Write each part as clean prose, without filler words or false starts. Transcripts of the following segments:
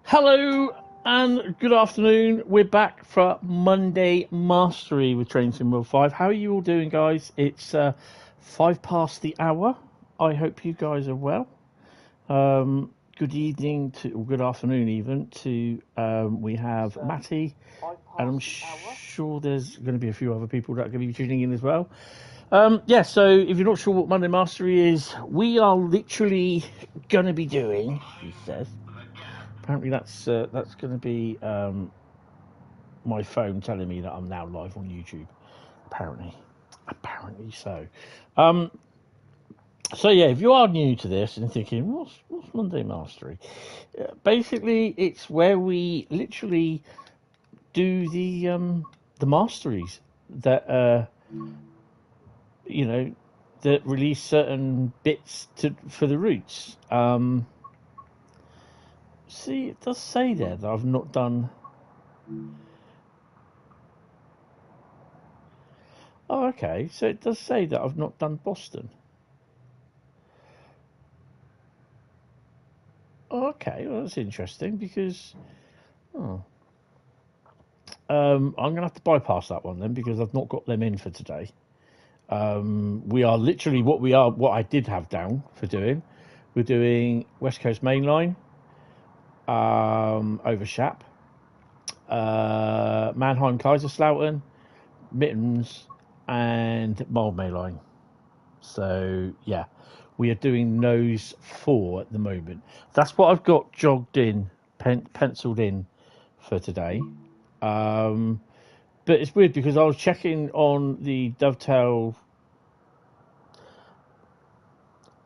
Hello and good afternoon. We're back for Monday Mastery with Training Sim World 5. How are you all doing, guys? It's 5 past the hour. I hope you guys are well. Good evening to, or good afternoon even to, we have Matty, and I'm sure there's going to be a few other people that are going to be tuning in as well. So if you're not sure what Monday Mastery is, we are literally going to be doing, he says. Apparently that's going to be my phone telling me that I'm now live on YouTube. Apparently so. So yeah, if you are new to this and thinking, what's Monday Mastery? Basically, it's where we literally do the masteries that that release certain bits for the routes. See, it does say there that I've not done. Oh, okay. So it does say that I've not done Boston. Oh, okay. Well, that's interesting because I'm going to have to bypass that one then because I've not got them in for today. We are literally what I did have down for doing. We're doing West Coast Main Line, over Shap, Mannheim Kaiser Slautern, Mittens, and Mildmay line. So yeah, we are doing those 4 at the moment. That's what I've got jogged in, penciled in for today. But it's weird because I was checking on the Dovetail.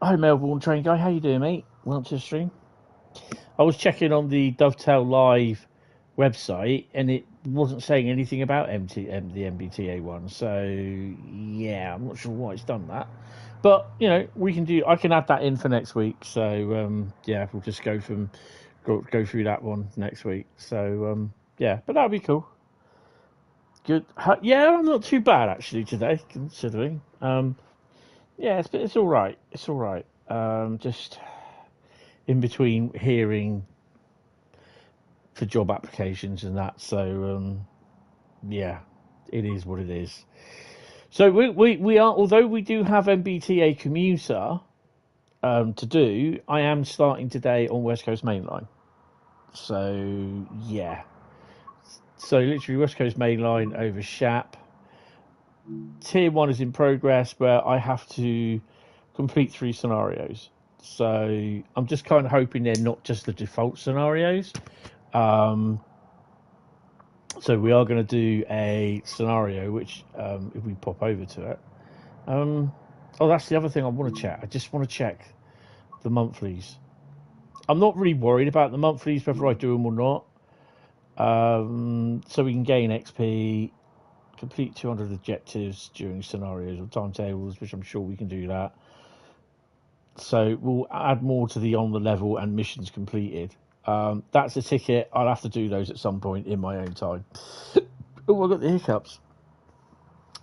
Hi, Melbourne Train Guy. How you doing, mate? Welcome to the stream. I was checking on the Dovetail Live website, and it wasn't saying anything about the MBTA one. So yeah, I'm not sure why it's done that. But we can do. I can add that in for next week. So yeah, we'll just go through that one next week. So yeah, but that'll be cool. Good. Yeah, I'm not too bad actually today, considering. Yeah, it's all right. It's all right. Just in between hearing for job applications and that. So yeah, it is what it is. So we are, although we do have MBTA commuter to do, I am starting today on West Coast Main Line. So yeah, so literally West Coast Main Line over Shap. Tier 1 is in progress where I have to complete 3 scenarios. So I'm just kind of hoping they're not just the default scenarios. So we are going to do a scenario which, if we pop over to it, that's the other thing I want to check. I just want to check the monthlies. I'm not really worried about the monthlies, whether I do them or not. So we can gain XP, complete 200 objectives during scenarios or timetables, which I'm sure we can do that. So we'll add more to the on the level and missions completed. That's a ticket. I'll have to do those at some point in my own time. Oh, I got the hiccups.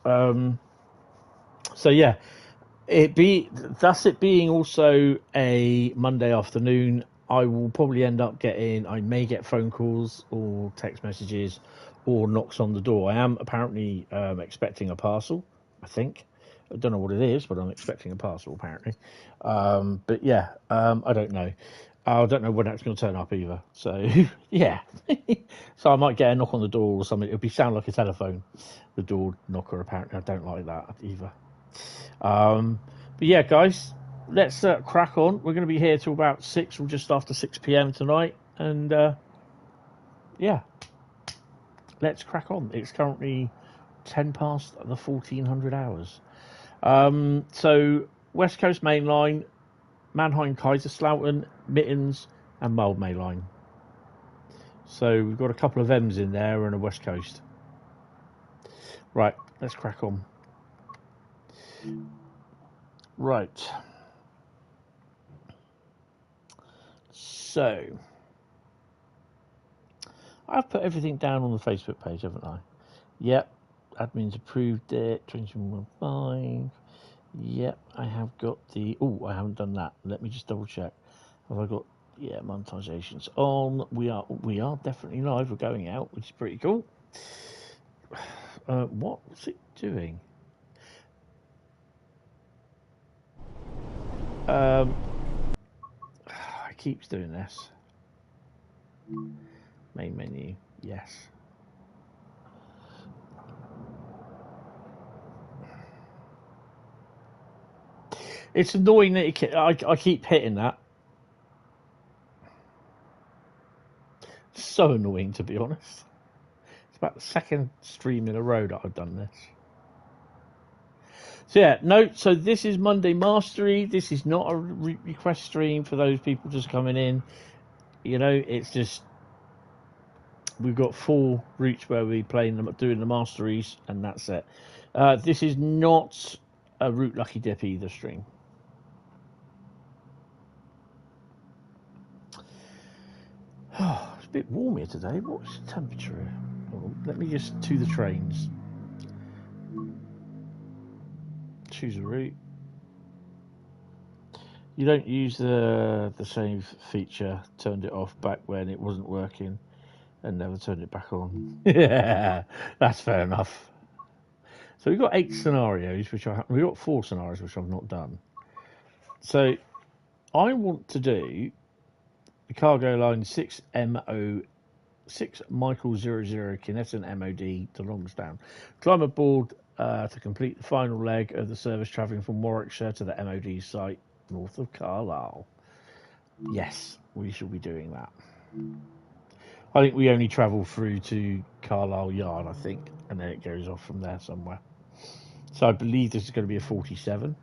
So yeah, it being also a Monday afternoon. I will probably end up I may get phone calls or text messages or knocks on the door. I am apparently expecting a parcel, I think. I don't know what it is, but I'm expecting a parcel apparently. But yeah, I don't know. I don't know when that's going to turn up either. So yeah, so I might get a knock on the door or something. It'll sound like a telephone, the door knocker. Apparently, I don't like that either. But yeah, guys, let's crack on. We're going to be here till about 6 or just after 6 p.m. tonight, and yeah, let's crack on. It's currently 10 past the 1400 hours. So West Coast Main Line, Mannheim Kaiser Slautern, Mittens, and Mildmay line. So we've got a couple of M's in there and a West Coast. Right, let's crack on. Right. So I've put everything down on the Facebook page, haven't I? Yep. Admin's approved it. 21.5. Yep. I have got the. Oh, I haven't done that. Let me just double check. Have I got Yeah, monetization's on. We are definitely live. We're going out, which is pretty cool. What's it doing? It keeps doing this. Main menu, yes. It's annoying that I keep hitting that. So annoying, to be honest. It's about the second stream in a row that I've done this. So yeah, note. So this is Monday Mastery. This is not a request stream for those people just coming in. You know, it's just we've got 4 routes where we playing them, doing the masteries, and that's it. This is not a Route Lucky Dip either stream. Oh, it's a bit warm here today. What's the temperature? Oh, let me just to the trains. Choose a route. You don't use the save feature. Turned it off back when it wasn't working, and never turned it back on. Yeah, that's fair enough. So we've got 8 scenarios, we've got 4 scenarios which I've not done. So I want to do the cargo line 6 Michael 00 Kineton MOD to Longstown. Climb aboard to complete the final leg of the service travelling from Warwickshire to the MOD site north of Carlisle. Yes, we shall be doing that. I think we only travel through to Carlisle Yard, I think, and then it goes off from there somewhere. So I believe this is going to be a 47.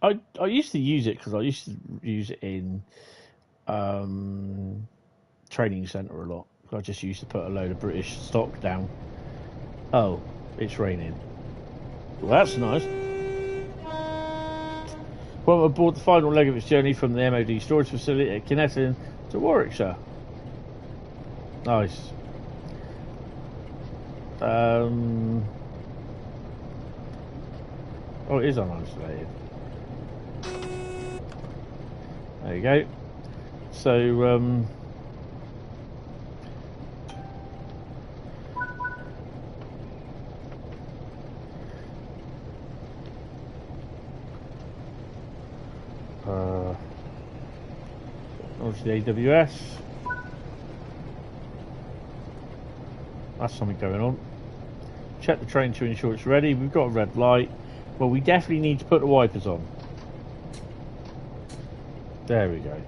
I used to use it because I used to use it in training centre a lot. I just used to put a load of British stock down. Oh, it's raining. Well, that's nice. Well, aboard the final leg of its journey from the MOD storage facility at Kineton to Warwickshire. Nice. Oh, it is uninsulated. There you go. So, obviously AWS. That's something going on. Check the train to ensure it's ready. We've got a red light. Well, we definitely need to put the wipers on. There we go.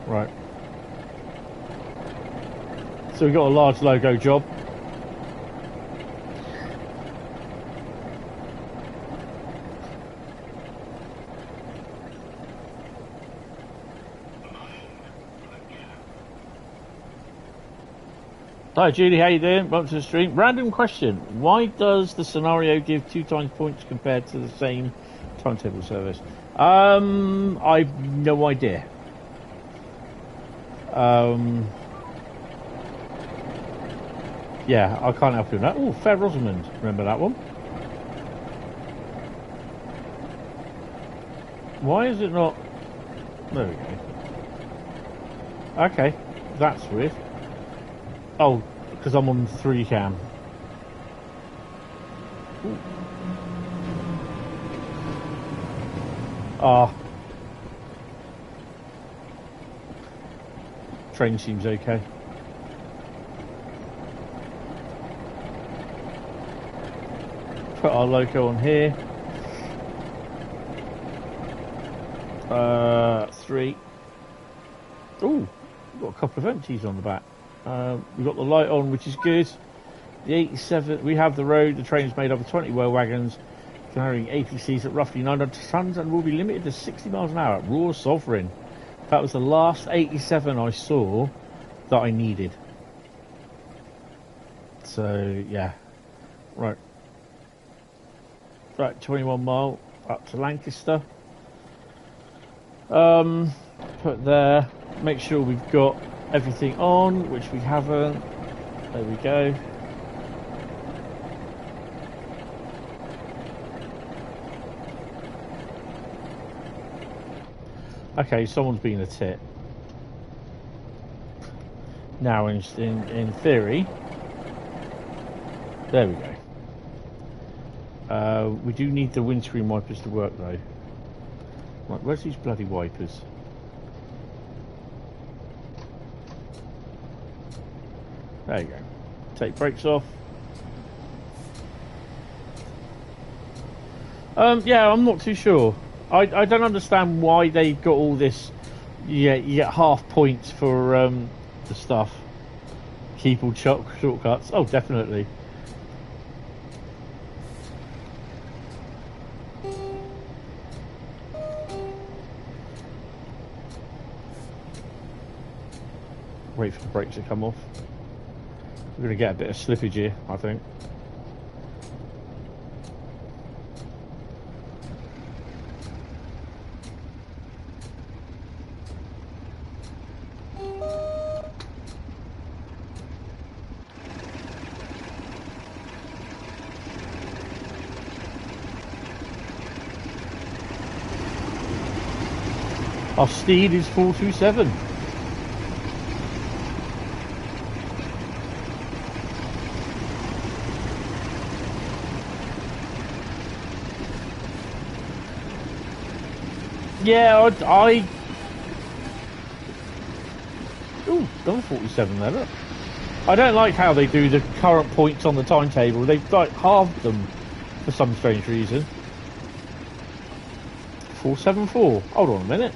Right. So we've got a large logo job. Hi Julie, how you doing? Welcome to the stream. Random question. Why does the scenario give 2 times points compared to the same timetable service? I've no idea. Yeah, I can't help you with that. Oh, Fair Rosamond. Remember that one? Why is it not... There we go. Okay, that's weird. Oh, because I'm on 3 cam. Ah. Train seems okay. Put our logo on here. 3. Ooh, we've got a couple of empties on the back. We've got the light on, which is good. The 87, we have the road. The train is made up of 20 wheel wagons carrying APCs at roughly 900 tons and will be limited to 60 miles an hour. Raw Sovereign. That was the last 87 I saw that I needed. So, yeah. Right. Right, 21 mile up to Lancaster. Put there. Make sure we've got everything on, which we haven't. There we go. Okay, someone's been a tit. Now, in theory, there we go. We do need the windscreen wipers to work, though. Right, where's these bloody wipers? There you go. Take brakes off. Yeah, I'm not too sure. I don't understand why they've got all this. Yeah, you get half points for the stuff. Keyboard shortcuts. Oh, definitely. Wait for the brakes to come off. We're going to get a bit of slippage here, I think. Our speed is 427. Yeah, I ooh, done 47 there, look. I don't like how they do the current points on the timetable. They've like halved them for some strange reason. 474. Hold on a minute.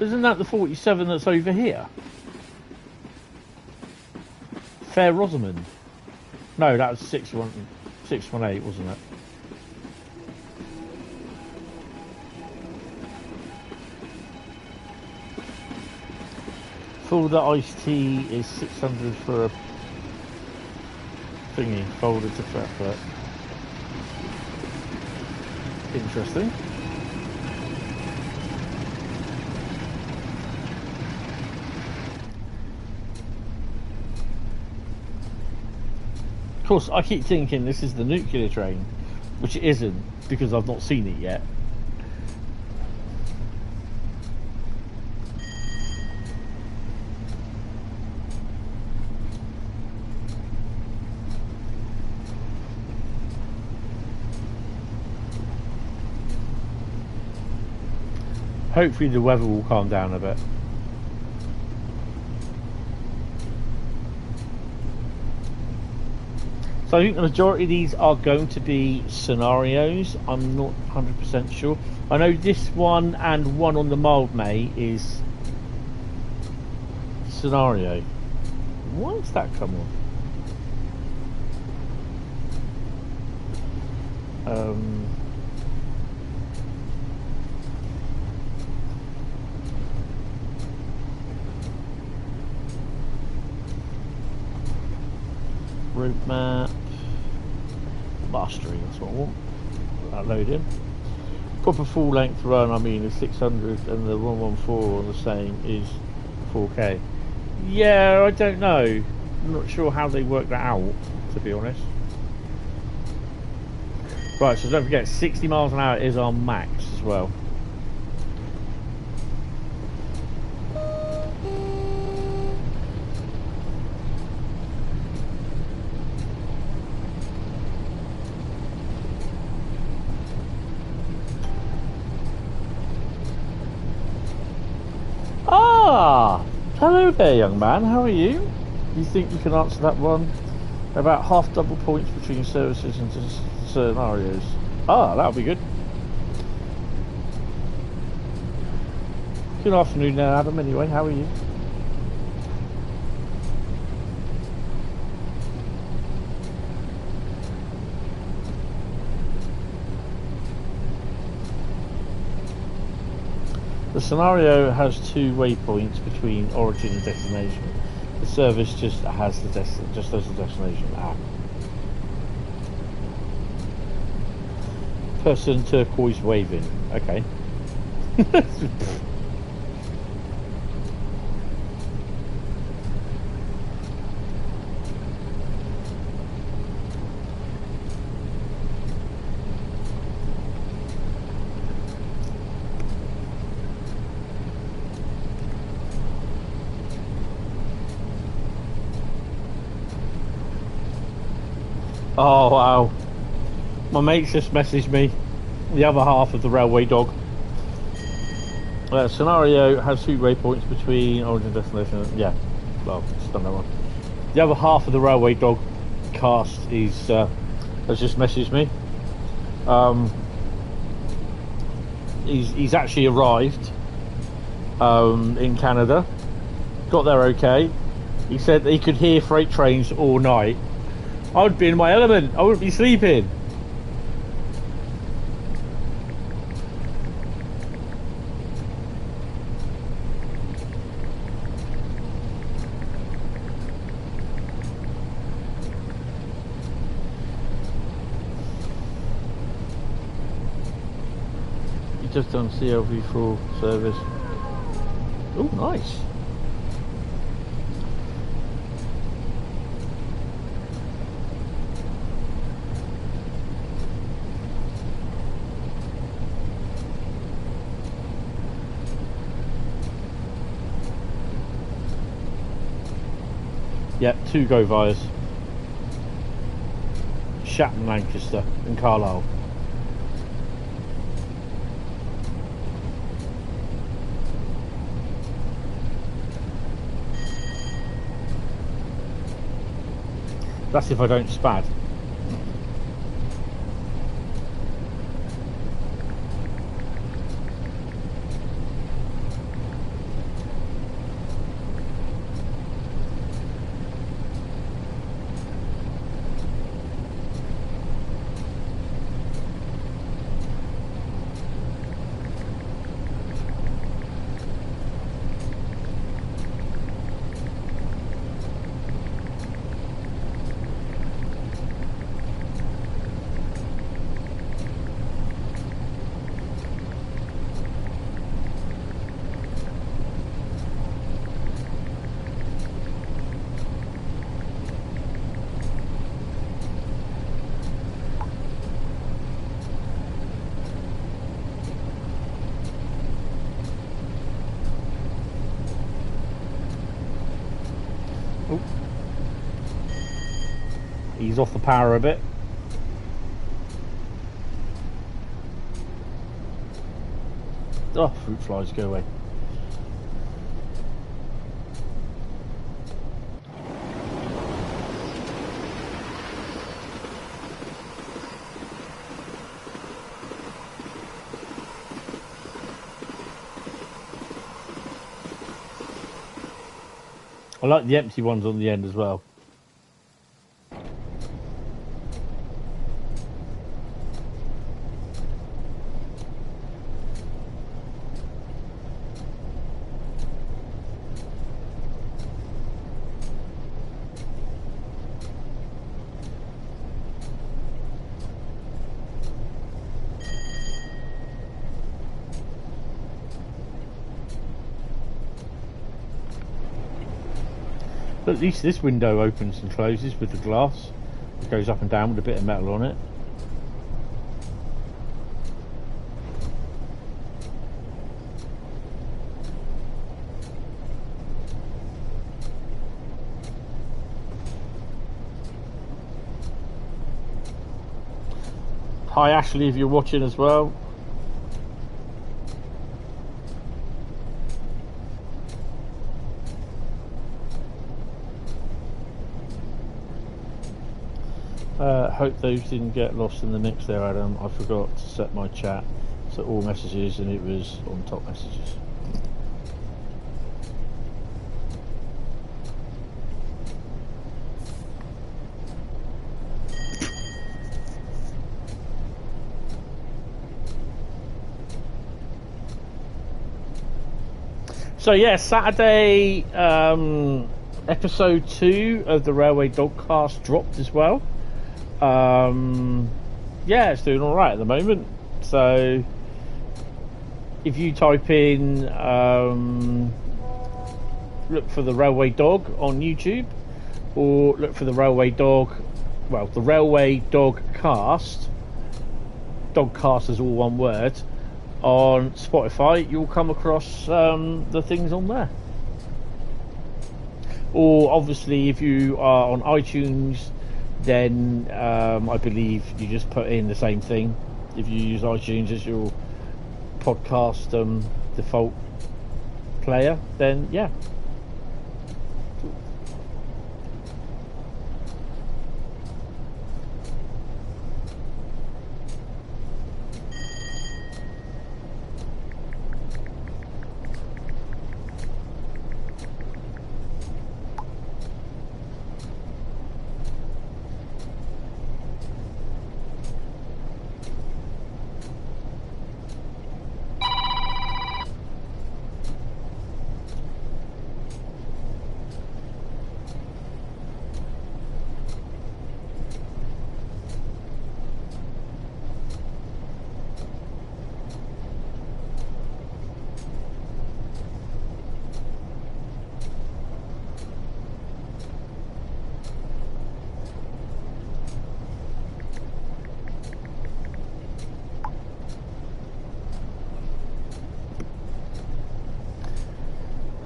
Isn't that the 47 that's over here? Fair Rosamond. No, that was 618, wasn't it? Full the iced tea is 600 for a thingy folded to flat. Interesting. Of course, I keep thinking this is the nuclear train, which it isn't, because I've not seen it yet. Hopefully the weather will calm down a bit. So I think the majority of these are going to be scenarios. I'm not 100% sure. I know this one and one on the Mildmay is scenario. Why's that come off? Route map, masteries, that's what I want. Put that load in. Proper full length run, I mean, the 600 and the 114 on the same is 4K. Yeah, I don't know. I'm not sure how they work that out, to be honest. Right, so don't forget, 60 miles an hour is our max as well. Hello there, young man, how are you? You think you can answer that one? About half double points between services and scenarios. Ah, that'll be good. Good afternoon now, Adam, anyway, how are you? The scenario has two waypoints between origin and destination. The service just has the destination. Person turquoise waving. Okay. Oh wow, my mate's just messaged me, the other half of the railway dog. Scenario has 2 waypoints between origin and destination. Yeah, well, just done that one. The other half of the railway dog cast is has just messaged me. He's actually arrived in Canada, got there okay. He said that he could hear freight trains all night. I would be in my element. I wouldn't be sleeping. You just done CLV4 service. Oh, nice. Yep, 2 go vias. Shapton, Lancaster and Carlisle. That's if I don't spad. He's off the power a bit. Oh, fruit flies, go away. I like the empty ones on the end as well. But at least this window opens and closes with the glass. It goes up and down with a bit of metal on it. Hi Ashley, if you're watching as well. Hope those didn't get lost in the mix there, Adam. I forgot to set my chat to all messages and it was on top messages. So yeah, Saturday episode 2 of the Railway Dogcast dropped as well. Yeah, it's doing all right at the moment. So if you type in look for the Railway Dog on YouTube, or look for the Railway Dog, well, the Railway Dog Cast, Dogcast is all one word, on Spotify, you'll come across the things on there. Or obviously if you are on iTunes, then I believe you just put in the same thing. If you use iTunes as your podcast default player, then yeah.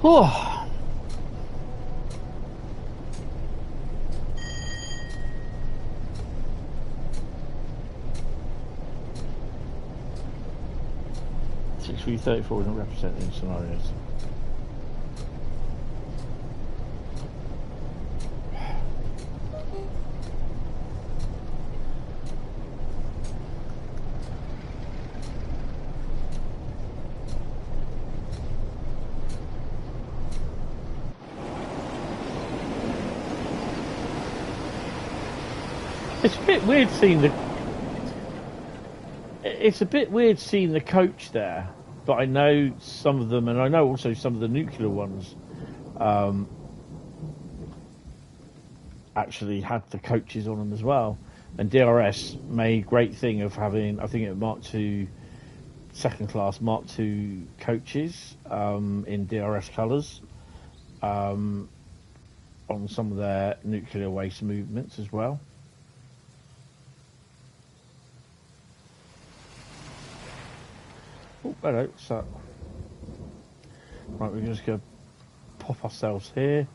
Oh. Six 34 isn't representing scenarios. It's a bit weird seeing the. It's a bit weird seeing the coach there, but I know some of them, and I know also some of the nuclear ones, actually had the coaches on them as well. And DRS made great thing of having, I think, it Mark II, second class Mark II coaches in DRS colours on some of their nuclear waste movements as well. Oh, hello, so right, we're just going to pop ourselves here.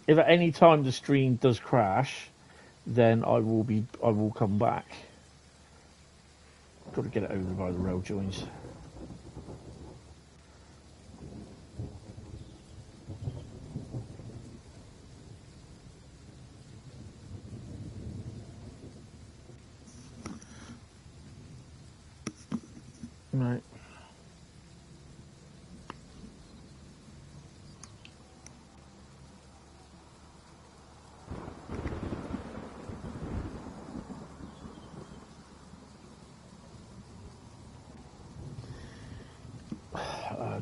If at any time the stream does crash, then I will come back. Got to get it over by the rail joins. Right.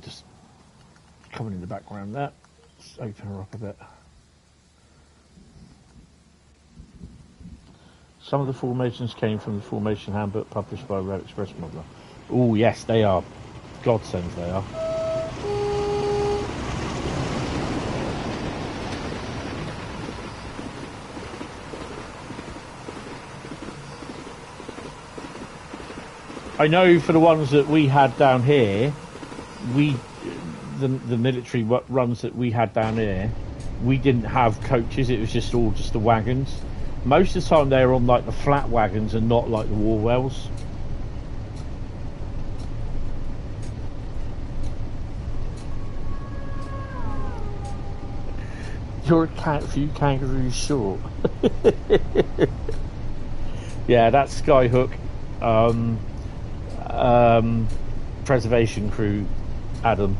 Just coming in the background there. Let's open her up a bit. Some of the formations came from the formation handbook published by Rail Express Modeler. Oh yes, they are. Godsends they are. I know for the ones that we had down here, the military runs that we had down here, we didn't have coaches. It was just the wagons. Most of the time they were on like the flat wagons and not like the Warwells. You're a few kangaroos short. Yeah, that's Skyhook preservation crew, Adam.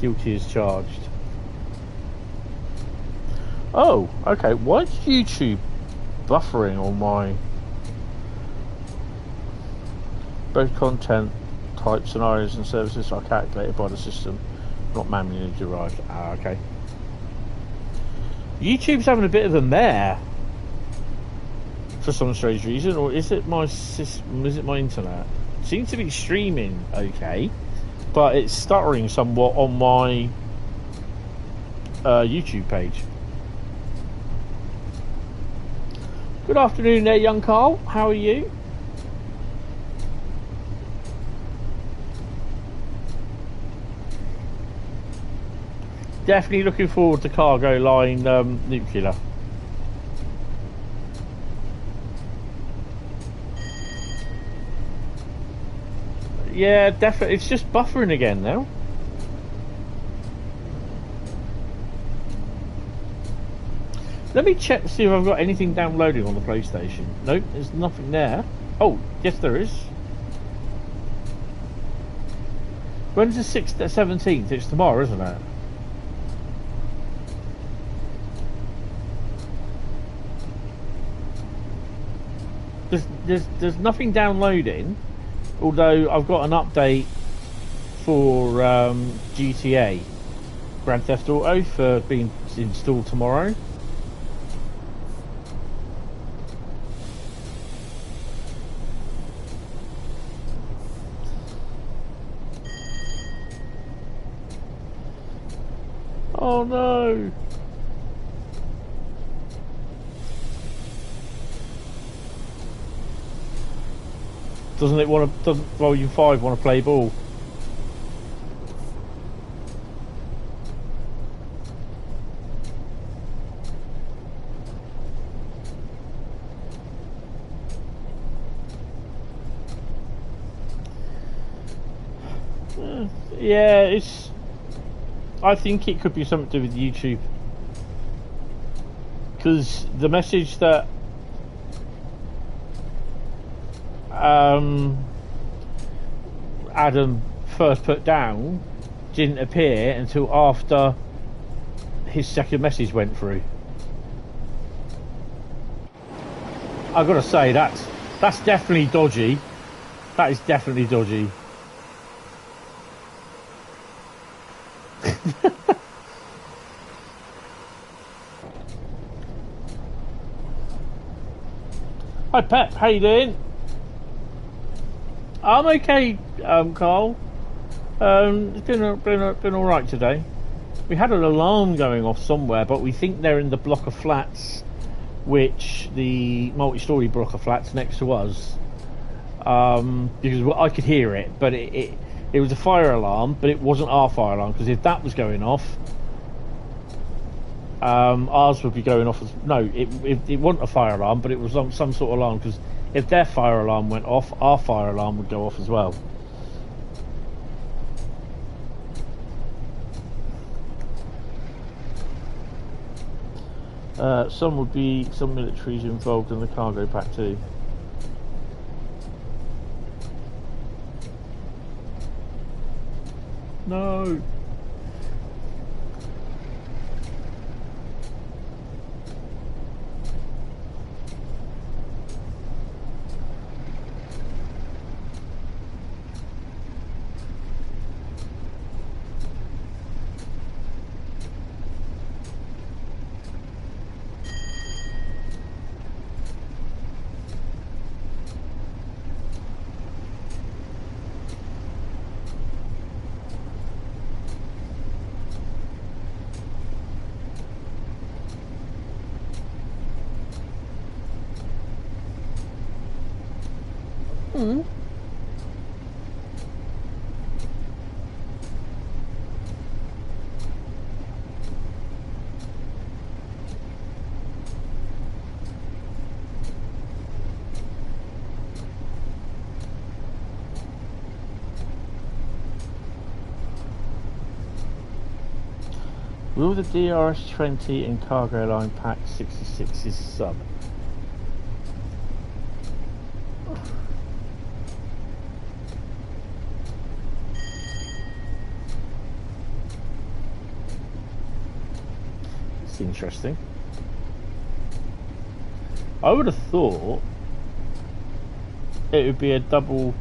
Guilty as charged. Oh, okay. Why is YouTube buffering on my both content type scenarios and services are calculated by the system, not manually derived? Ah, okay. YouTube's having a bit of a mare for some strange reason, or is it my system? Is it my internet? It seems to be streaming okay, but it's stuttering somewhat on my YouTube page. Good afternoon there, young Carl. How are you? Definitely looking forward to cargo line nuclear. Yeah, definitely. It's just buffering again now. Let me check to see if I've got anything downloading on the PlayStation. Nope, there's nothing there. Oh, yes there is. When's the 6th, 17th? It's tomorrow, isn't it? There's nothing downloading, although I've got an update for GTA Grand Theft Auto for being installed tomorrow. Oh no! Doesn't it want to? Doesn't Volume 5 want to play ball? Yeah, it's. I think it could be something to do with YouTube, because the message that Adam first put down didn't appear until after his second message went through. I've got to say that's definitely dodgy. That is definitely dodgy. Hi Pep, how you doing? I'm okay, Carl. It's been all right today. We had an alarm going off somewhere, but we think they're in the block of flats, which the multi-story block of flats next to us. Because I could hear it, but it was a fire alarm, but it wasn't our fire alarm, because if that was going off, ours would be going off as no. It wasn't a fire alarm, but it was some sort of alarm, because if their fire alarm went off, our fire alarm would go off as well. Some would be some militaries involved in the cargo pack too. No. Will the DRS-20 and cargo line pack 66 is sub? It's interesting. I would have thought it would be a double.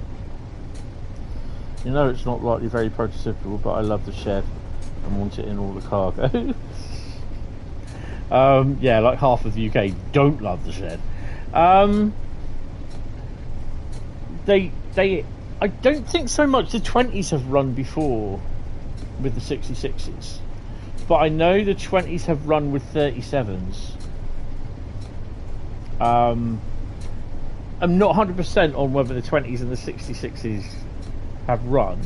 You know, it's not likely very prototypical, but I love the shed and want it in all the cargo. Yeah, like half of the UK don't love the shed. I don't think so much. The 20s have run before with the 66s, but I know the 20s have run with 37s. I'm not 100% on whether the 20s and the 66s have run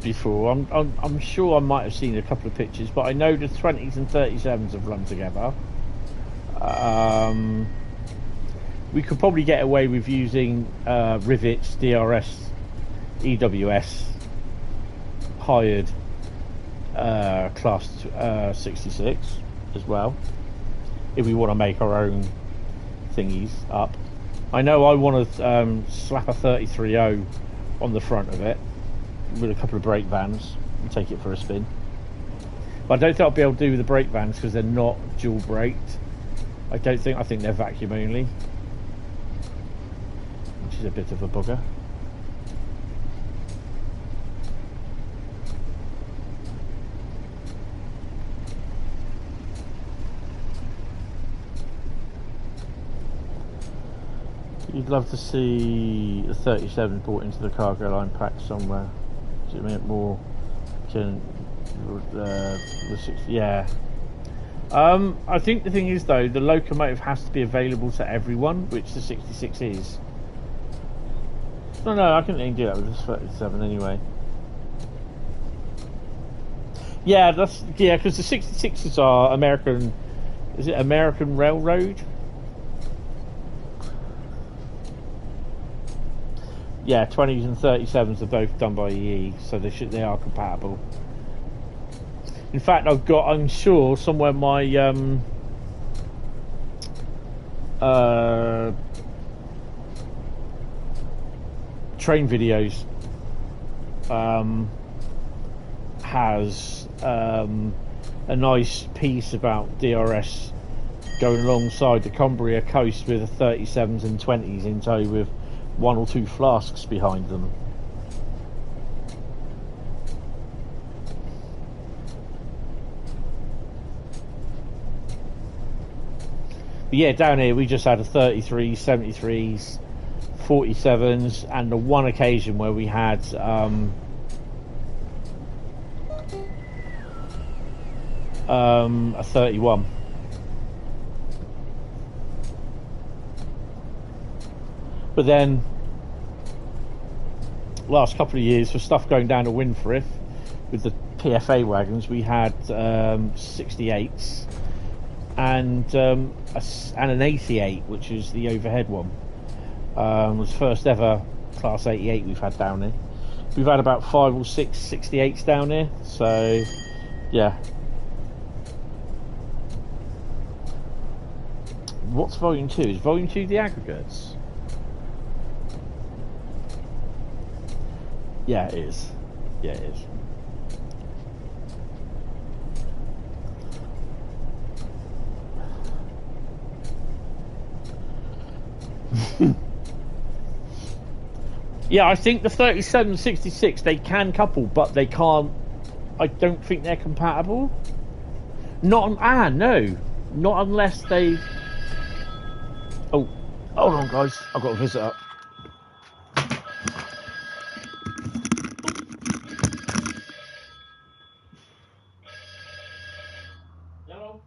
before. I'm sure I might have seen a couple of pictures, but I know the 20s and 37s have run together. We could probably get away with using rivets, DRS, EWS, hired class 66 as well, if we want to make our own thingies up. I know I want to slap a 33.0 on the front of it with a couple of brake vans and take it for a spin. But I don't think I'll be able to do with the brake vans because they're not dual braked. I think they're vacuum only, which is a bit of a bugger. You'd love to see the 37 brought into the cargo line pack somewhere. Does it make more? Yeah. I think the thing is though, the locomotive has to be available to everyone, which the 66 is. No, I couldn't even do that with this 37 anyway. Yeah, because the 66s are American. Is it American Railroad? Yeah, 20s and 37s are both done by EE, so they are compatible. In fact, I'm sure somewhere my train videos has a nice piece about DRS going alongside the Cumbria coast with the 37s and 20s in tow with 1 or 2 flasks behind them. But yeah, down here we just had a 33s, 73s, 47s, and the one occasion where we had a 31. But then last couple of years, for stuff going down to Winfrith with the PFA wagons, we had 68s and an 88, which is the overhead one. Was first ever class 88 we've had down here. We've had about 5 or 6 68s down here, so yeah. What's volume 2? Is volume 2 the aggregates? Yeah, it is. Yeah, it is. Yeah, I think the 37 66 they can couple, but they can't. I don't think they're compatible. No, not unless they. Oh, hold on, guys. I've got a visitor. Hello.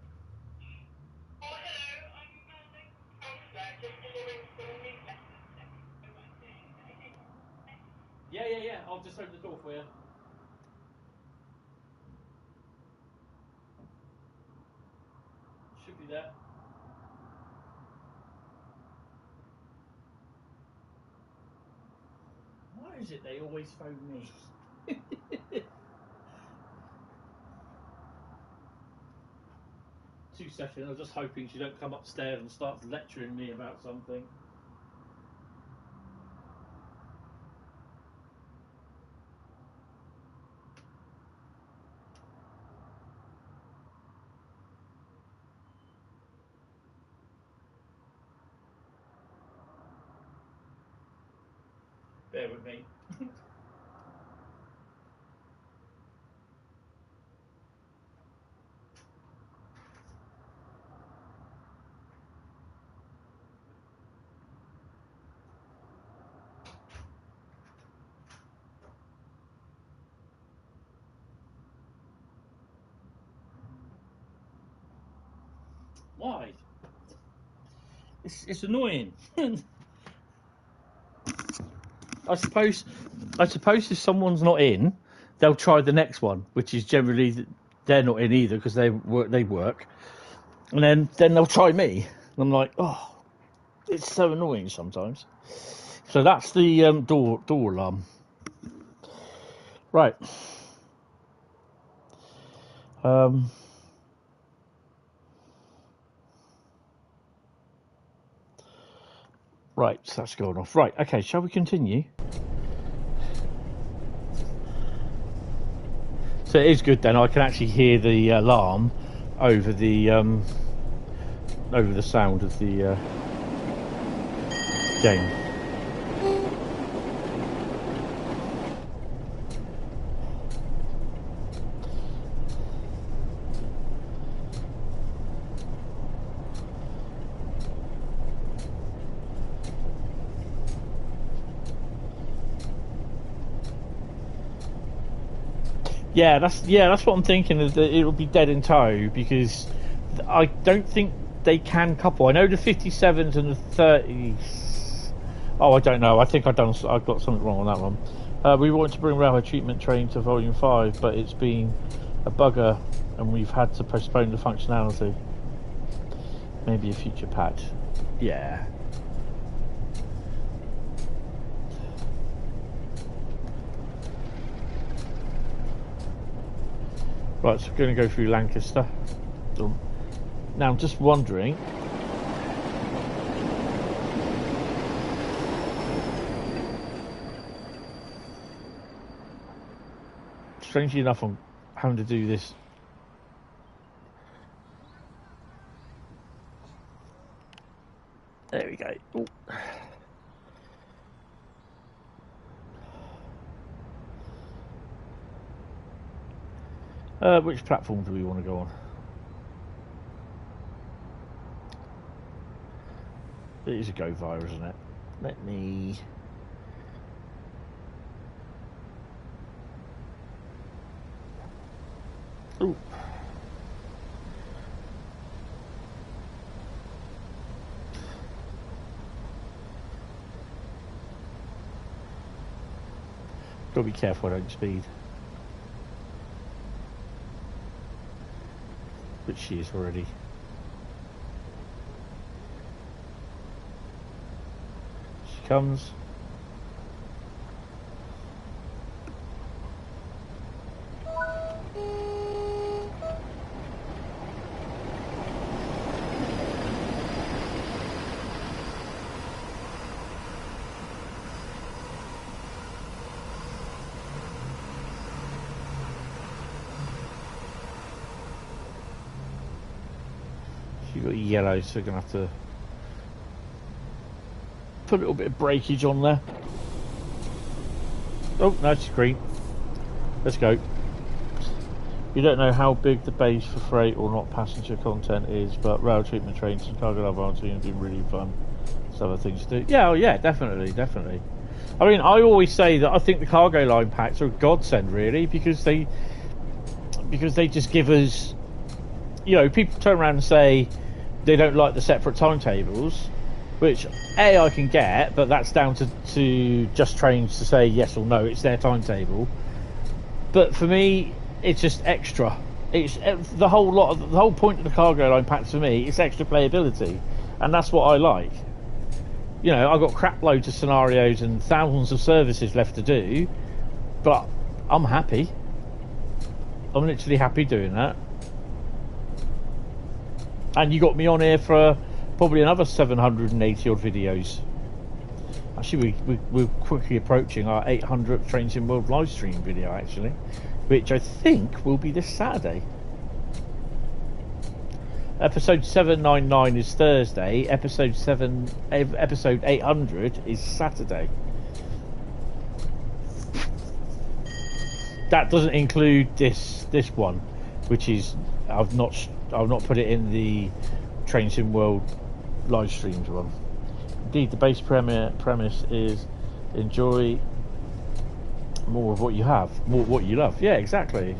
Yeah. I'll just open the door for you. Should be there. Why is it they always phone me? 2 seconds. I'm just hoping she don't come upstairs and start lecturing me about something. Bear with me. Why? It's annoying. I suppose if someone's not in, they'll try the next one, which is generally they're not in either because they work, and then they'll try me. And I'm like, oh, it's so annoying sometimes. So that's the door alarm. Right. Right, so that's going off. Right, okay, shall we continue? So it is good then, I can actually hear the alarm over the sound of the game. Yeah, that's what I'm thinking. Is that it'll be dead in tow because I don't think they can couple. I know the 57s and the 30s. Oh, I don't know. I think I've got something wrong on that one. We want to bring railway treatment train to Volume 5, but it's been a bugger, and we've had to postpone the functionality. Maybe a future patch. Yeah. Right, so we're going to go through Lancaster. Now, I'm just wondering. Strangely enough, I'm having to do this. There we go. Ooh. Which platform do we want to go on? It is a go via, isn't it? Let me... Ooh. Gotta be careful I don't speed. But she is already. She comes. You've got yellow, so you're going to have to put a little bit of breakage on there. Oh, no, it's green. Let's go. You don't know how big the base for freight or not passenger content is, but rail treatment trains and cargo laboratory have been really fun. There's other things to do. Yeah, oh yeah, definitely. I mean, I always say that I think the cargo line packs are a godsend, really, because they just give us, you know, people turn around and say they don't like the separate timetables, which I can get, but that's down to Just Trains to say yes or no. It's their timetable. But for me, it's just extra. It's the whole point of the cargo line packs for me. It's extra playability, and that's what I like. You know, I've got crap loads of scenarios and thousands of services left to do, but I'm happy. I'm literally happy doing that. And you got me on here for probably another 780 odd videos. Actually, we're quickly approaching our 800th Trains in World live stream video, actually, which I think will be this Saturday. Episode 799 is Thursday. Episode 800 is Saturday. That doesn't include this one, which is I've not put it in the Trains in World live streams one. Indeed, the base premise is enjoy more of what you have, more what you love. Yeah, exactly.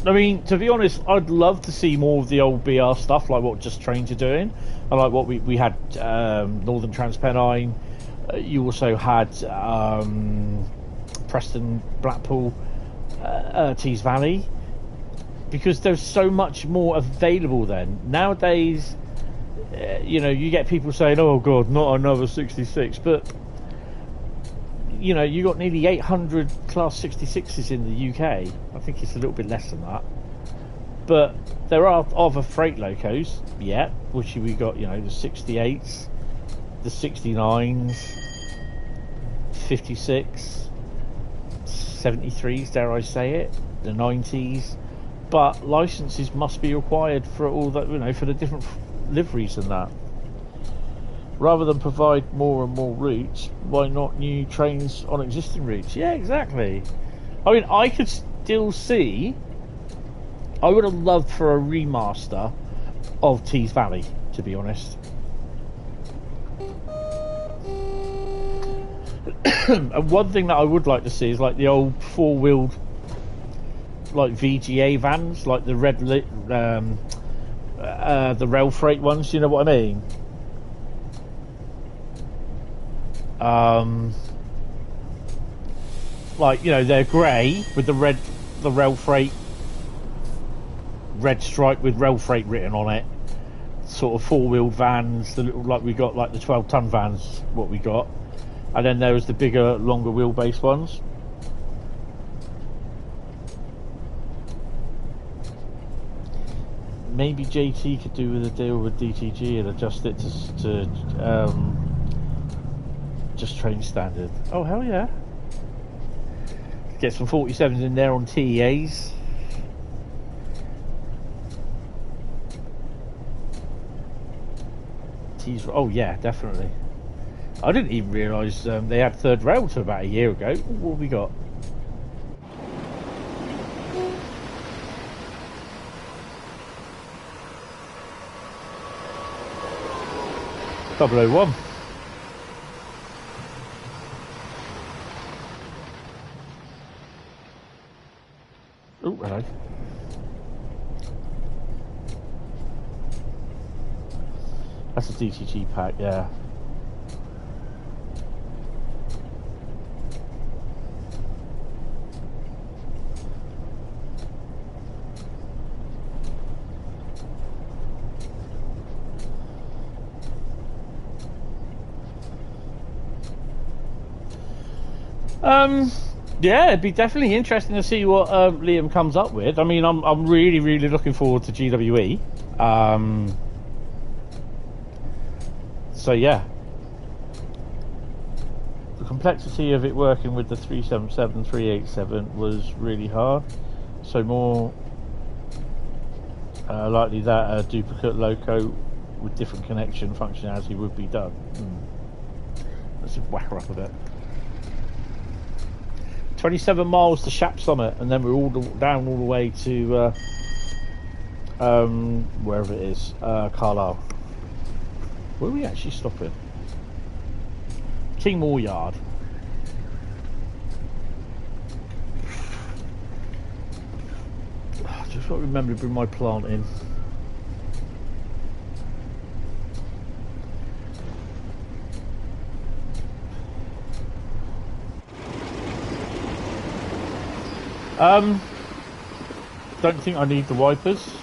I mean, to be honest, I'd love to see more of the old BR stuff, like what Just Trains are doing. I like what we had Northern Transpennine. You also had Preston, Blackpool, Tees Valley, because there's so much more available then. Nowadays, you know, you get people saying, oh God, not another 66, but you know, you got nearly 800 Class 66s in the UK. I think it's a little bit less than that. But there are other freight locos, yeah, which we got, you know, the 68s, the 69s, 56, 73s, dare I say it, the 90s. But licenses must be required for all that, you know, for the different liveries and that. Rather than provide more and more routes, why not new trains on existing routes? Yeah, exactly. I mean, I could still see, I would have loved for a remaster of Tees Valley, to be honest. And one thing that I would like to see is like the old four-wheeled, like VGA vans, like the the rail freight ones. You know what I mean? Like, you know, they're grey with the rail freight, red stripe with rail freight written on it. Sort of four-wheeled vans, the little, like we got, like the 12-ton vans, what we got, and then there was the bigger, longer wheelbase ones. Maybe JT could do with a deal with DTG and adjust it to Just Train standard. Oh hell yeah! Get some 47s in there on TEAs. Oh yeah, definitely. I didn't even realise they had third rail to about a year ago. What have we got? .001. Oh, hello. That's a DTG pack, yeah. Yeah, it'd be definitely interesting to see what Liam comes up with. I mean, I'm really, really looking forward to GWE. So yeah, the complexity of it working with the 377, 387 was really hard. So more likely that a duplicate loco with different connection functionality would be done. Let's just whack her up a bit. 27 miles to Shap Summit, and then we're all down all the way to wherever it is, Carlisle. Where are we actually stopping? Kingmore Yard. Just got to remember to bring my plant in. Don't think I need the wipers.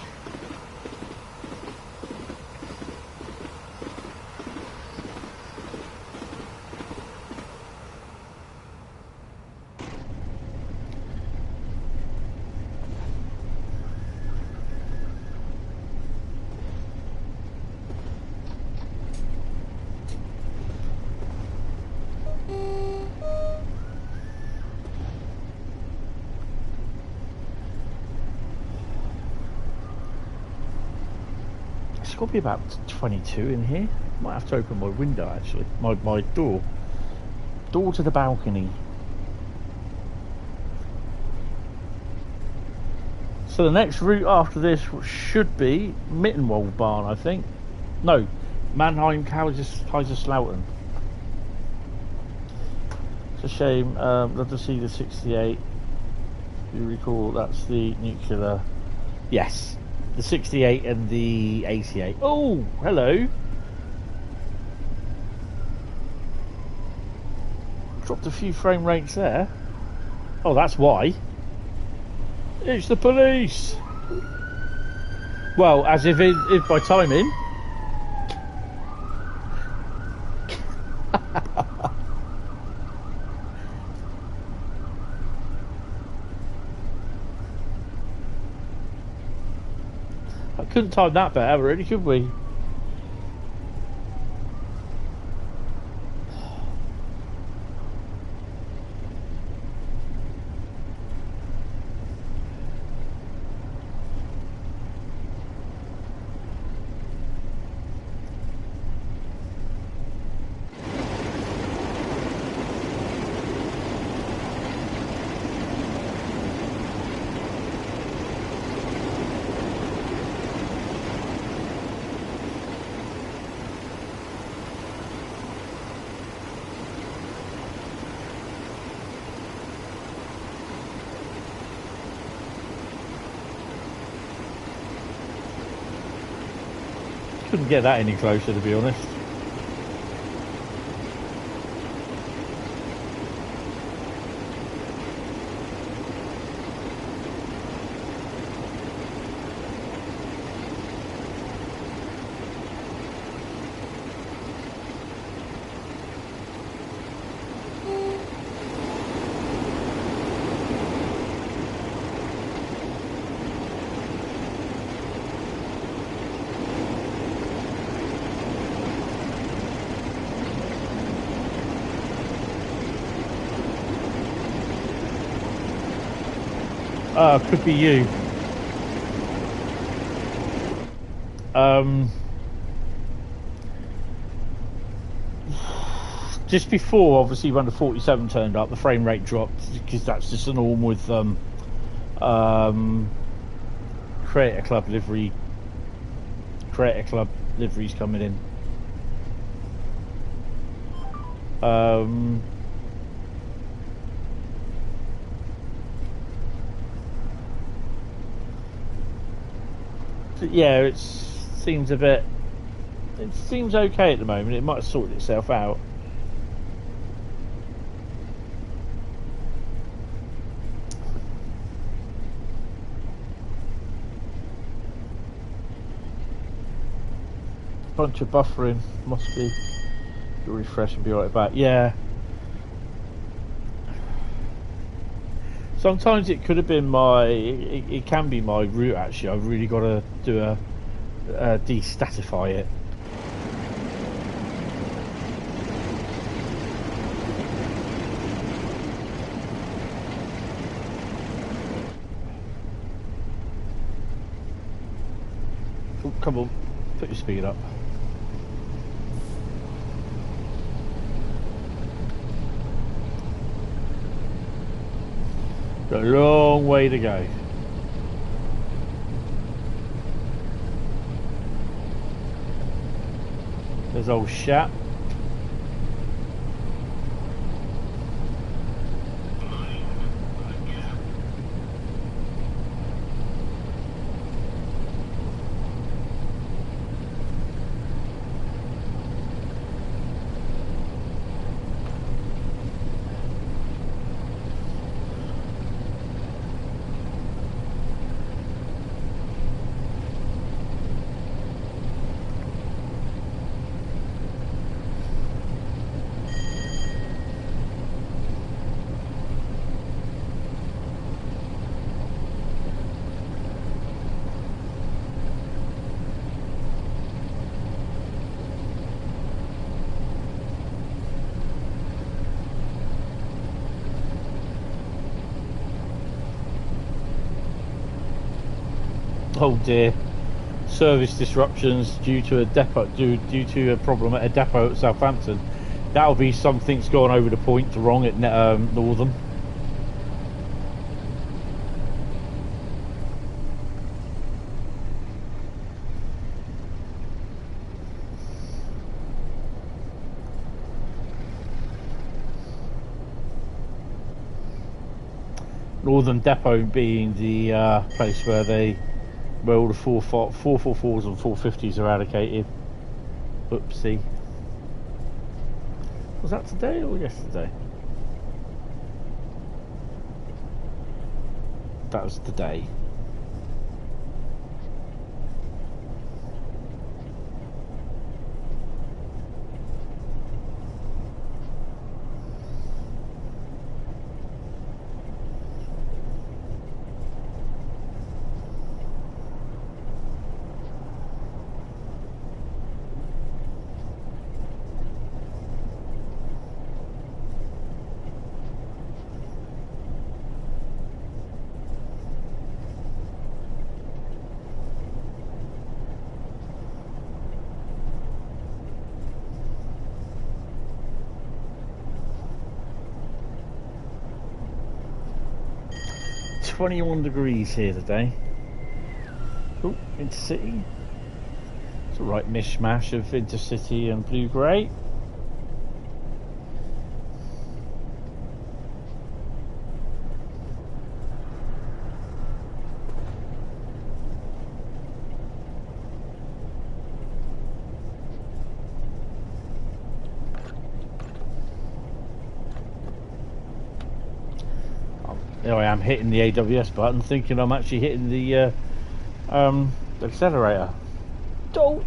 It's got to be about 22 in here. Might have to open my window actually. My door to the balcony. So the next route after this should be Mannheim Barn, I think. No, Mannheim Kaiser Slautern. It's a shame. Love to see the 68 you recall, that's the nuclear. Yes, the 68 and the 88. Oh, hello. Dropped a few frame rates there. Oh, that's why. It's the police. Well, as if by timing. I couldn't time that better, really, could we? Couldn't get that any closer, to be honest. Could be you. Just before, obviously, when the 47 turned up, the frame rate dropped because that's just the norm with Creator Club liveries coming in. Yeah, it seems a bit. It seems okay at the moment. It might have sorted itself out. Bunch of buffering, must be. You'll refresh and be right back. Yeah. Sometimes it could have been my. It can be my route actually. I've really got to do a destatify it. Oh, come on, put your speed up. Got a long way to go. There's old Shap. Oh dear. Service disruptions due to a depot due to a problem at a depot at Southampton. That'll be something's gone over the point wrong at Northern. Northern Depot being the place where all the 444s and 450s are allocated. Oopsie. Was that today or yesterday? That was today. $21 here today. Oh, intercity. It's a right mishmash of intercity and blue grey. There I am hitting the AWS button, thinking I'm actually hitting the accelerator. Don't.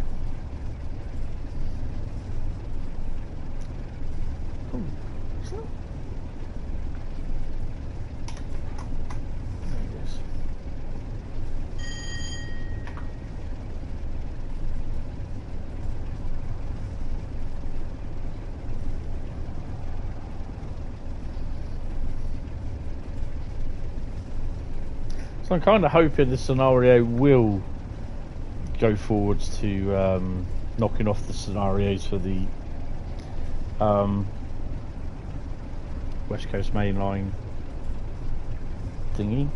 So I'm kind of hoping the scenario will go forwards to knocking off the scenarios for the West Coast Main Line thingy,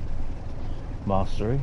mastery.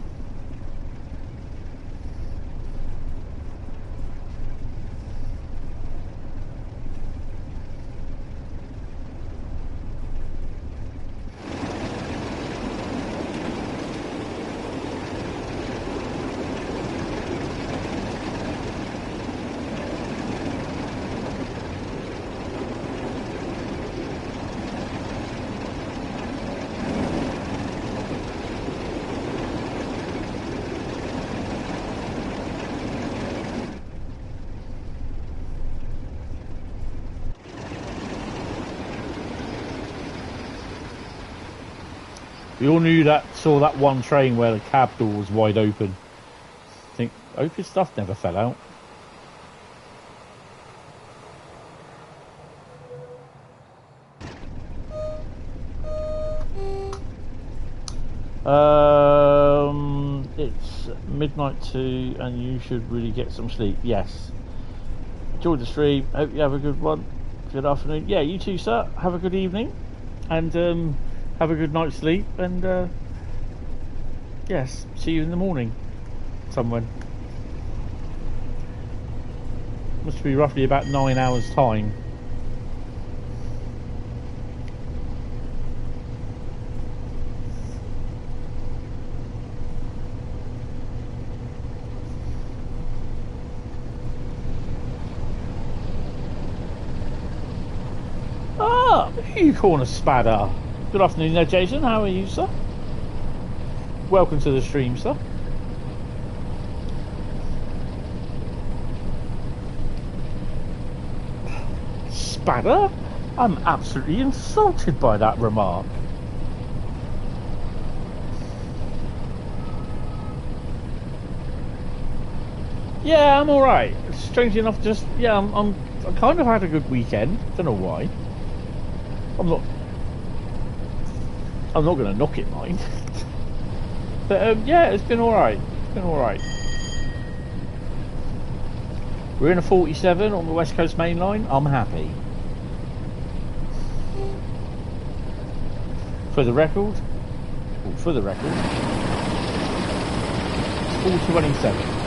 We all saw that one train where the cab door was wide open. I think, hope his stuff never fell out. It's midnight too, and you should really get some sleep. Yes. Enjoy the stream. Hope you have a good one. Good afternoon. Yeah, you too, sir. Have a good evening, and have a good night's sleep, and yes, see you in the morning somewhere. Must be roughly about 9 hours time. Ah, you corner spadder. Good afternoon there, Jason. How are you, sir? Welcome to the stream, sir. Spadder? I'm absolutely insulted by that remark. Yeah, I'm alright. Strangely enough, just, yeah, I kind of had a good weekend. Don't know why. I'm not going to knock it, mind. But yeah, it's been alright. It's been alright. We're in a 47 on the West Coast Main Line. I'm happy. For the record, it's 427.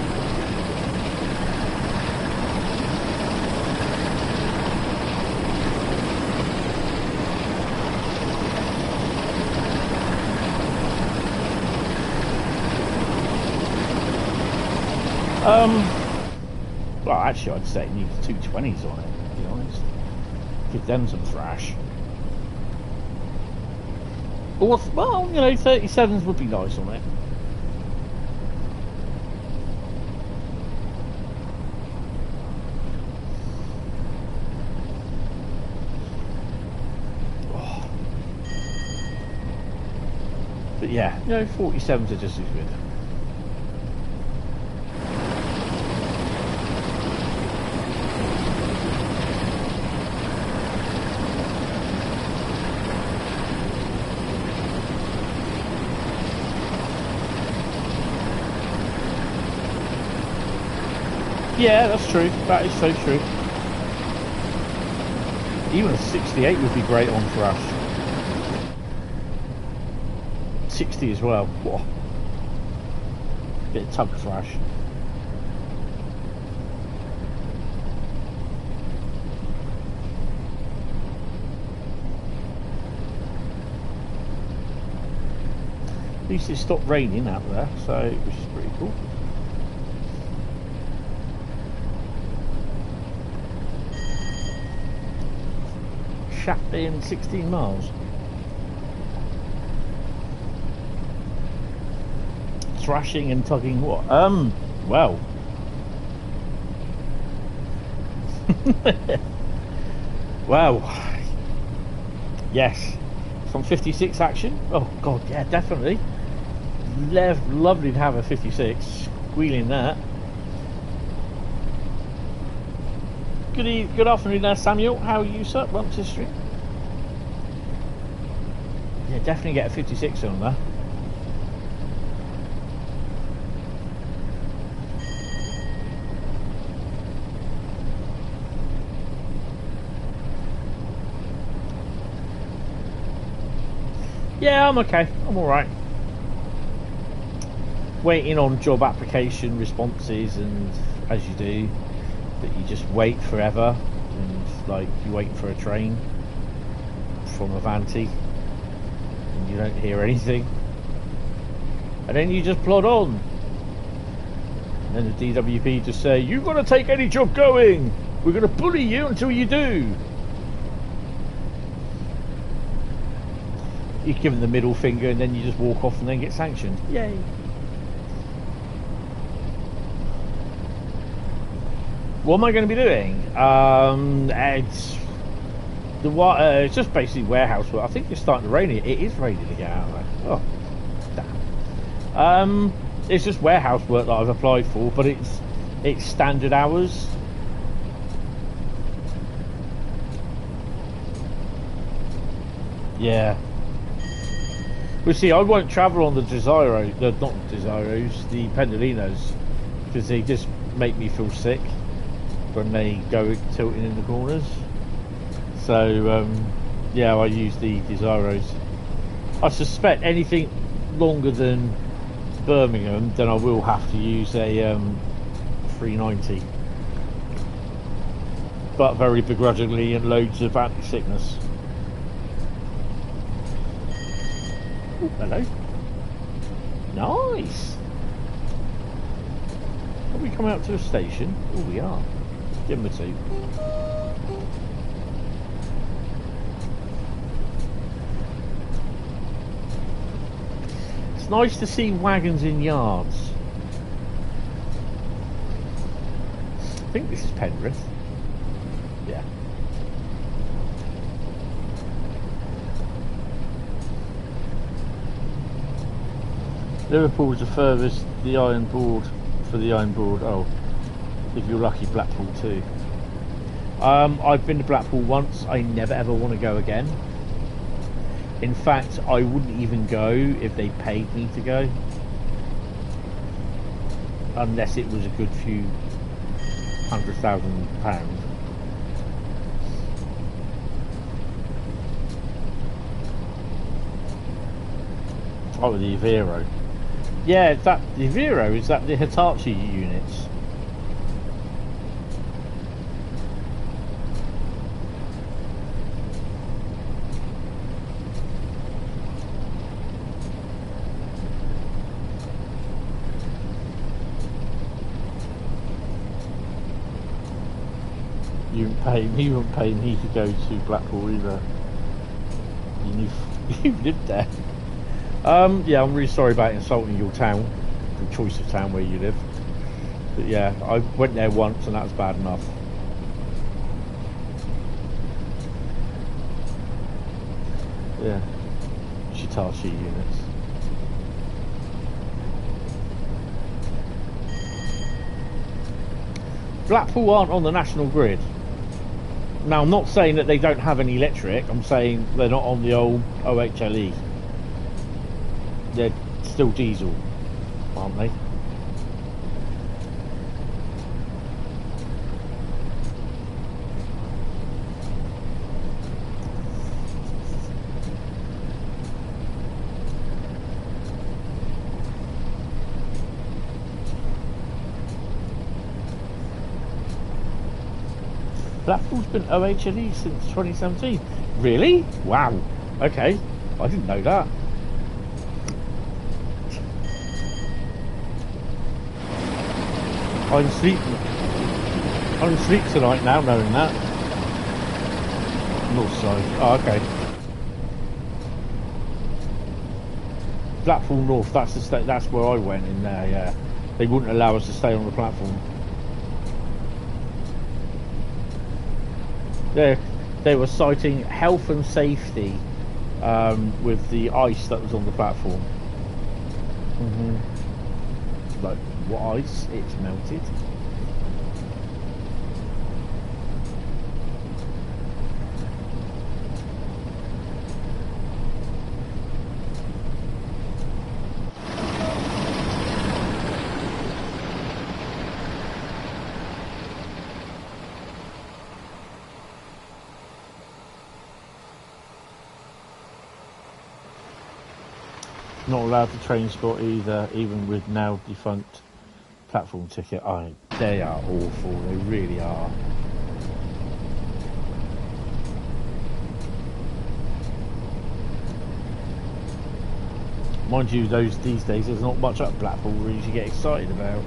Well, actually, I'd say it needs 220s on it, to be honest. Give them some thrash. Or, well, you know, 37s would be nice on it. Oh. But yeah, you know, 47s are just as good. Yeah, that's true. That is so true. Even a 68 would be great on thrash. 60 as well. Whoa. Bit of tug thrash. At least it stopped raining out there, so which is pretty cool. In 16 miles. Thrashing and tugging what? Well. Well. Yes. Some 56 action? Oh god, yeah, definitely. Lovely to have a 56. Wheeling that. Good afternoon there, Samuel. How are you, sir? Welcome to the stream. Yeah, definitely get a 56 on there. Yeah, I'm okay. I'm alright. Waiting on job application responses, and as you do, that you just wait forever, and like you wait for a train from Avanti and you don't hear anything, and then you just plod on, and then the DWP just say, you've got to take any job going, we're going to bully you until you do. You give them the middle finger and then you just walk off and then get sanctioned. Yay. What am I going to be doing? It's just basically warehouse work. I think it's starting to rain. It is raining again out there. Oh, damn. It's just warehouse work that I've applied for, but it's standard hours. Yeah. Well, see, I won't travel on the Desiro, not Desiros, the Pendolinos, because they just make me feel sick when they go tilting in the corners. So yeah, I use the Desiros. I suspect anything longer than Birmingham, then I will have to use a 390, but very begrudgingly, and loads of anti-sickness. Ooh, hello. Nice. Are we coming up to a station? Oh, we are. Give them a two. It's nice to see wagons in yards. I think this is Penrith. Yeah. Liverpool's the furthest the iron board for the iron board. Oh, if you're lucky, Blackpool too. I've been to Blackpool once. I never ever want to go again. In fact, I wouldn't even go if they paid me to go, unless it was a good few £100,000. Oh, the Vero. Yeah, the Vero, is that the Hitachi units? You wouldn't pay me to go to Blackpool either. You lived there. Yeah, I'm really sorry about insulting your town, the choice of town where you live. But yeah, I went there once and that was bad enough. Yeah, Hitachi units. Blackpool aren't on the national grid. Now, I'm not saying that they don't have any electric. I'm saying they're not on the old OHLE. They're still diesel, aren't they? Blackpool's been OHLE since 2017. Really? Wow. Okay. I didn't know that. I'm asleep tonight now, knowing that. North side. Oh, okay. Blackpool North. That's the state. That's where I went in there. Yeah. They wouldn't allow us to stay on the platform. They were citing health and safety with the ice that was on the platform. Like, what ice? It's melted. Not allowed to train spot either, even with now defunct platform ticket. They are awful, they really are. Mind you, these days there's not much up Blackpool really to get excited about.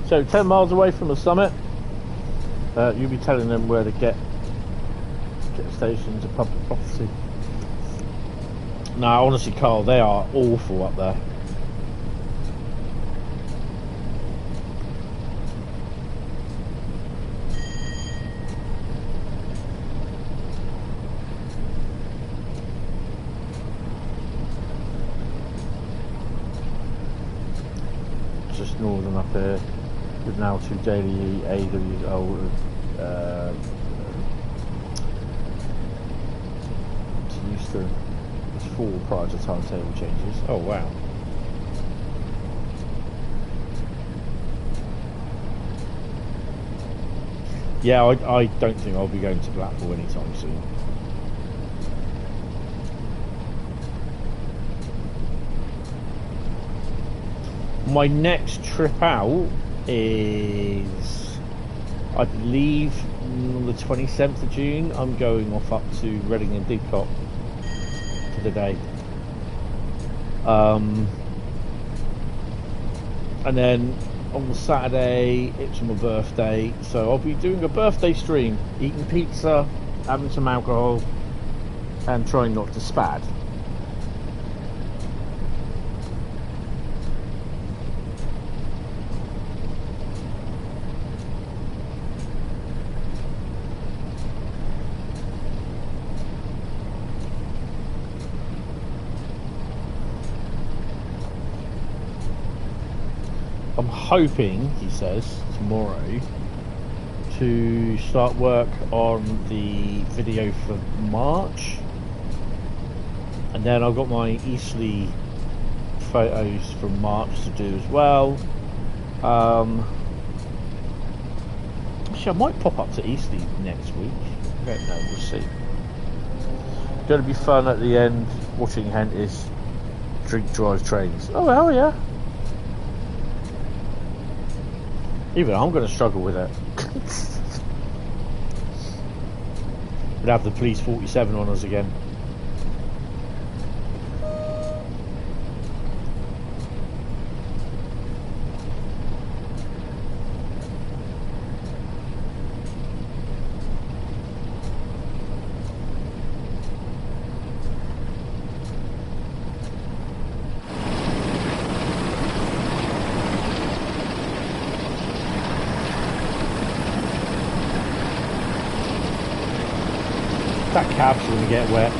So 10 miles away from the summit, you'll be telling them where to get stations of public property. No, honestly, Carl, they are awful up there. Just northern up here. With now 2 daily AWO to Euston. It's 4 prior to timetable changes. Oh wow. Yeah, I don't think I'll be going to Blackpool anytime soon. My next trip out is, I believe, on the 27th of June. I'm going off up to Reading and Didcot for the day. And then on the Saturday, it's my birthday, so I'll be doing a birthday stream, eating pizza, having some alcohol, and trying not to spad. I'm hoping, he says, tomorrow to start work on the video for March, and then I've got my Eastleigh photos from March to do as well. Actually, I might pop up to Eastleigh next week. I don't know, we'll see. Going to be fun at the end, watching Hentis drink drive trains. Oh hell yeah. Even I'm going to struggle with it. We'll have the police 47 on us again. That cab's going to get wet.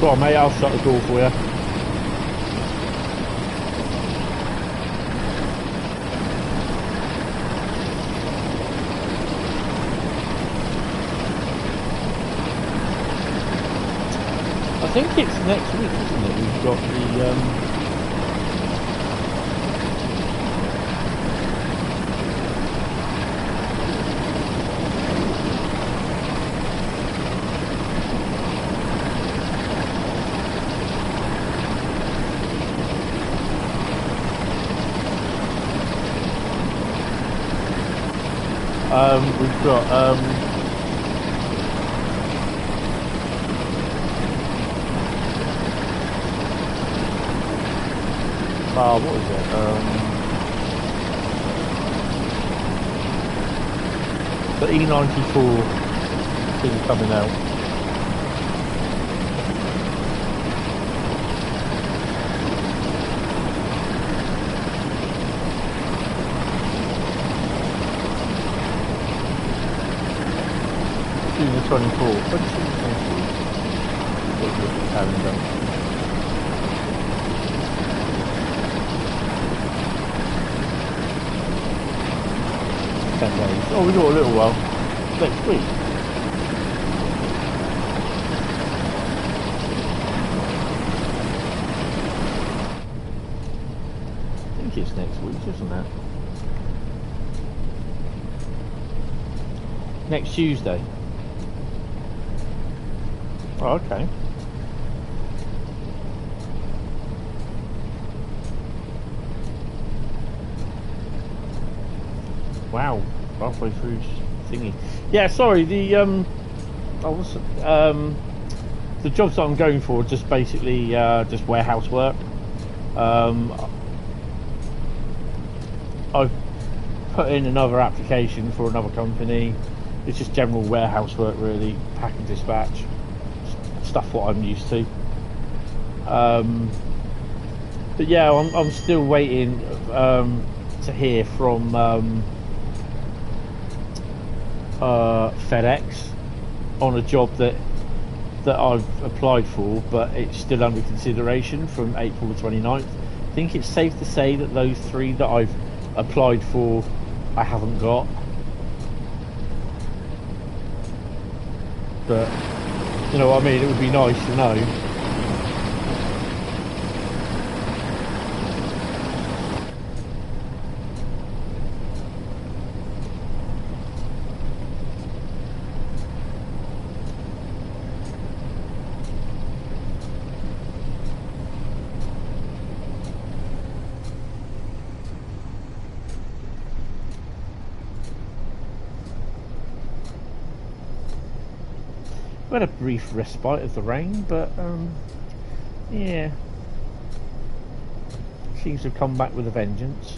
Go on, mate, I'll shut the door for you. I think it's next week, isn't it? We've got the we've got what is it? The E94 thing coming out. June the 24th. When's June the 24th? Look at the calendar. Days. Oh, we've got a little while. Next week. I think it's next week, isn't it? Next Tuesday. Oh, okay. Wow, halfway through thingy. Yeah, sorry. The the jobs that I'm going for are just basically just warehouse work. I've put in another application for another company. It's just general warehouse work, really, pack and dispatch stuff. What I'm used to. But yeah, I'm still waiting to hear from FedEx on a job that I've applied for, but it's still under consideration from April the 29th. I think it's safe to say that those three that I've applied for I haven't got, but you know what I mean, it would be nice to know. We had a brief respite of the rain, but yeah, seems to have come back with a vengeance.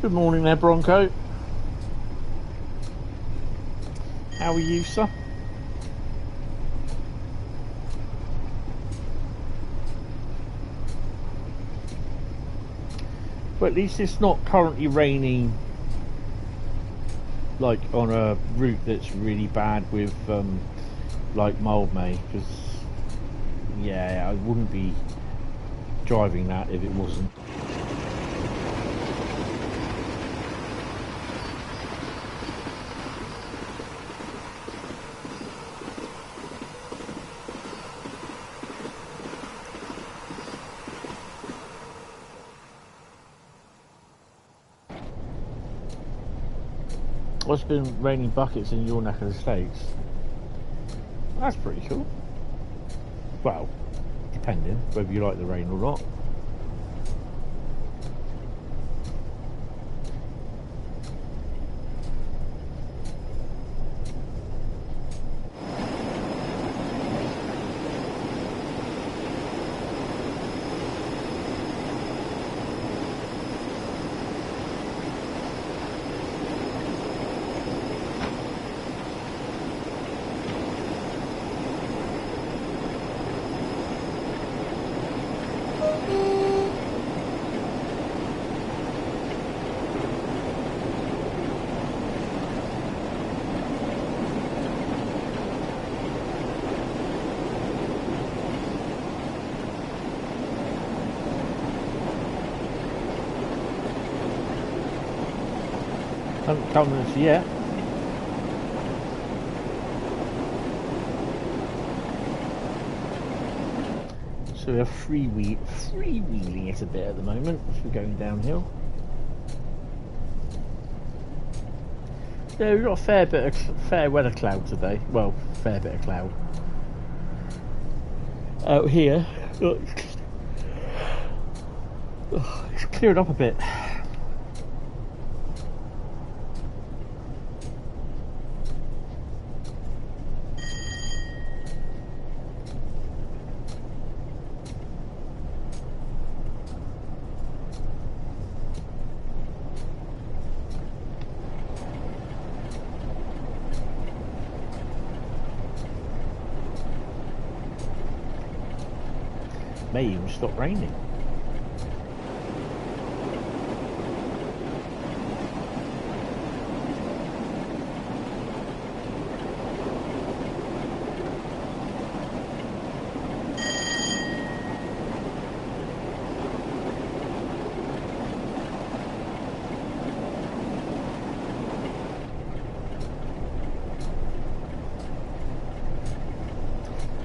Good morning there, Bronco. How are you, sir? Well, at least it's not currently raining like on a route that's really bad with like Mildmay, because yeah, I wouldn't be driving that if it wasn't. What's been raining buckets in your neck of the States? That's pretty cool. Well, depending whether you like the rain or not. Haven't come to us yet. So we're freewheeling it a bit at the moment as we're going downhill. Yeah, we've got a fair weather cloud today. Well, fair bit of cloud. Out here, look, it's cleared up a bit. May even stop raining.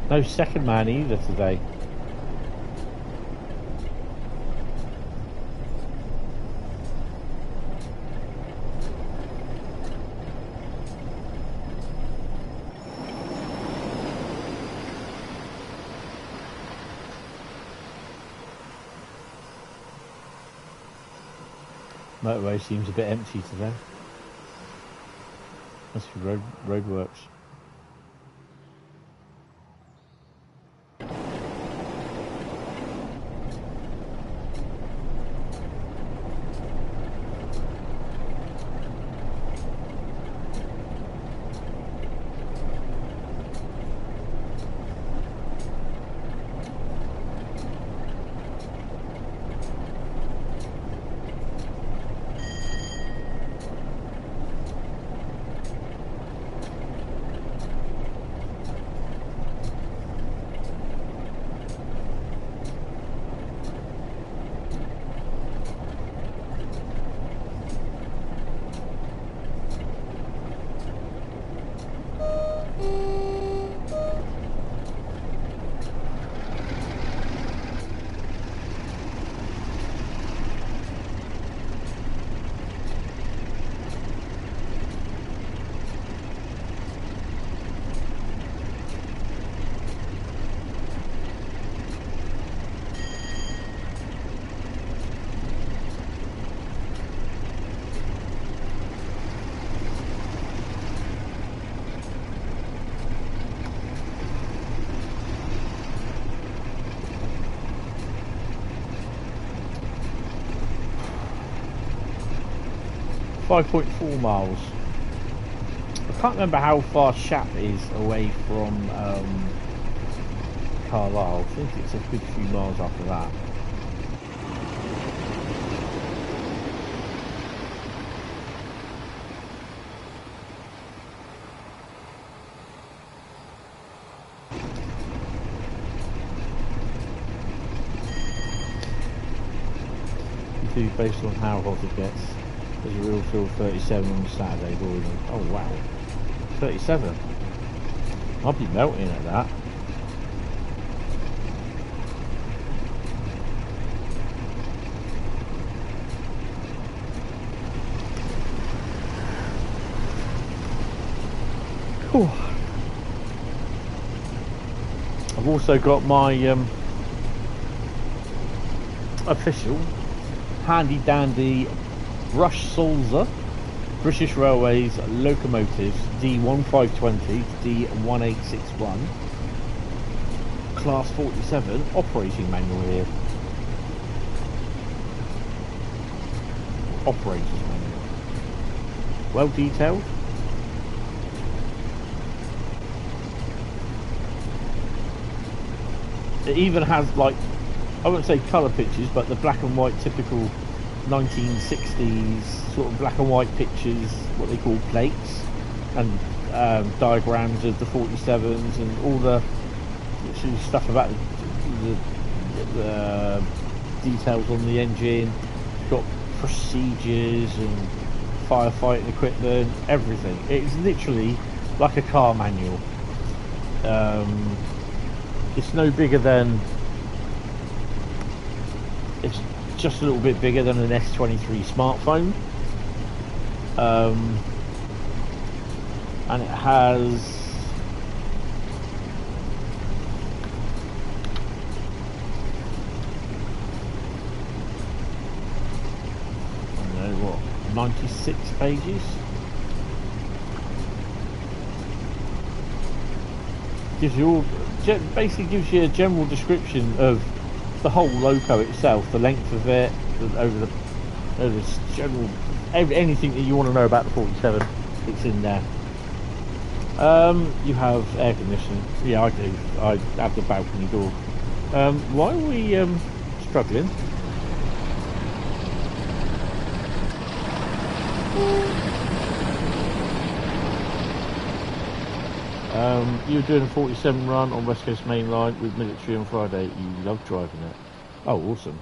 No second man either today. Motorway seems a bit empty today. Must be roadworks. .4 miles. I can't remember how far Shap is away from Carlisle. I think it's a good few miles after that. 2 based on how hot it gets. There's a real feel 37 on Saturday morning. Oh wow, 37. I'll be melting at that. Whew. I've also got my official handy dandy Rush Sulzer British Railways locomotives D1520 to D1861 class 47 operating manual here. Operator's manual. Well detailed. It even has, like, I wouldn't say colour pictures, but the black and white typical 1960s sort of black and white pictures, what they call plates, and diagrams of the 47s and all the stuff about the details on the engine. Got procedures and firefighting equipment, everything. It's literally like a car manual. It's no bigger than, it's just a little bit bigger than an S23 smartphone, and it has I don't know what, 96 pages. Gives you all, basically gives you a general description of the whole loco itself, the length of it, over the general, anything that you want to know about the 47, it's in there. You have air conditioning. Yeah, I do. I have the balcony door. Why are we struggling? You were doing a 47 run on West Coast Main Line with military on Friday. You love driving it. Oh, awesome.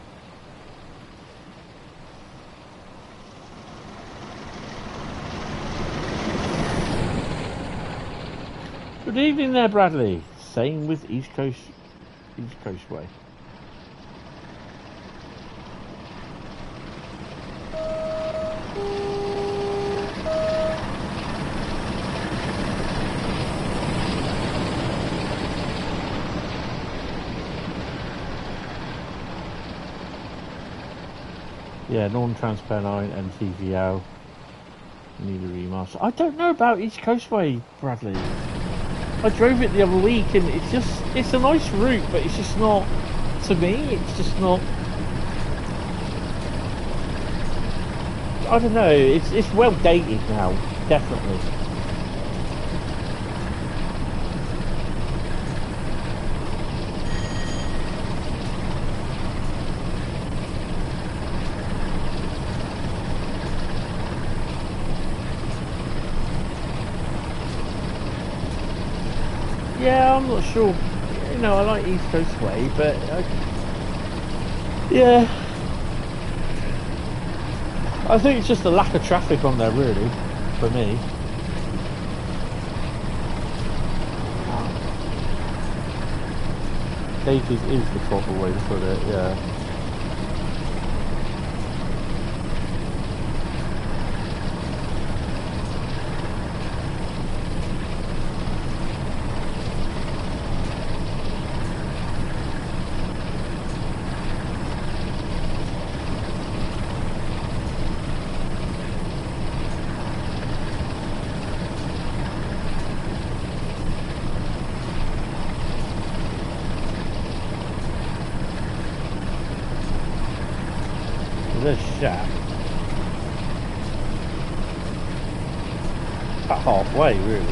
Good evening there, Bradley. Same with East Coast Way. Yeah, non-transparent and TVL. Need a remaster. I don't know about East Coast Way, Bradley. I drove it the other week and it's a nice route, but it's just not, to me, it's just not, I don't know, it's well dated now, definitely. Yeah, I'm not sure. You know, I like East Coast Way, but yeah, I think it's just a lack of traffic on there, really, for me. Dated is the proper way to put it. Yeah. This shack about halfway, really.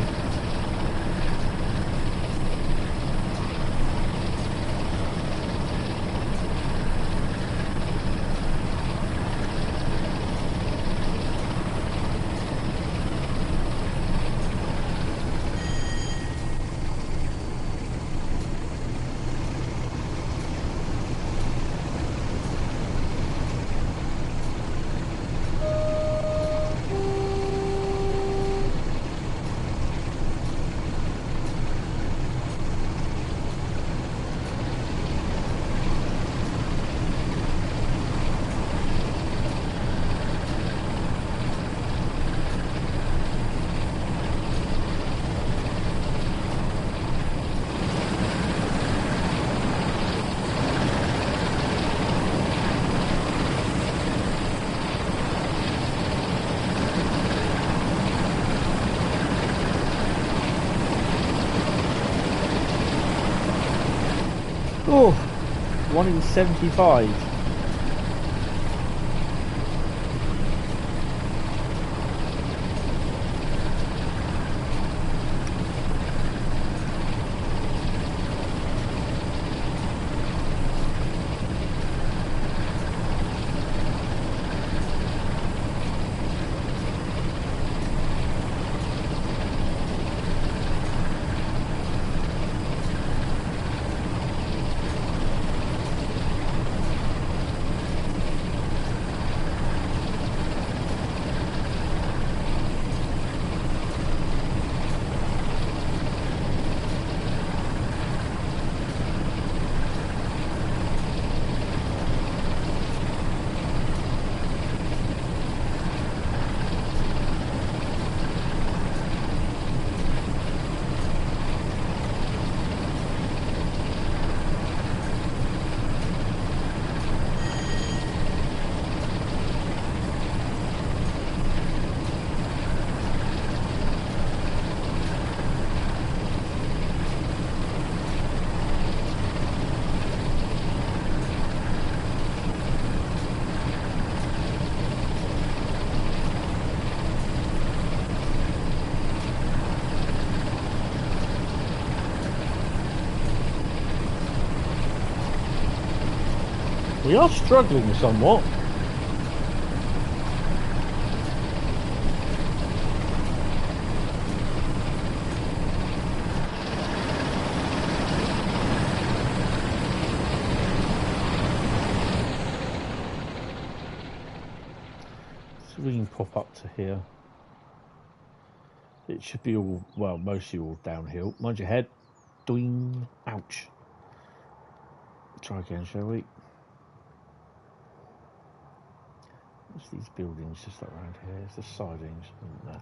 Oh, 1 in 75. We are struggling somewhat. So we can pop up to here. It should be all, well, mostly all downhill. Mind your head. Doing. Ouch. Try again, shall we? What's these buildings just around here? It's the sidings, isn't there?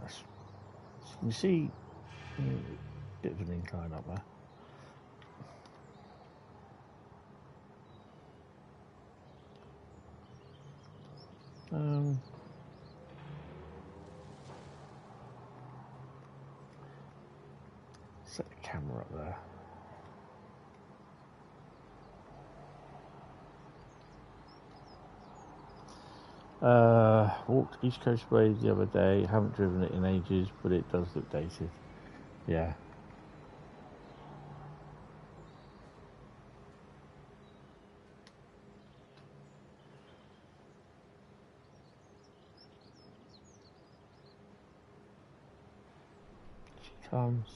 Nice. So you see a bit of an incline up there. Set the camera up there. Walked East Coast Way the other day. Haven't driven it in ages, but it does look dated. Yeah. She comes.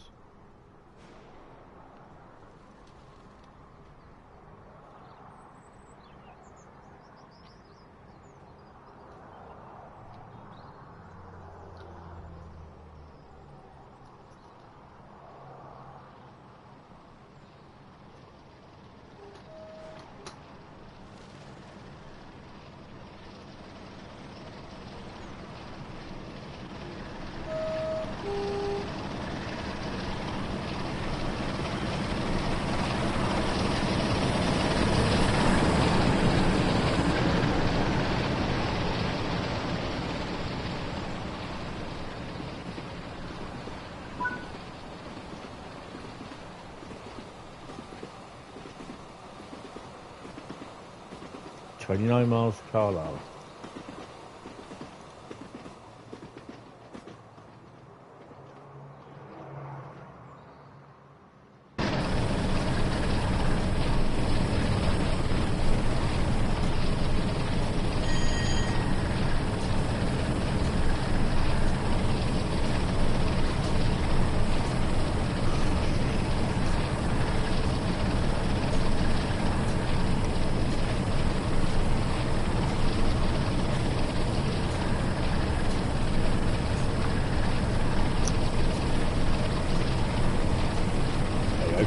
$29 miles to Carlisle.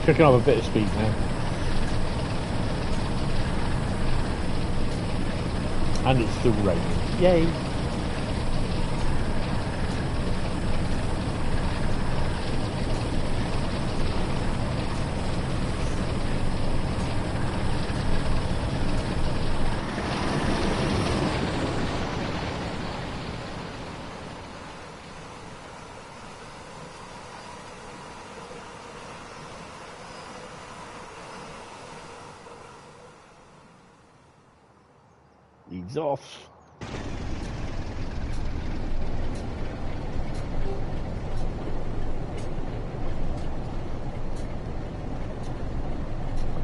Picking up a bit of speed now. And it's still raining. Yay! He's off.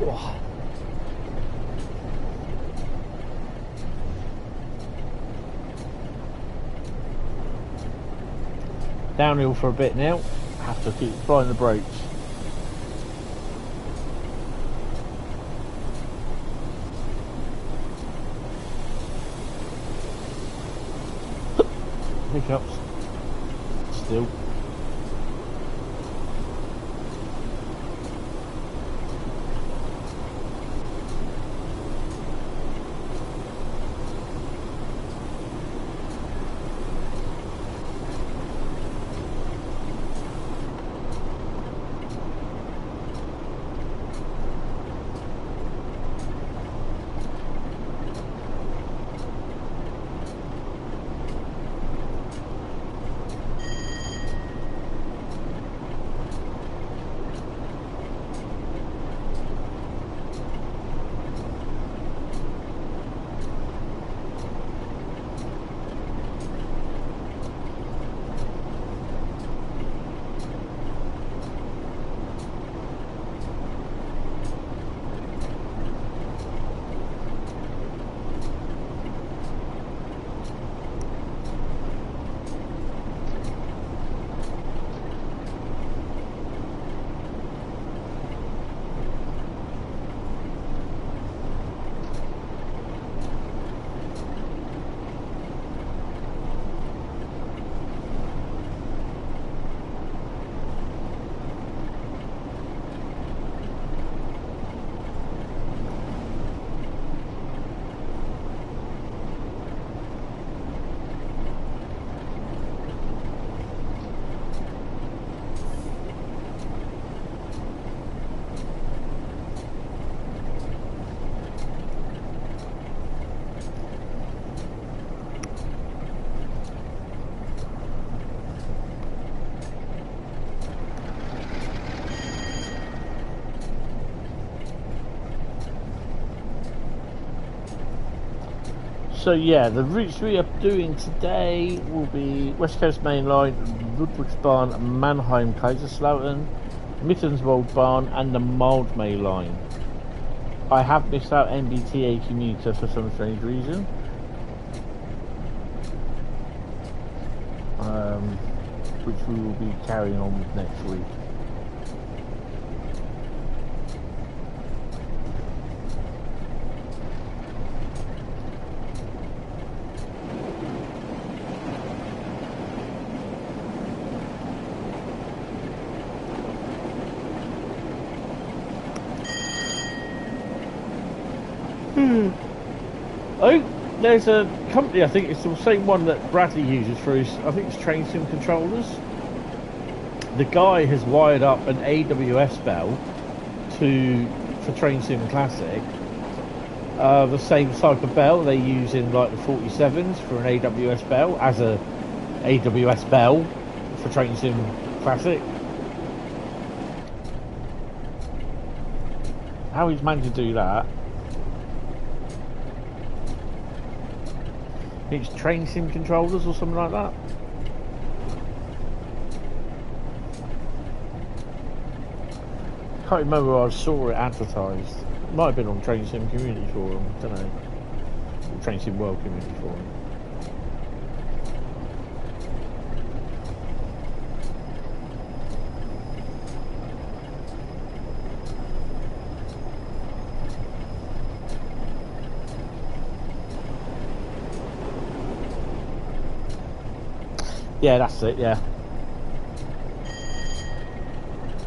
Oh. Downhill for a bit now. Have to keep applying the brakes. Hiccups. Still. So yeah, the routes we are doing today will be West Coast Main Line, Ludwigsbahn, Mannheim-Kaiserslautern, Mittens and the Mildmay line. I have missed out MBTA commuter for some strange reason. Which we will be carrying on with next week. Oh, there's a company, I think it's the same one that Bradley uses for his, I think it's train sim controllers. The guy has wired up an AWS bell for Train Sim Classic. The same type of bell they use in like the 47s for an AWS bell as a AWS bell for Train Sim Classic. How he's managed to do that? It's Train Sim controllers or something like that. Can't remember where I saw it advertised. It might have been on Train Sim Community Forum, I don't know. Or Train Sim World Community Forum. Yeah, that's it, yeah.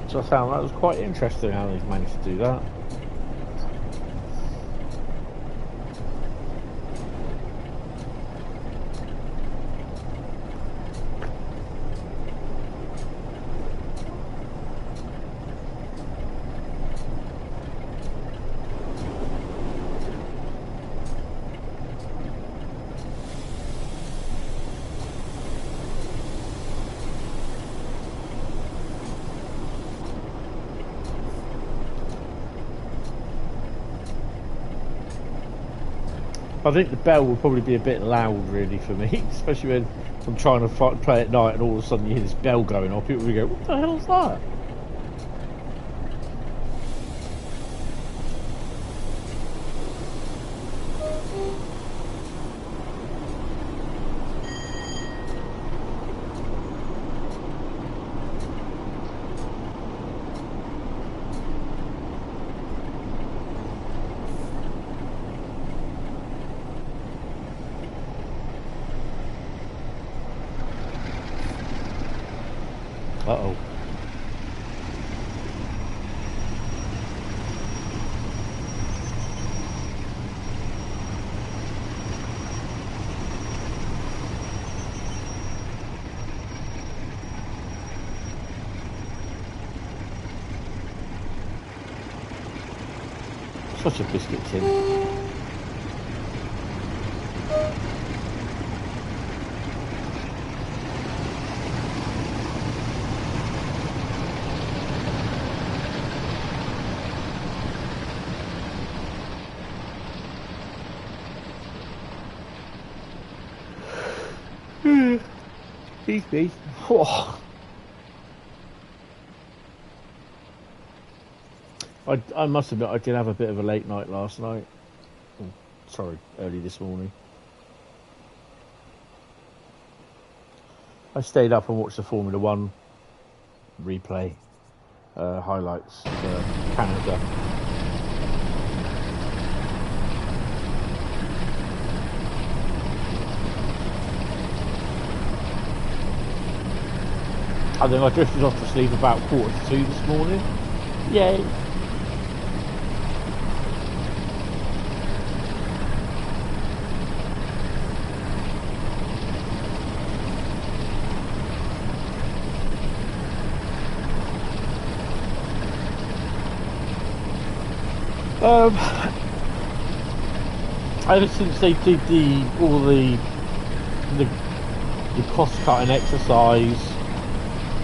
So I found that was quite interesting how they've managed to do that. I think the bell will probably be a bit loud, really, for me, especially when I'm trying to play at night and all of a sudden you hear this bell going off. People will go, "What the hell's that?" Uh-oh. Such a biscuit tin. Beef. Oh. I must admit, I did have a bit of a late night last night. Oh, sorry, early this morning. I stayed up and watched the Formula One replay highlights for Canada. I think I drifted off to sleep about 1:45 this morning. Yay! Ever since they did all the cost cutting exercise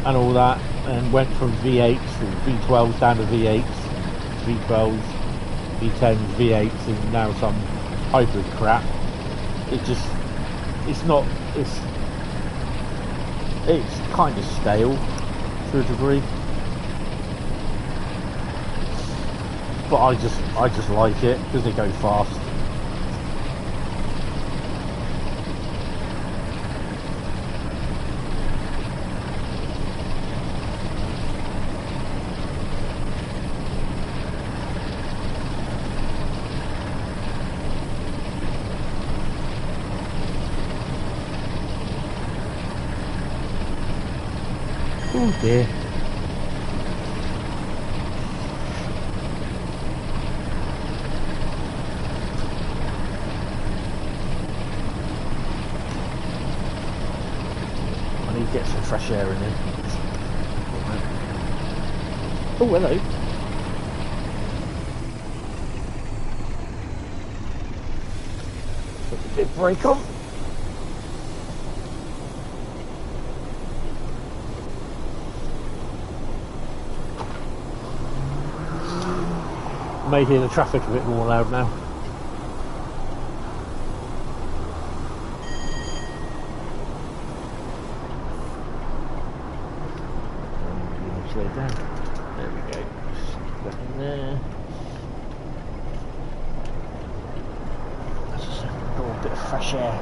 and all that, and went from V8s or V12s down to V8s, V12s, V10s, V8s, and now some hybrid crap. It's kind of stale to a degree. But I just like it because they go fast. Oh dear. Get some fresh air in there. Oh, hello. Put a bit of brake on. May hear the traffic a bit more loud now. Slow down. There we go. Back in there. That's just a little bit of fresh air.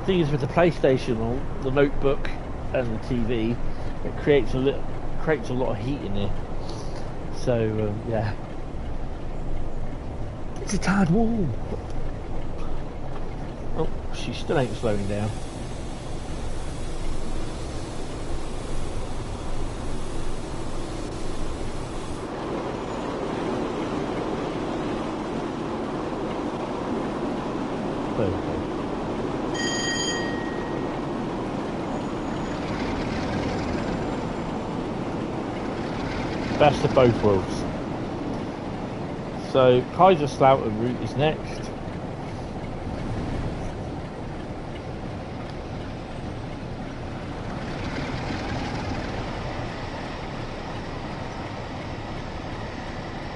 The thing is, with the PlayStation or the notebook and the TV, it creates a lot of heat in here. So yeah, it's a tad warm. Oh, she still ain't slowing down. Best of both worlds. So Kaiser Slautern route is next.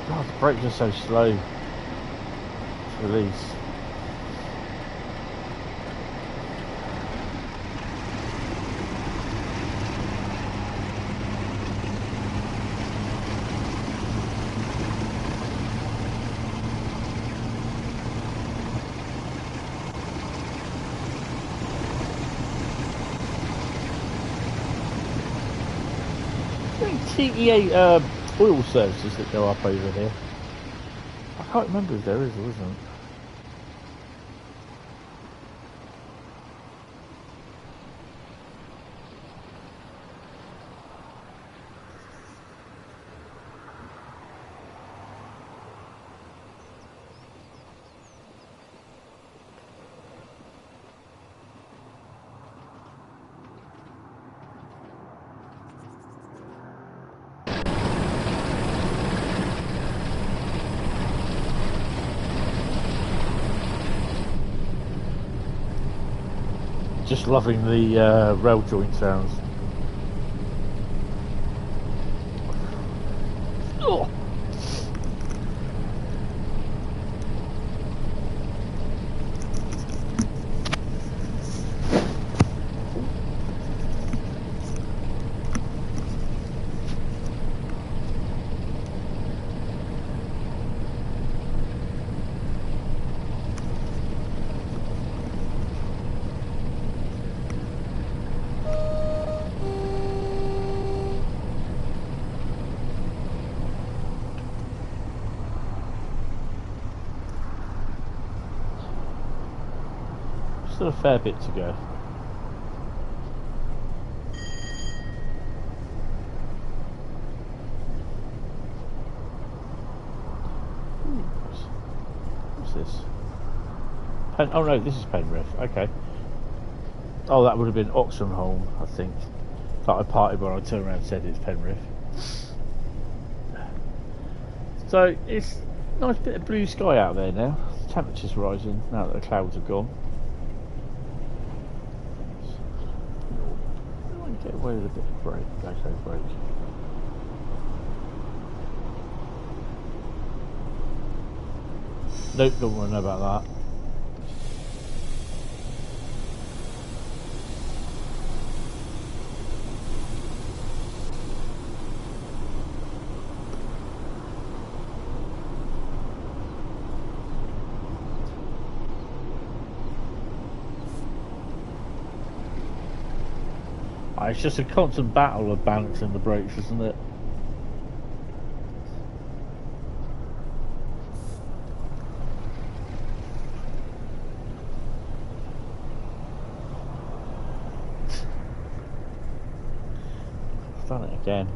God, the brakes are so slow. release. TEA oil services that go up over here. I can't remember if there is or isn't. Just loving the rail joint sounds. Oh. Still a fair bit to go. What's this? Oh no, this is Penrith. Okay. Oh, that would have been Oxenholme, I think. That I parted when I turned around and said it's Penrith. So it's a nice bit of blue sky out there now. The temperature's rising now that the clouds are gone. Get away with a bit of brake, okay, brake. Nope, don't want to know about that. It's just a constant battle of balancing the brakes, isn't it? I've done it again.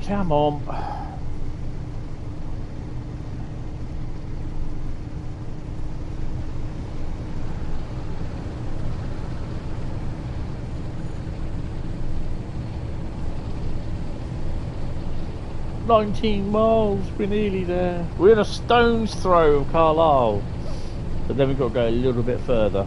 Come on. "19 miles, we're nearly there. We're in a stone's throw of Carlisle." But then we've got to go a little bit further.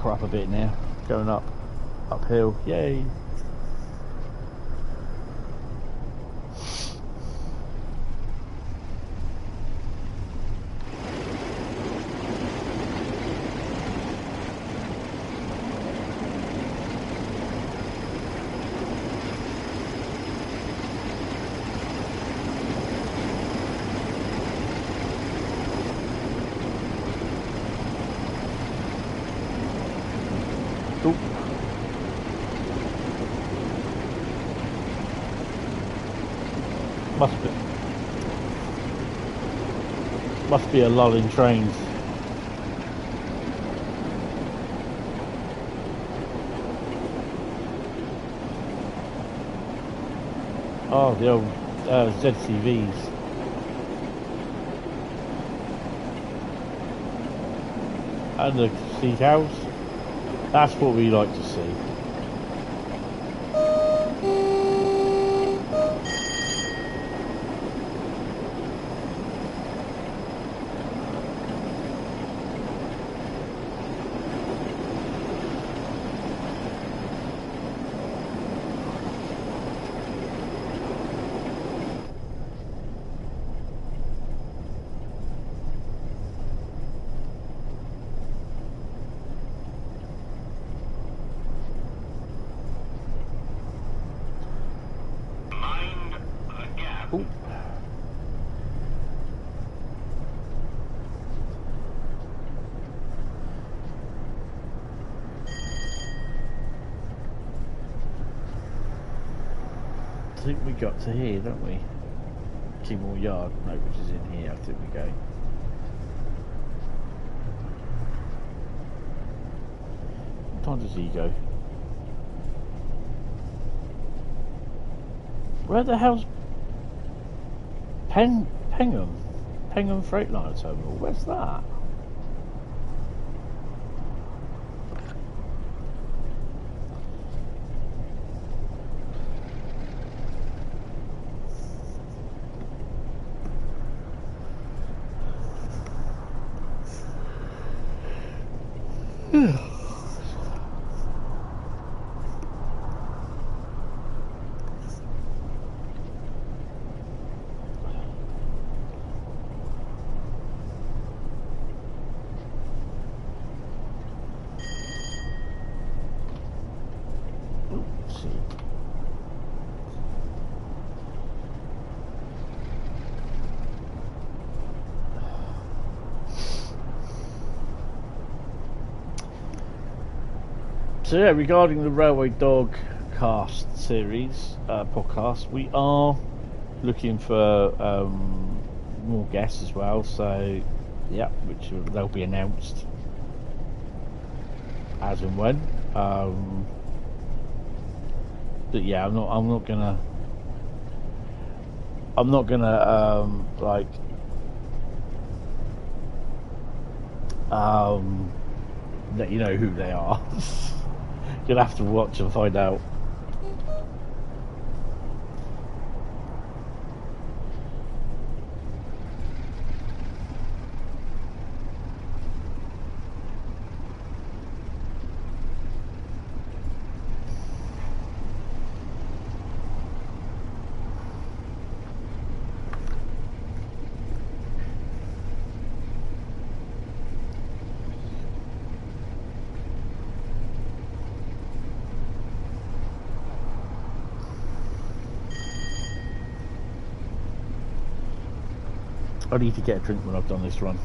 we're up a bit now. Going uphill. Yay! Must be a lull in trains. Oh, the old ZCVs. And the sea cows. That's what we like to see. I think we got to here, don't we? Kingmore Yard, no, which is in here, I think we go. What time does he go? Where the hell's Pengham Freightliner Terminal? Where's that? So yeah, regarding the Railway Dog cast series podcast, we are looking for more guests as well. So yeah, which they'll be announced as and when. But yeah, I'm not gonna like let you know who they are. You'll have to watch and find out. I need to get a drink when I've done this run.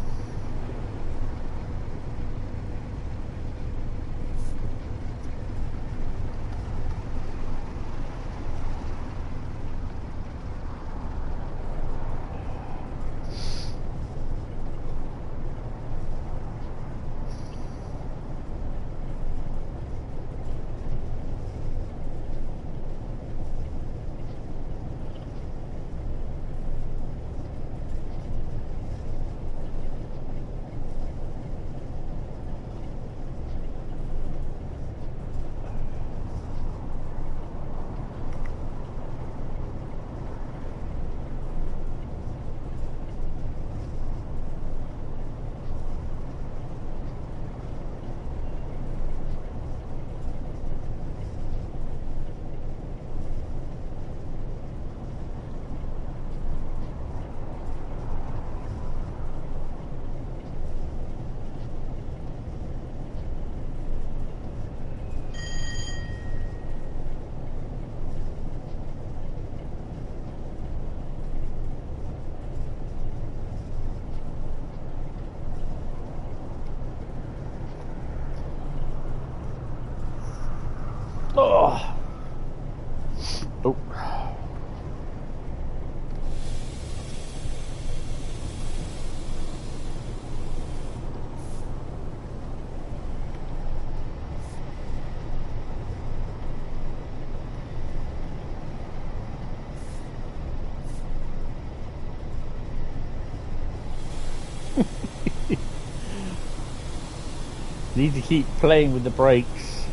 Need to keep playing with the brakes.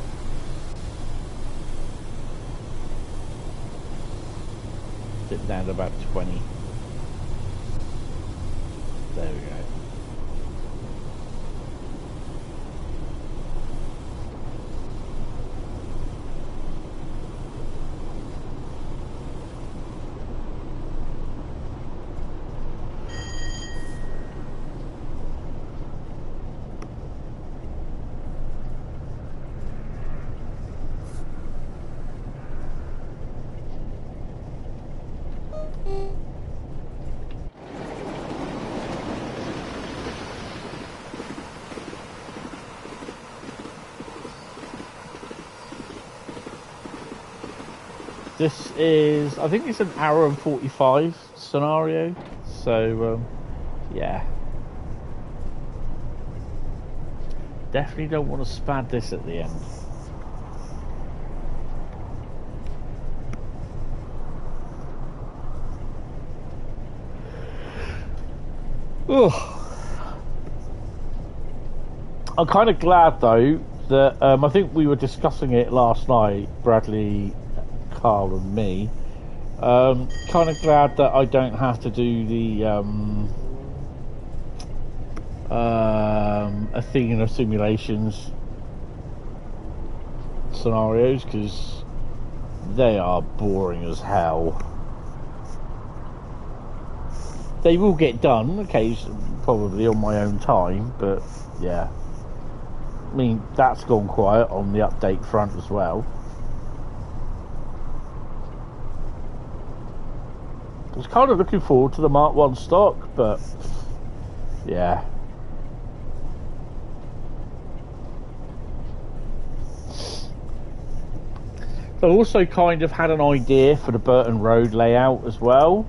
Dip down to about 20. There we go. This is, I think it's an hour and 45 scenario, so yeah. Definitely don't want to spad this at the end. Ugh. I'm kind of glad though that I think we were discussing it last night, Bradley, Carl and me. Kind of glad that I don't have to do the Athena simulations scenarios, because they are boring as hell. They will get done occasionally, probably on my own time, but yeah. I mean, that's gone quiet on the update front as well. I was kind of looking forward to the Mark 1 stock, but yeah. So I also kind of had an idea for the Burton Road layout as well,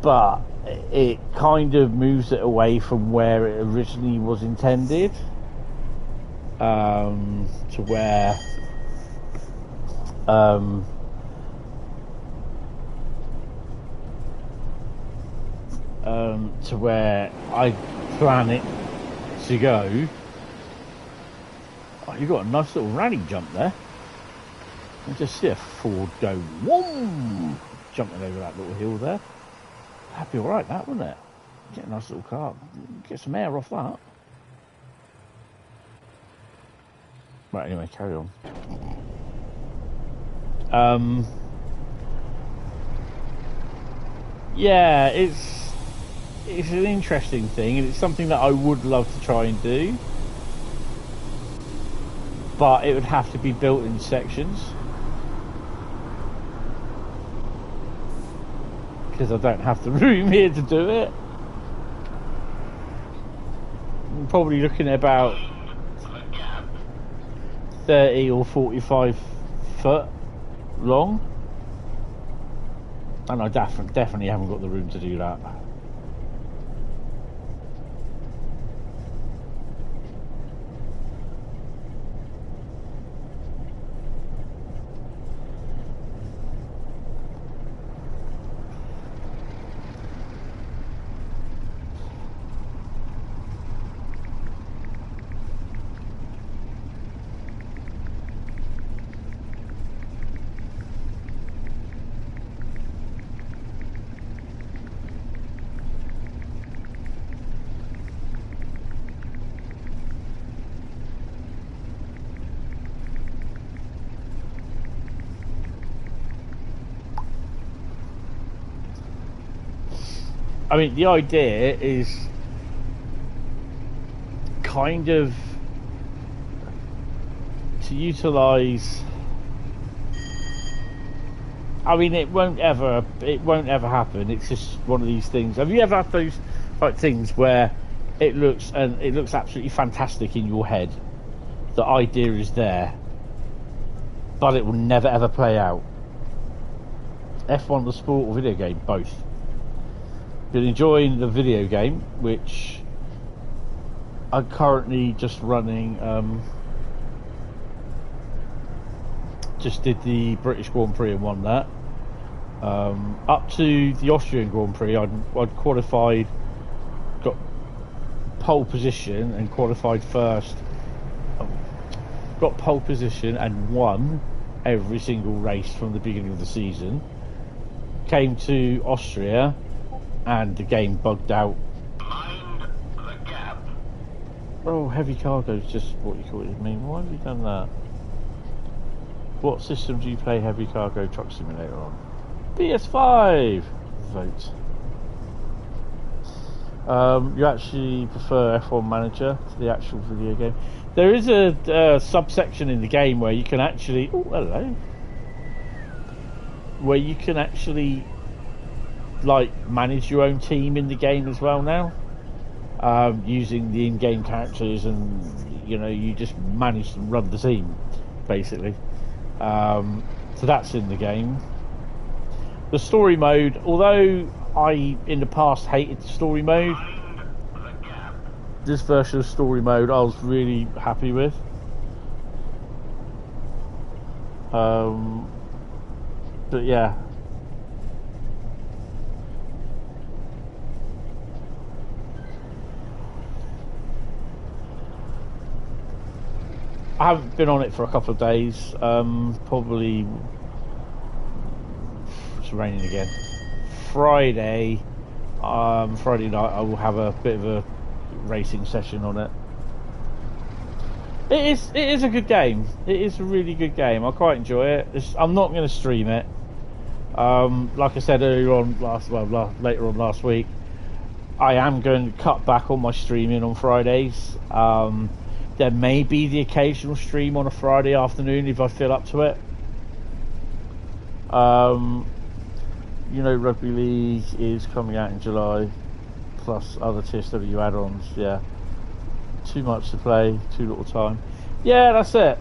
but it kind of moves it away from where it originally was intended, to where I plan it to go. Oh, you got a nice little rally jump there. I just see a Ford go whoom, jumping over that little hill there. That'd be alright, that, wouldn't it? Get a nice little car, get some air off that. Right, anyway, carry on. Yeah, it's an interesting thing, and it's something that I would love to try and do, but it would have to be built in sections, because I don't have the room here to do it. I'm probably looking at about 30 or 45 foot long, and I definitely haven't got the room to do that. I mean, the idea is kind of to utilise. I mean, it won't ever happen. It's just one of these things. Have you ever had those like things where it looks absolutely fantastic in your head? The idea is there, but it will never ever play out. F1 the sport or video game, both. Been enjoying the video game, which I'm currently just running. Just did the British Grand Prix and won that. Up to the Austrian Grand Prix, I'd qualified pole position and qualified first. Got pole position and won every single race from the beginning of the season. Came to Austria and the game bugged out. Mind the gap. Oh, heavy cargo is just what you call it. I mean, why have you done that? What system do you play Heavy Cargo Truck Simulator on? PS5! Vote. You actually prefer F1 Manager to the actual video game. There is a subsection in the game where you can actually... Oh, hello. Where you can actually, like, manage your own team in the game as well now. Using the in-game characters and, you know, you just manage to run the team, basically. So that's in the game. The story mode, although I in the past hated the story mode, this version of story mode I was really happy with. But yeah. I haven't been on it for a couple of days. Probably it's raining again. Friday night I will have a bit of a racing session on it. It is a good game. It is a really good game. I quite enjoy it. I'm not going to stream it. Like I said earlier on later on last week, I am going to cut back on my streaming on Fridays. There may be the occasional stream on a Friday afternoon if I feel up to it. You know, Rugby League is coming out in July, plus other TSW add-ons. Yeah, too much to play, too little time. Yeah, that's it.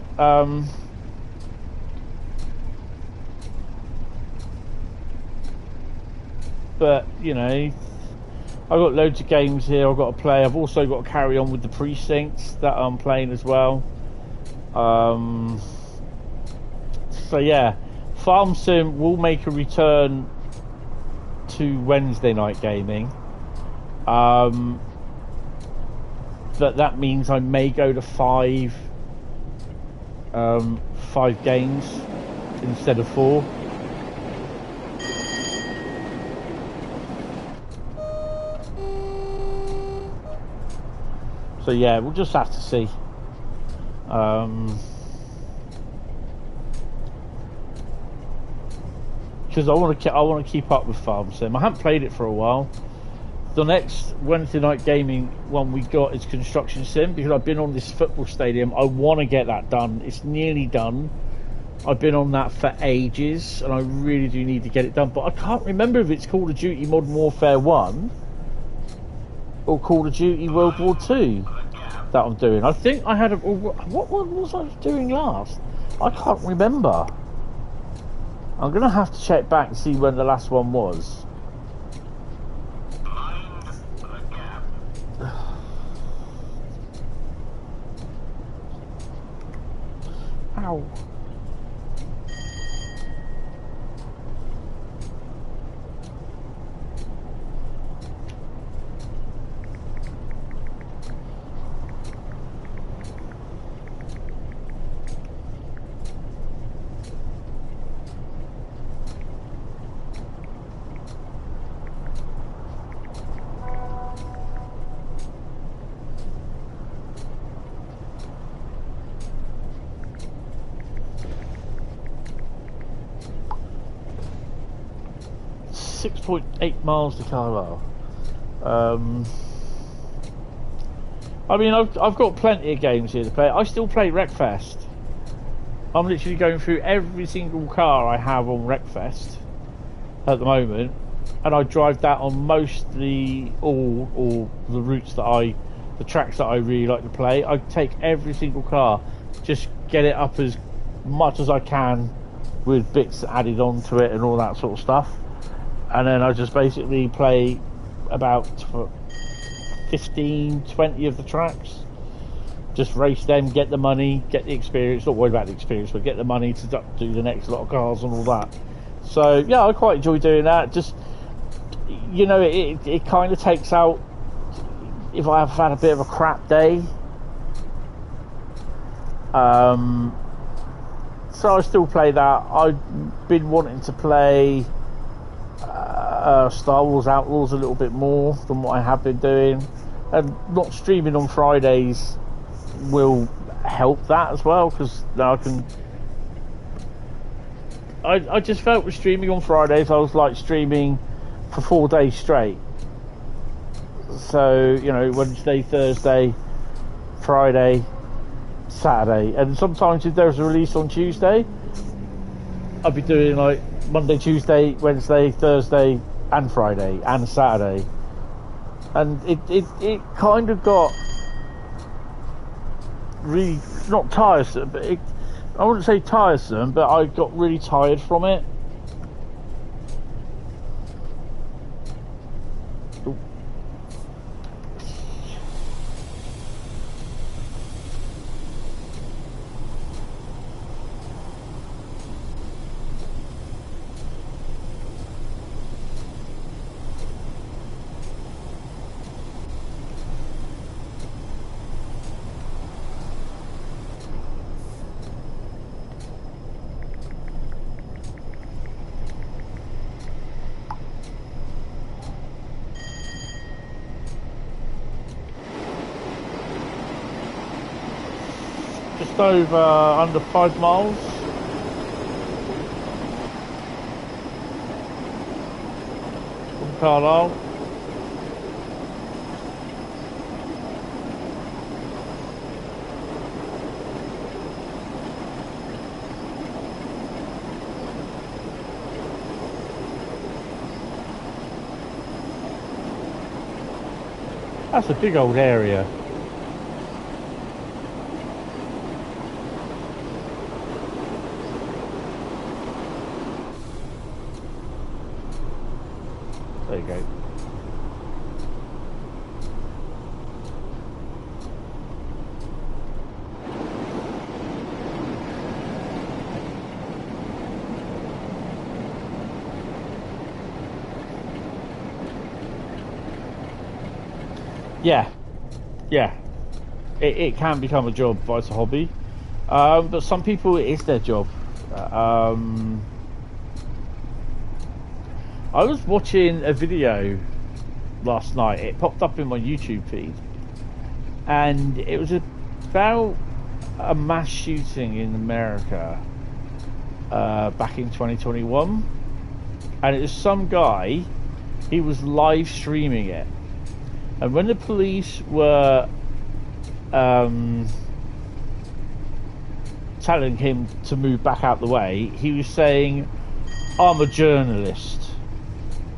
But you know, I've got loads of games here I've got to play. I've also got to carry on with the precincts that I'm playing as well. So yeah, Farm Sim will make a return to Wednesday night gaming. But that means I may go to five games instead of 4. So yeah, we'll just have to see. Because I want to keep up with Farm Sim. I haven't played it for a while. The next Wednesday night gaming one we got is Construction Sim, because I've been on this football stadium. I want to get that done. It's nearly done. I've been on that for ages, and I really do need to get it done. But I can't remember if it's Call of Duty Modern Warfare 1 or Call of Duty World War 2 that I'm doing. I think I had what one was I doing last? I can't remember. I'm going to have to check back and see when the last one was. Ow. .8 miles to Carlisle. I mean, I've got plenty of games here to play. I still play Wreckfest. I'm literally going through every single car I have on Wreckfest at the moment, and I drive that on mostly all the routes that the tracks that I really like to play. I take every single car, just get it up as much as I can with bits added onto it and all that sort of stuff. And then I just basically play about 15, 20 of the tracks. Just race them, get the money, get the experience. Not worry about the experience, but get the money to do the next lot of cars and all that. So, yeah, I quite enjoy doing that. Just, you know, it kind of takes out if I have had a bit of a crap day. So I still play that. I've been wanting to play Star Wars Outlaws a little bit more than what I have been doing, and not streaming on Fridays will help that as well, because now I can. I just felt with streaming on Fridays, I was like streaming for 4 days straight. So, you know, Wednesday, Thursday, Friday, Saturday, and sometimes if there's a release on Tuesday, I'd be doing like Monday, Tuesday, Wednesday, Thursday, and Friday, and Saturday. And it kind of got really, not tiresome, but I wouldn't say tiresome, but I got really tired from it. Just over under 5 miles. From Carlisle. That's a big old area. There you go. Yeah. It can become a job, vice a hobby. But some people, it is their job. I was watching a video last night. It popped up in my YouTube feed, and it was about a mass shooting in America back in 2021, and it was some guy. He was live streaming it, and when the police were telling him to move back out the way, he was saying, "I'm a journalist.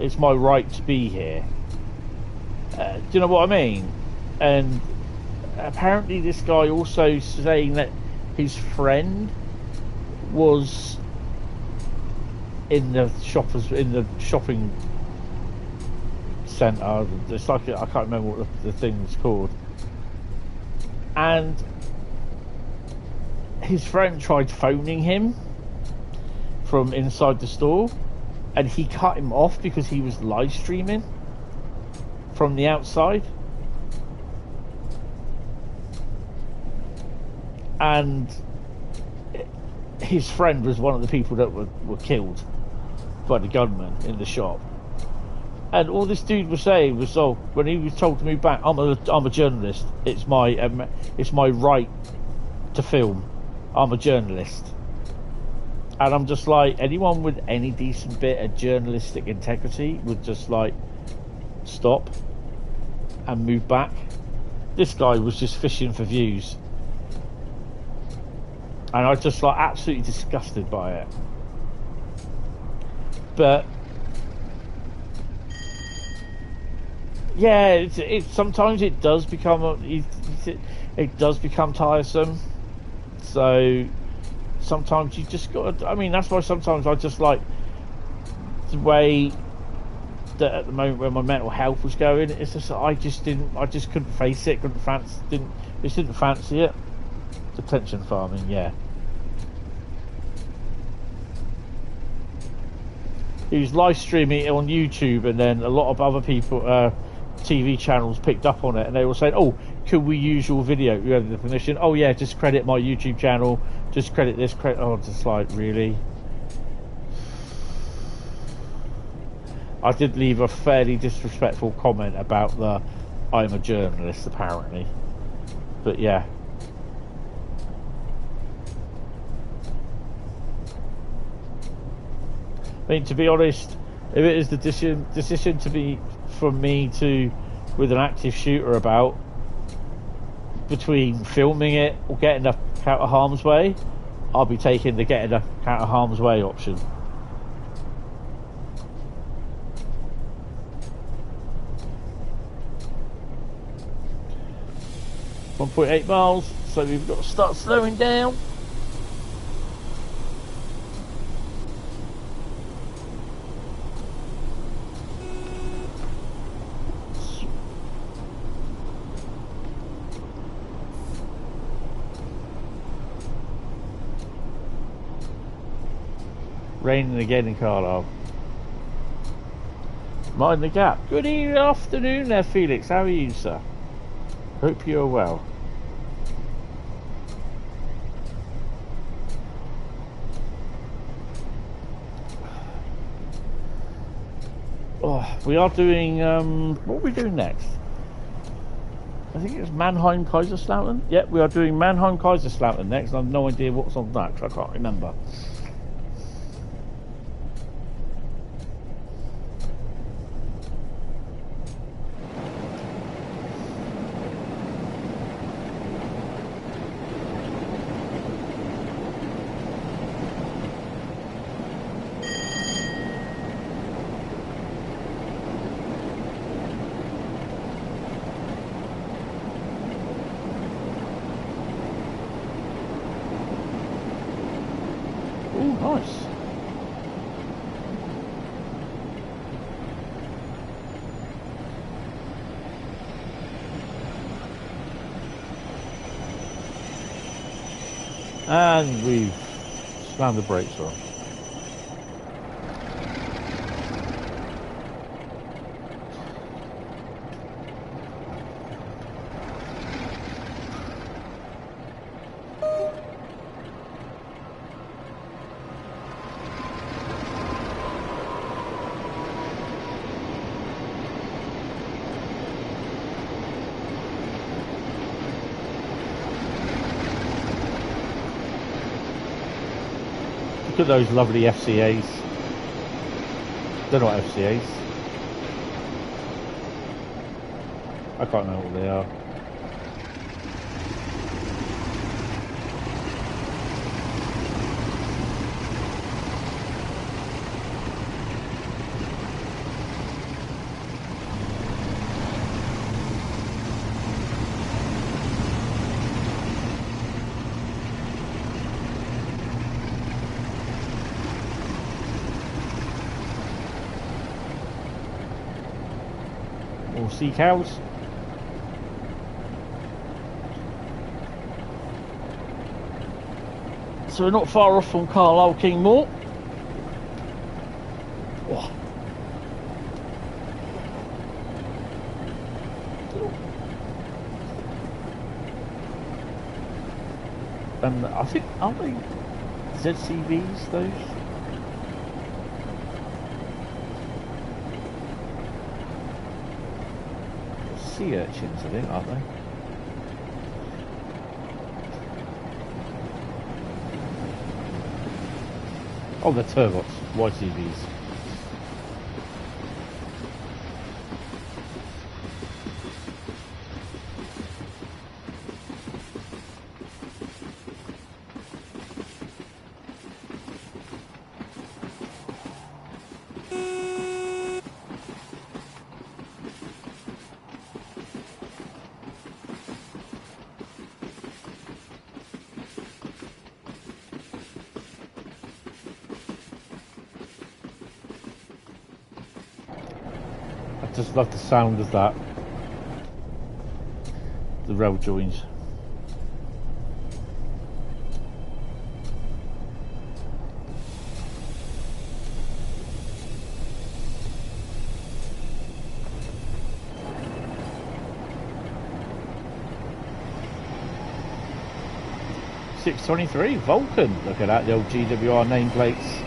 It's my right to be here." Do you know what I mean? And apparently this guy also saying that his friend was in the shopping centre. It's like, I can't remember what the thing was called. And his friend tried phoning him from inside the store, and he cut him off because he was live streaming from the outside. And his friend was one of the people that were killed by the gunman in the shop. And all this dude was saying was, "Oh, when he was told to move back, I'm a journalist. It's my right to film. I'm a journalist." And I'm just like, anyone with any decent bit of journalistic integrity would just like stop and move back. This guy was just fishing for views, and I was just like absolutely disgusted by it. But yeah, it sometimes it does become it does become tiresome. So sometimes you just got to, I mean, that's why sometimes I just like the way that at the moment where my mental health was going, it's just I just couldn't face it, didn't fancy it. Detention farming, yeah. He was live streaming it on YouTube, and then a lot of other people TV channels picked up on it, and they were saying, "Oh, can we use your video? You have the permission? Oh yeah, just credit my YouTube channel. Just credit this. Credit." Oh, just like really. I did leave a fairly disrespectful comment about the "I'm a journalist" apparently, but yeah. I mean, to be honest, if it is the decision to be from me to with an active shooter about between filming it or getting out of harm's way, I'll be taking the getting out of harm's way option. .8 miles, so we've got to start slowing down. Raining again in Carlisle. Mind the gap. Good afternoon there, Felix. How are you, sir? Hope you're well. Oh, we are doing, what are we doing next? I think it's Mannheim Kaiser Slautern. Yep, we are doing Mannheim Kaiser Slautern next. I have no idea what's on that, because I can't remember. Nice. And we've slammed the brakes on. Look at those lovely FCAs. They're not FCAs. I can't know what they are. Sea cows. So we're not far off from Carlisle Kingmore. Oh. And I think, aren't they ZCVs those? Sea urchins, I think, aren't they? Oh, they're turbots, YTVs. Just love the sound of that. The rail joins. 623 Vulcan. Look at that, the old GWR nameplates.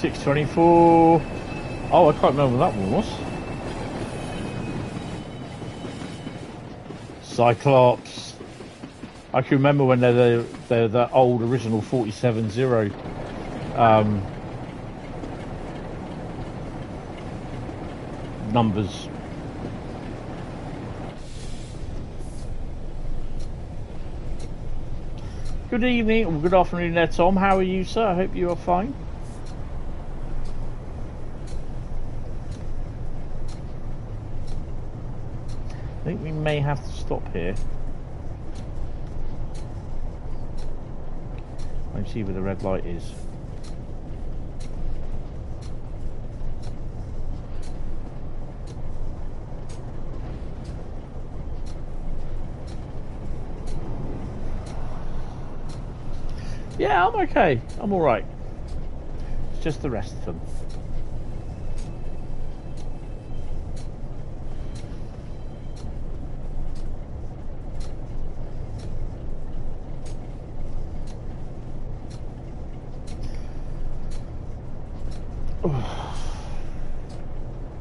$624. Oh, I can't remember what that one was. Cyclops. I can remember when they're the old original 47-0 numbers. Good evening or good afternoon there, Tom. How are you, sir? I hope you are fine. I think we may have to stop here. Let me see where the red light is. Yeah, I'm okay. I'm alright. It's just the rest of them.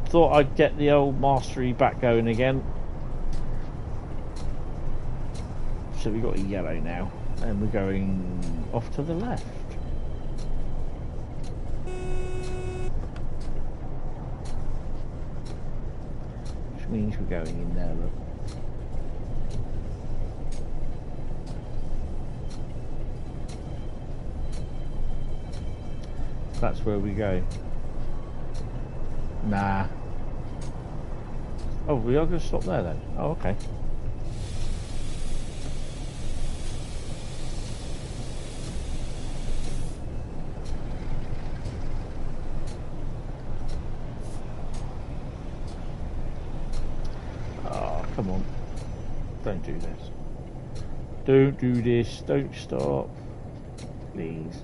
Thought I'd get the old mastery back going again. So we got a yellow now, and we're going off to the left. Which means we're going in there, look. That's where we go. Nah. Oh, we are going to stop there then. Oh, okay. Oh, come on. Don't do this. Don't do this. Don't stop. Please.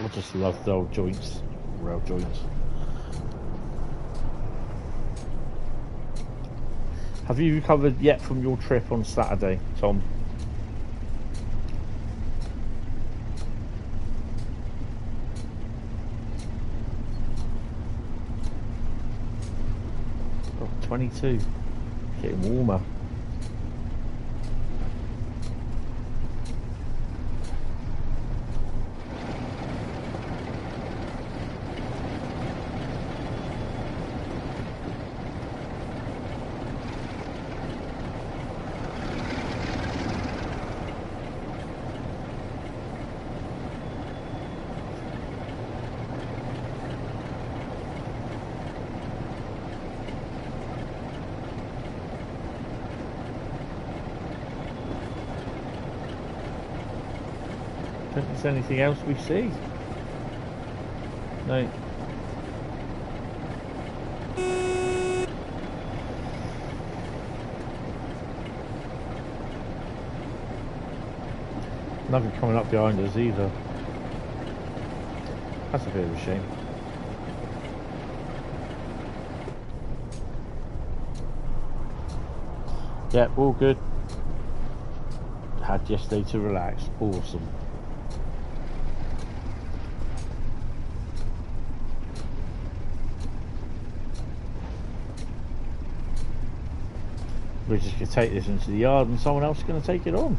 I just love the old joints, rail joints. Have you recovered yet from your trip on Saturday, Tom? Oh, 22. Getting warmer. think there's anything else we see. No. Nothing coming up behind us either. That's a bit of a shame. Yeah, all good. Had yesterday to relax. Awesome. We're just going to take this into the yard and someone else is going to take it on.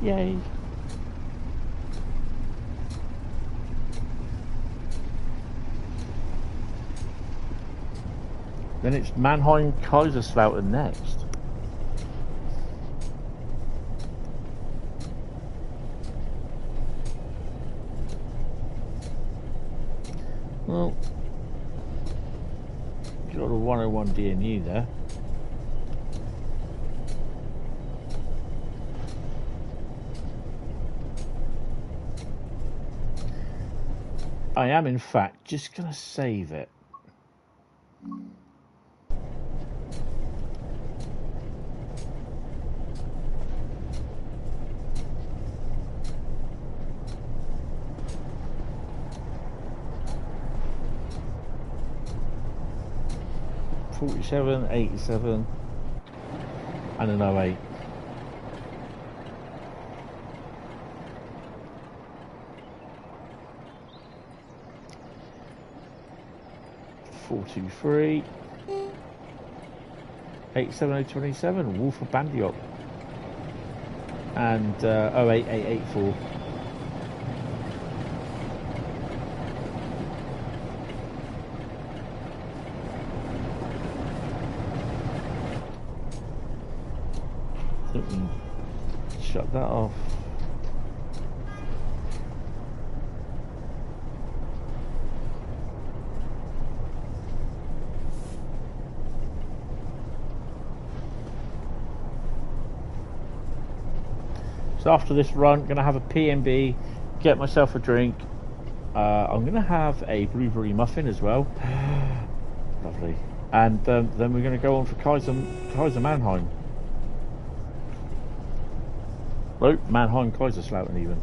Yay. Then it's Mannheim Kaiser Slautern next. Well, got a 101 DNU there. I am in fact just going to save it. .47, 87 and an 08. .423 87027 Wolf of Bandiop and 08884. Shut that off. So after this run, I'm going to have a PMB, get myself a drink. I'm going to have a blueberry muffin as well. Lovely. And then we're going to go on for Kaiser Mannheim. Oh, Mannheim Kaiser Slautern even.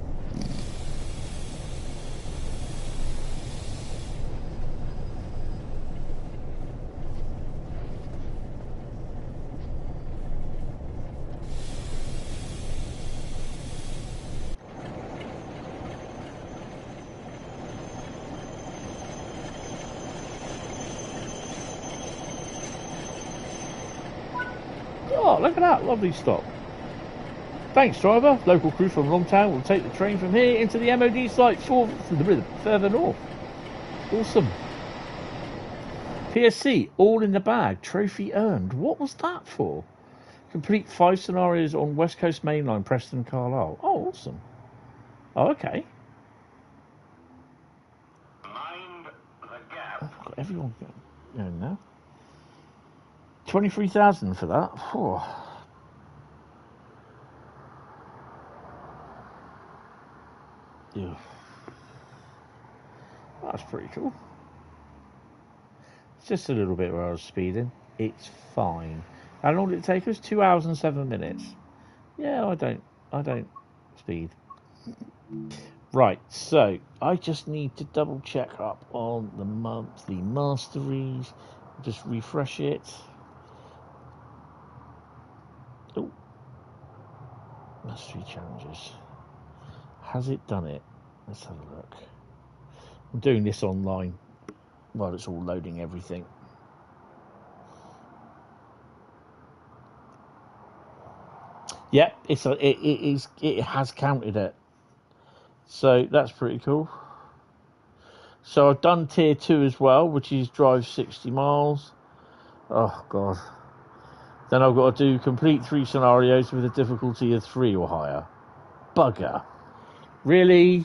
Oh, look at that, lovely stop. Thanks, driver. Local crew from Longtown will take the train from here into the MOD site further north. Awesome. PSC, all in the bag. Trophy earned. What was that for? Complete 5 scenarios on West Coast Mainline, Preston, Carlisle. Oh, awesome. Oh, okay. Mind the gap. I've got everyone going now. 23,000 for that. Oh. Yeah. That's pretty cool. It's just a little bit where I was speeding. It's fine. How long did it take us? 2 hours and 7 minutes. Yeah, I don't speed. Right, so I just need to double check up on the monthly masteries. Just refresh it. Oh, mastery challenges. Has it done it? Let's have a look. I'm doing this online while it's all loading everything. Yep, it has counted it. So that's pretty cool. So I've done tier 2 as well, which is drive 60 miles. Oh god. Then I've got to do complete 3 scenarios with a difficulty of 3 or higher. Bugger. Really?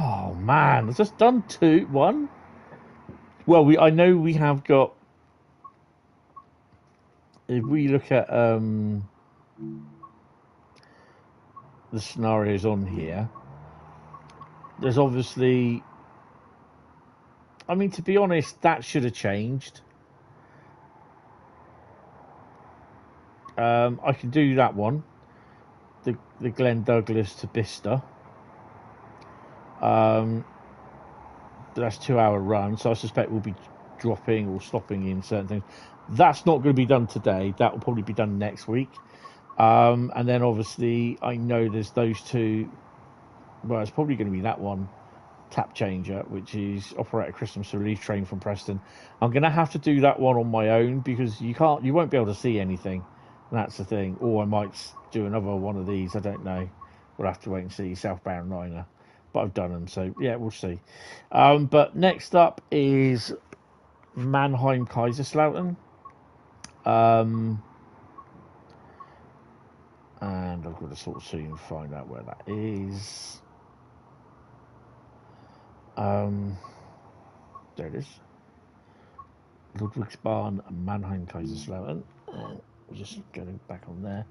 Oh man, I've just done 1. Well, I know we have got. If we look at the scenarios on here. There's obviously, I mean, to be honest, that should have changed. I can do that one, the Glen Douglas to Bicester. That's 2-hour run, so I suspect we'll be dropping or stopping in certain things. That's not going to be done today. That will probably be done next week. And then obviously I know there's those two. Well, it's probably going to be that one, Tap Changer, which is Operator Christmas Relief Train from Preston. I'm going to have to do that one on my own because you won't be able to see anything. That's the thing. Or I might do another one of these. I don't know. We'll have to wait and see. Southbound Liner. But I've done them, so yeah, we'll see. But next up is Mannheim Kaiserslautern. And I've got to sort of soon find out where that is. There it is. Ludwigsbahn, Mannheim Kaiserslautern. Just going back on there.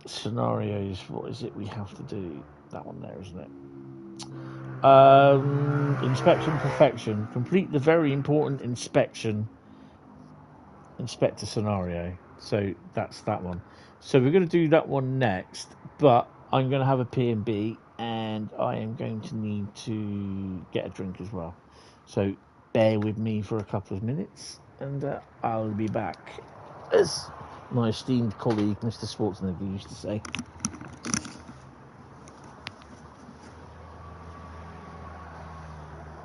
Scenarios, what is it we have to do? That one there, isn't it? Inspection perfection. Complete the very important inspection. Inspector scenario. So that's that one. So we're going to do that one next, but I'm going to have a P&B and I am going to need to get a drink as well. So bear with me for a couple of minutes and I'll be back, as my esteemed colleague Mr. Schwarzenegger used to say.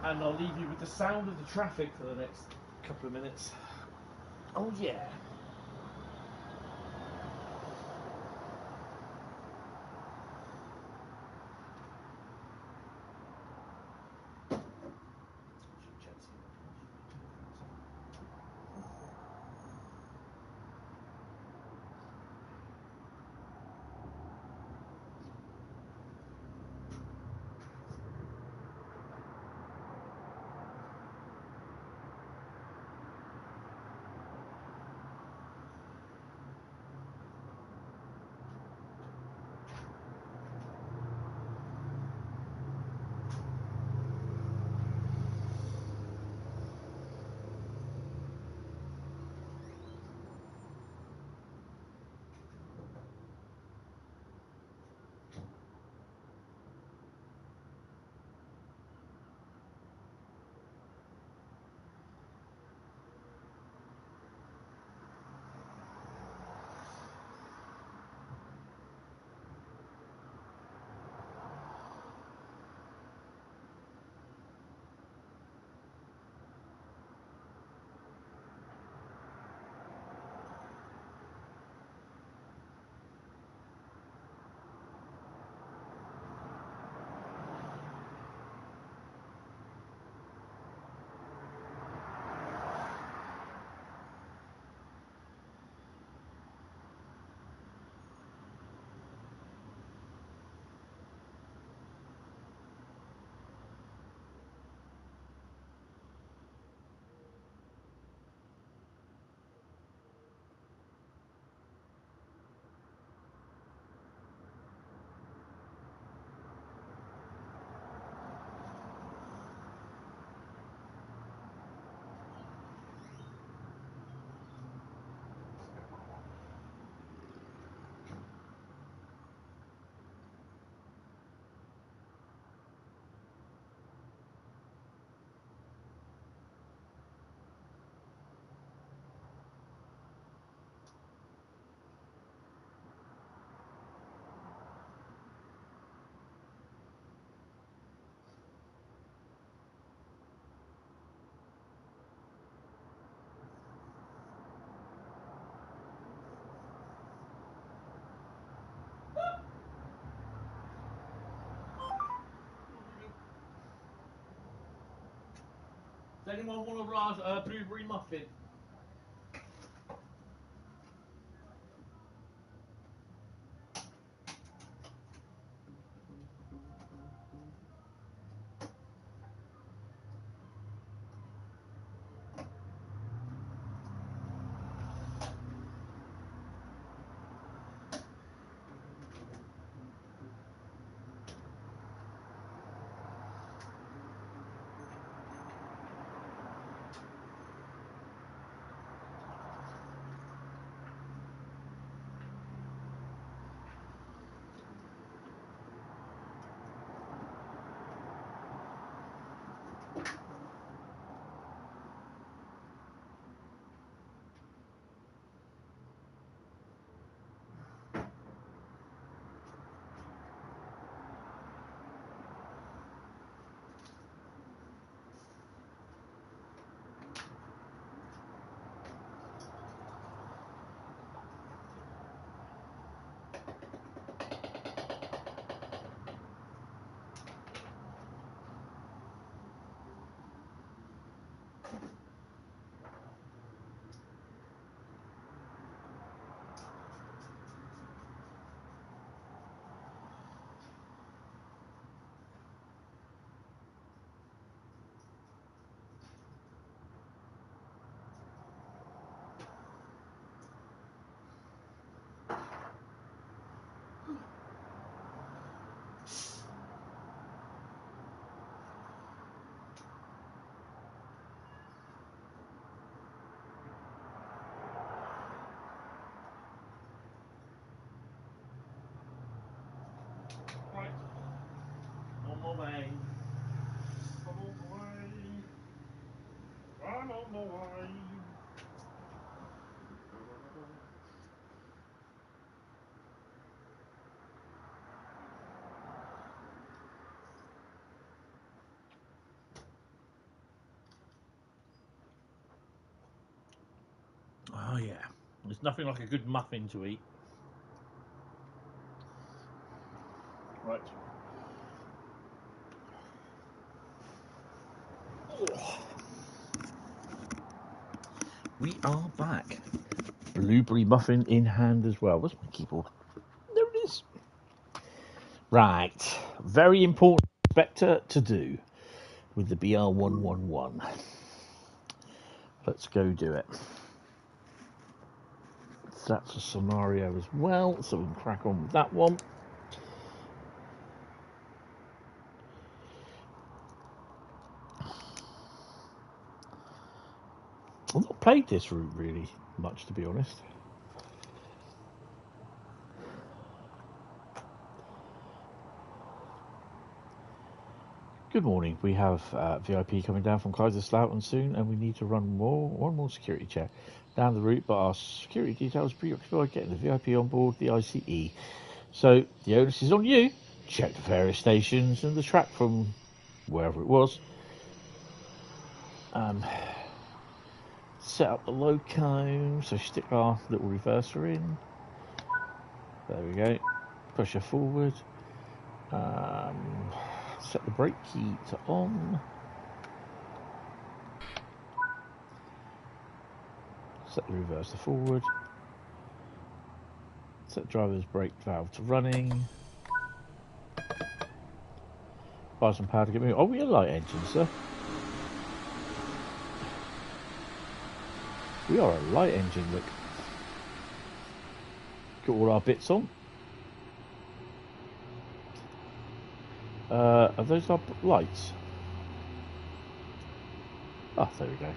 And I'll leave you with the sound of the traffic for the next couple of minutes. Oh yeah. Does anyone want a blueberry muffin? my way. I'm on my way. I'm on my way. Oh yeah, there's nothing like a good muffin to eat. Right. Oh. We are back. Blueberry muffin in hand as well. Where's my keyboard? There it is. Right. Very important inspector to do with the BR111. Let's go do it. So that's a scenario as well, so we can crack on with that one. I've not played this route really much, to be honest. Good morning. We have VIP coming down from Kaiser Slautern soon, and we need to run one more security check down the route, but our security details preoccupied getting the VIP on board the ICE. So the onus is on you. Check the various stations and the track from wherever it was. Set up the loco, so stick our little reverser in. There we go. Push her forward. Set the brake key to on. Set the reverser forward. Set driver's brake valve to running. Buy some power to get moving. Oh, we are a light engine, sir. We are a light engine, look. Got all our bits on. Are those our lights? Ah, there we go.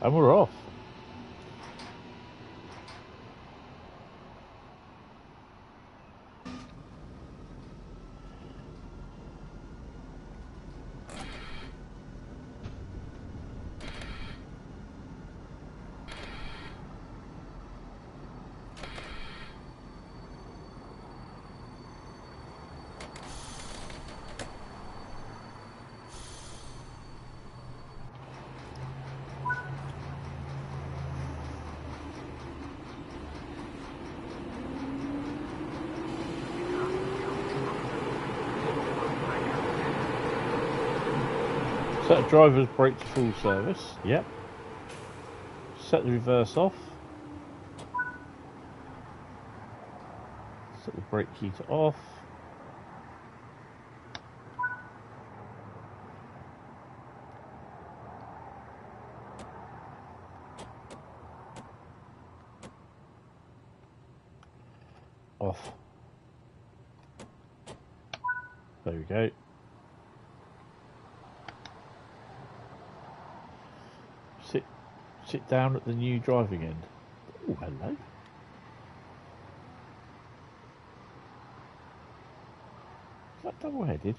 And we're off. Set the driver's brake to full service. Yep. Set the reverse off. Set the brake key to off. Off. There we go. Sit down at the new driving end. Oh, hello. Is that double-headed?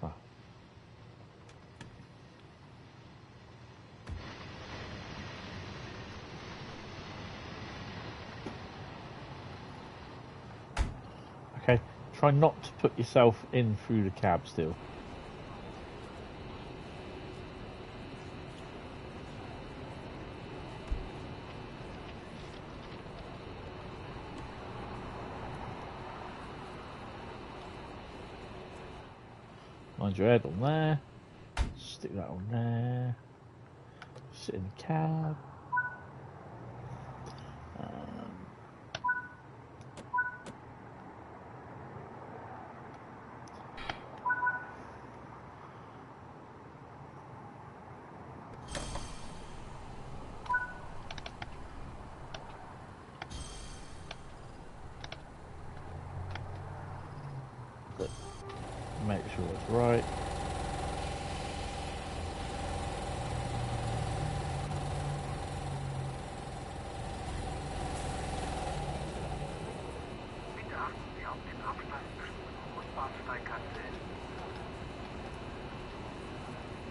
Ah. Okay, try not to put yourself in through the cab still. Mind your head on there. Stick that on there. Sit in the cab. Make sure it's right.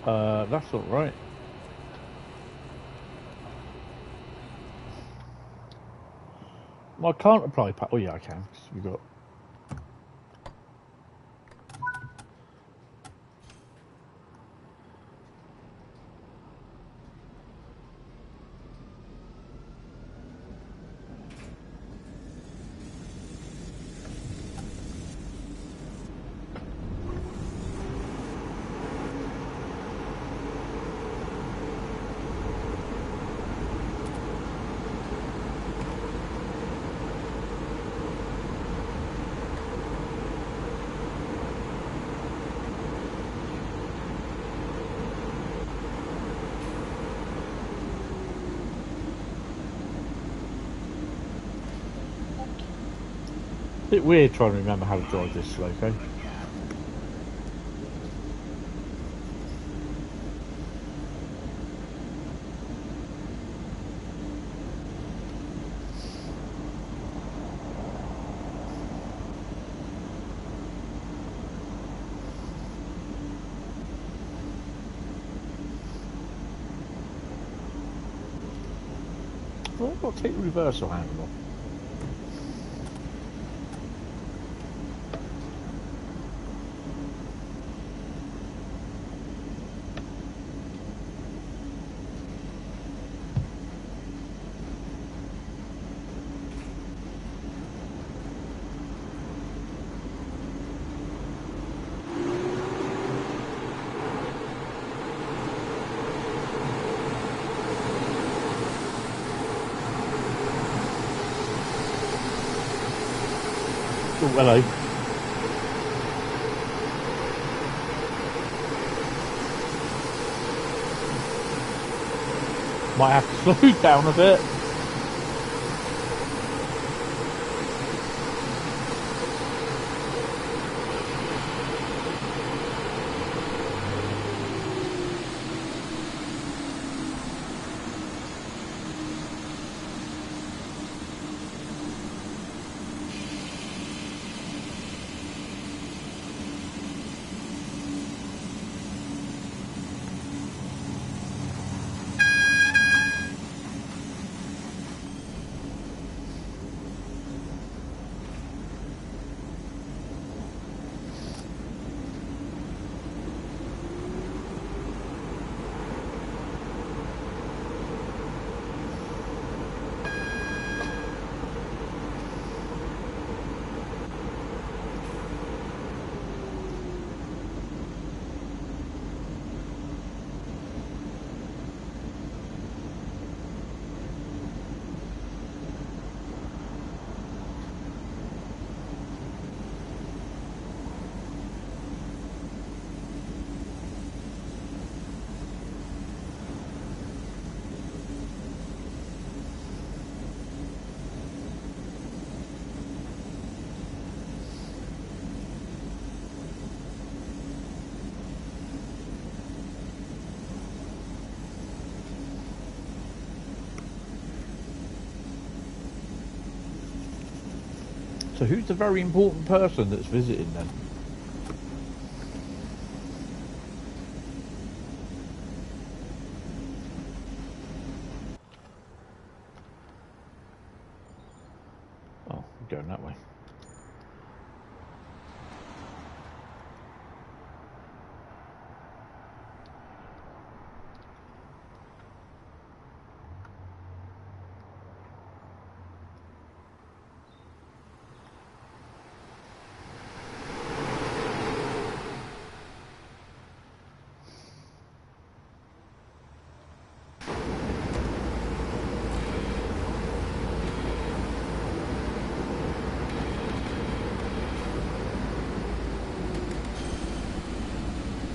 That's all right. Well, I can't apply. Oh yeah, I can. Cause we've got. Bit weird trying to remember how to drive this slow, okay? Well, I've got to take the reversal handle off. Oh, hello. Might have to slow down a bit. So who's the very important person that's visiting then? Oh, we're going that way.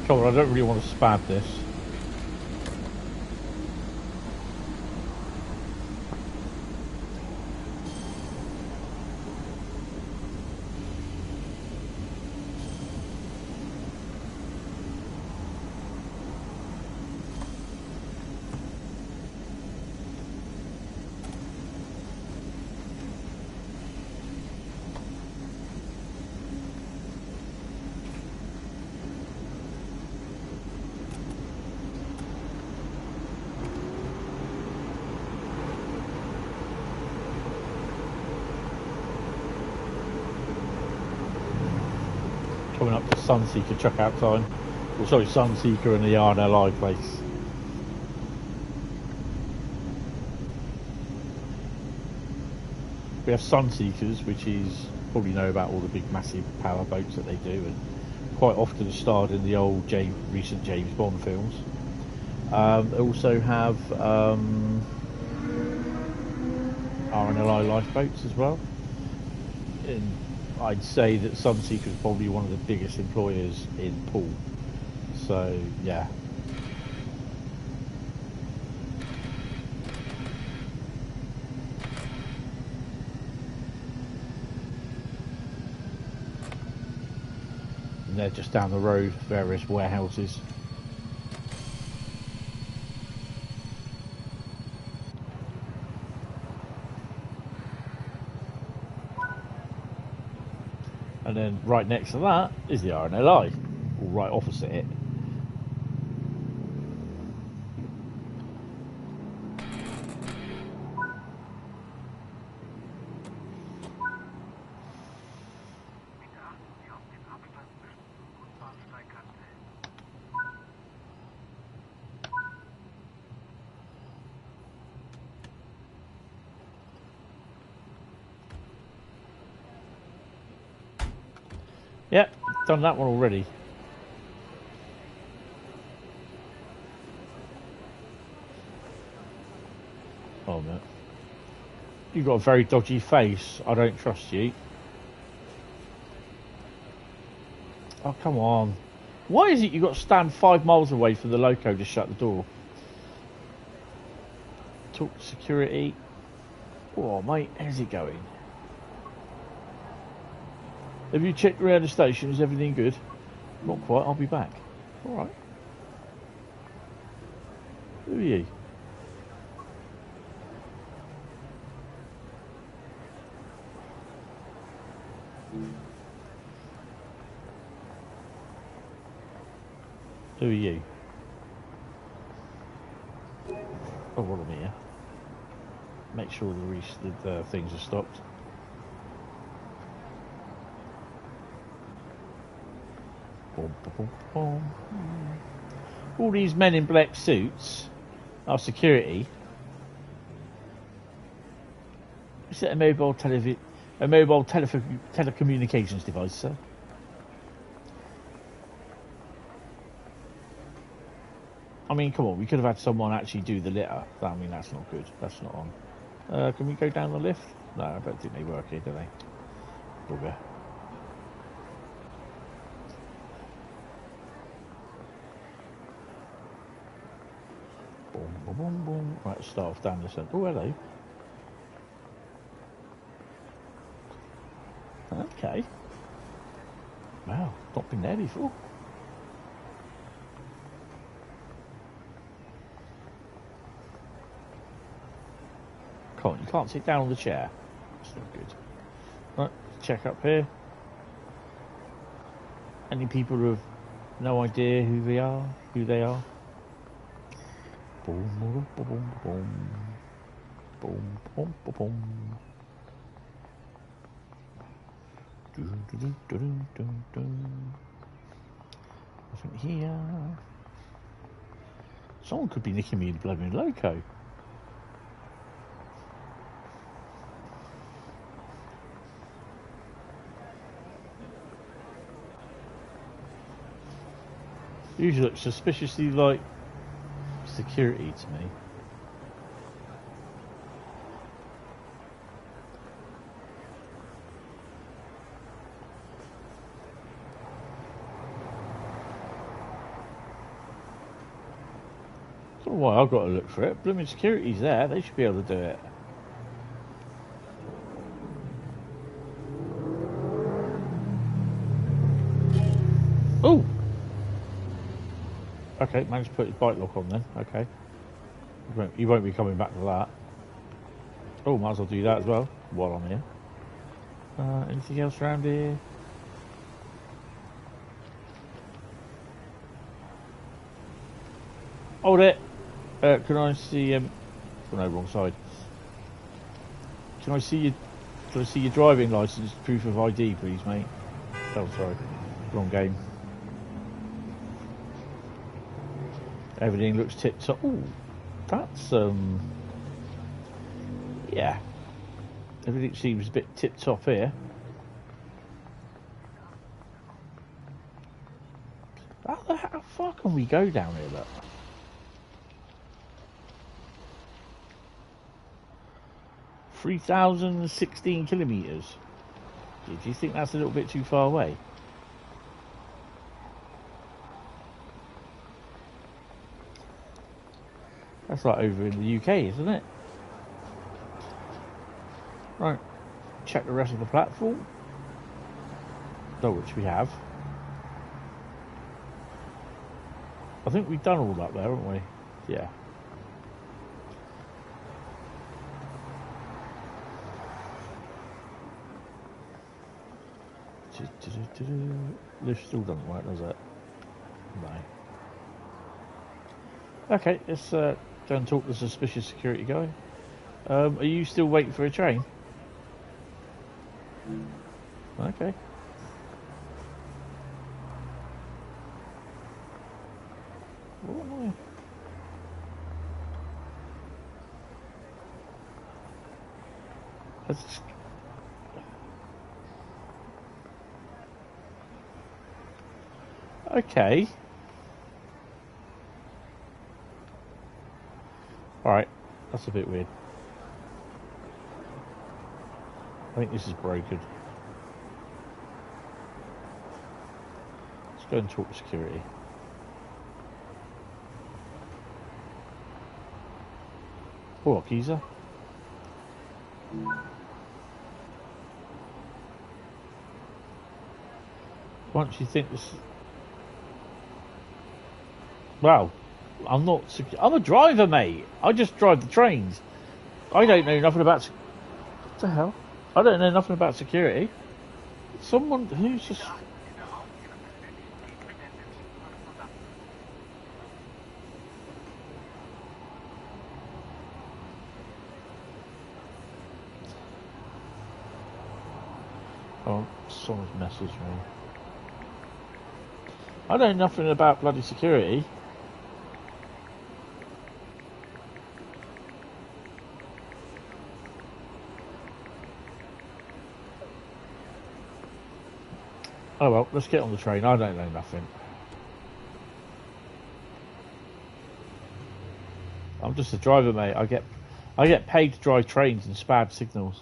Come on, I don't really want to spad this. coming up to Sunseeker checkout time. Well, sorry, Sunseeker and the RNLI place. We have Sunseekers, which is probably know about all the big massive power boats that they do, and quite often starred in the old recent James Bond films. They also have RNLI lifeboats as well. And I'd say that Sunseeker is probably one of the biggest employers in Poole. So yeah. And they're just down the road, various warehouses. And then right next to that is the RNLI, or right opposite it. Yep, done that one already. Oh no. You've got a very dodgy face. I don't trust you. Oh, come on. Why is it you've got to stand 5 miles away from the loco to shut the door? Talk to security. Oh, mate, how's it going? Have you checked around the station? Is everything good? Not quite, I'll be back. Alright. Who are you? Who are you? Oh, what am I here? Make sure the things are stopped. Boom, boom, boom. All these men in black suits are security. Is it a mobile telecommunications device, sir? I mean, come on, we could have had someone actually do the litter. I mean, that's not good. That's not on. Can we go down the lift? No, I don't think they work here, do they? Bugger. Boom, boom, boom, boom. Right, start off down this end. Oh, hello. Okay. Wow, not been there before. Come on, you can't sit down on the chair. That's not good. Right, check up here. Any people who have no idea who they are? Boom, boom, boom, boom, boom, boom, boom, boom. Nothing here. Someone could be nicking me in bloody loco. Usually looks suspiciously like security to me. I don't know why I've got to look for it. Blooming security's there, they should be able to do it. Oh! Okay, managed to put his bike lock on then. Okay. He won't be coming back to that. Oh, might as well do that as well while I'm here. Anything else around here? Hold it. Can I see? Oh no, wrong side. Can I see your driving license, proof of ID, please, mate? Oh, sorry. Long game. Everything looks tip top. Ooh, that's yeah. Everything seems a bit tip top here. How far can we go down here, look? (3,016 kilometres. Do you think that's a little bit too far away? That's like over in the UK, isn't it? Right, check the rest of the platform. Which we have. I think we've done all up there, haven't we? Yeah. Lift still doesn't work, does it? No. Okay, let's go and talk to the suspicious security guy. Are you still waiting for a train? Okay. Let's... Okay. Alright, that's a bit weird. I think this is broken. Let's go and talk to security. What, geezer? Once you think this... Wow. I'm a driver, mate. I just drive the trains. I don't know nothing about... What the hell? I don't know nothing about security. Someone who's just... Oh, someone's messaged me. I know nothing about bloody security. Oh well, let's get on the train. I don't know nothing. I'm just a driver, mate. I get paid to drive trains and spad signals.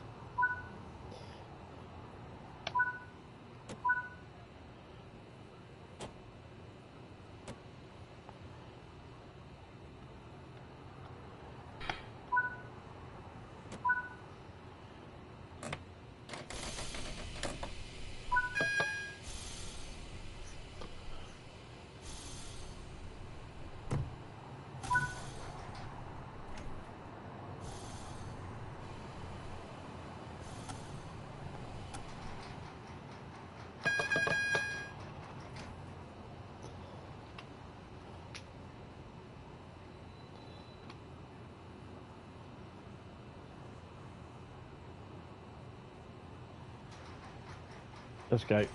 Let's go.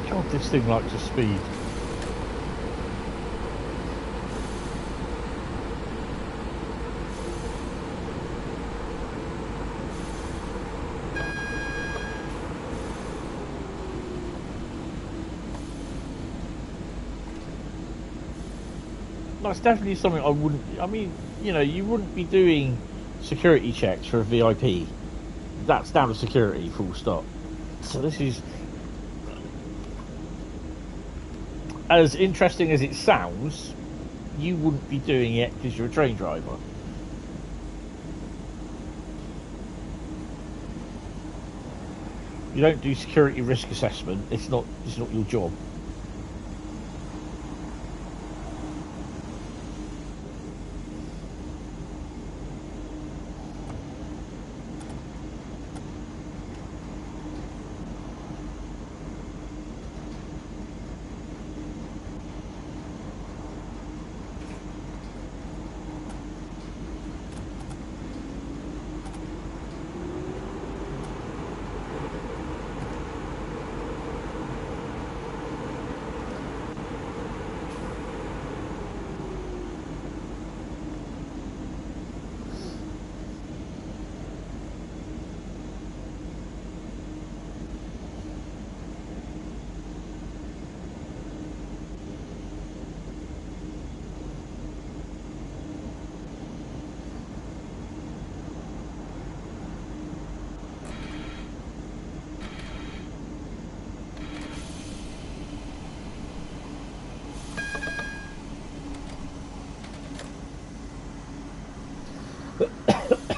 God, this thing likes to speed. That's definitely something I wouldn't... I mean, you know, you wouldn't be doing security checks for a VIP. That's down to security, full stop. So this is... As interesting as it sounds, you wouldn't be doing it because you're a train driver. You don't do security risk assessment. It's not your job.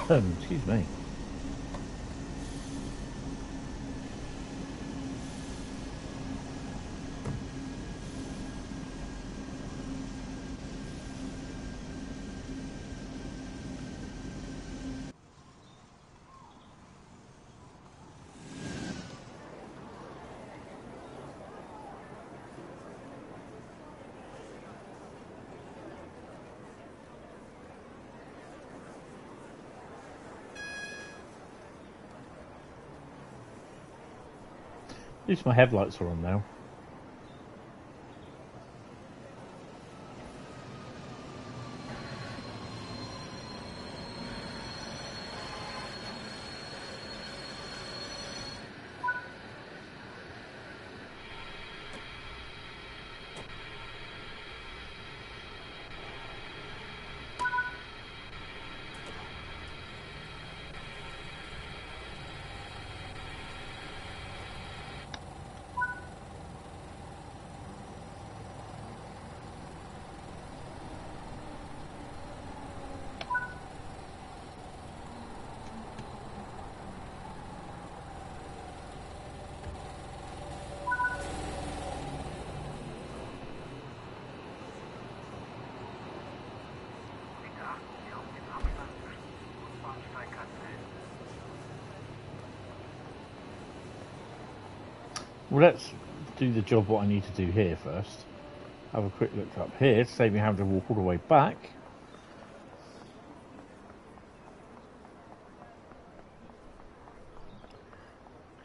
Excuse me. At least my headlights are on now. Well, let's do the job what I need to do here first. Have a quick look up here to save me having to walk all the way back.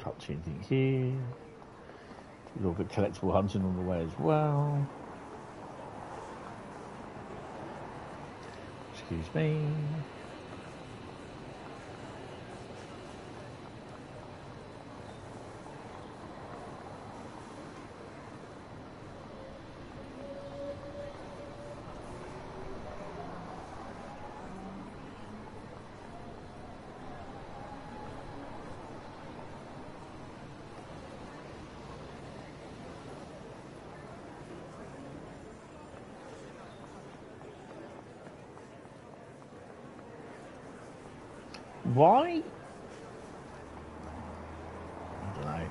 Can't see anything here. A little bit collectible hunting on the way as well. Excuse me. Why? I don't know.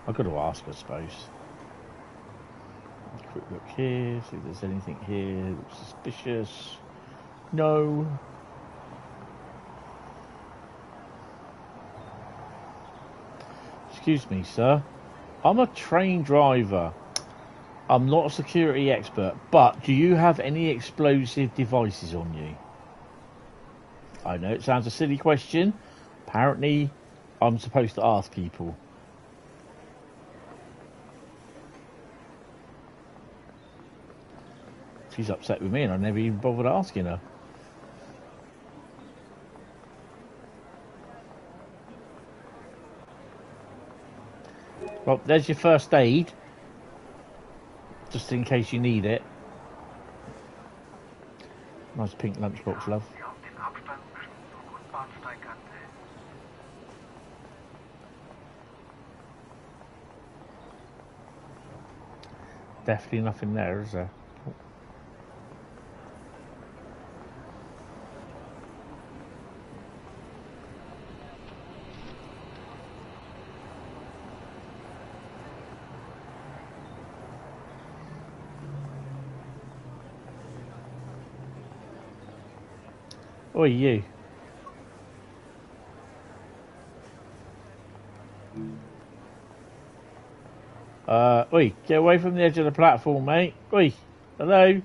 I've got to ask, I suppose. Quick look here, see if there's anything here that looks suspicious. No. Excuse me, sir. I'm a train driver. I'm not a security expert, but do you have any explosive devices on you? I know it sounds a silly question. Apparently, I'm supposed to ask people. She's upset with me and I never even bothered asking her. Well, there's your first aid. Just in case you need it. Nice pink lunchbox, love. Definitely nothing there, is there? Oi, you. Oi, get away from the edge of the platform, mate. Oi, hello.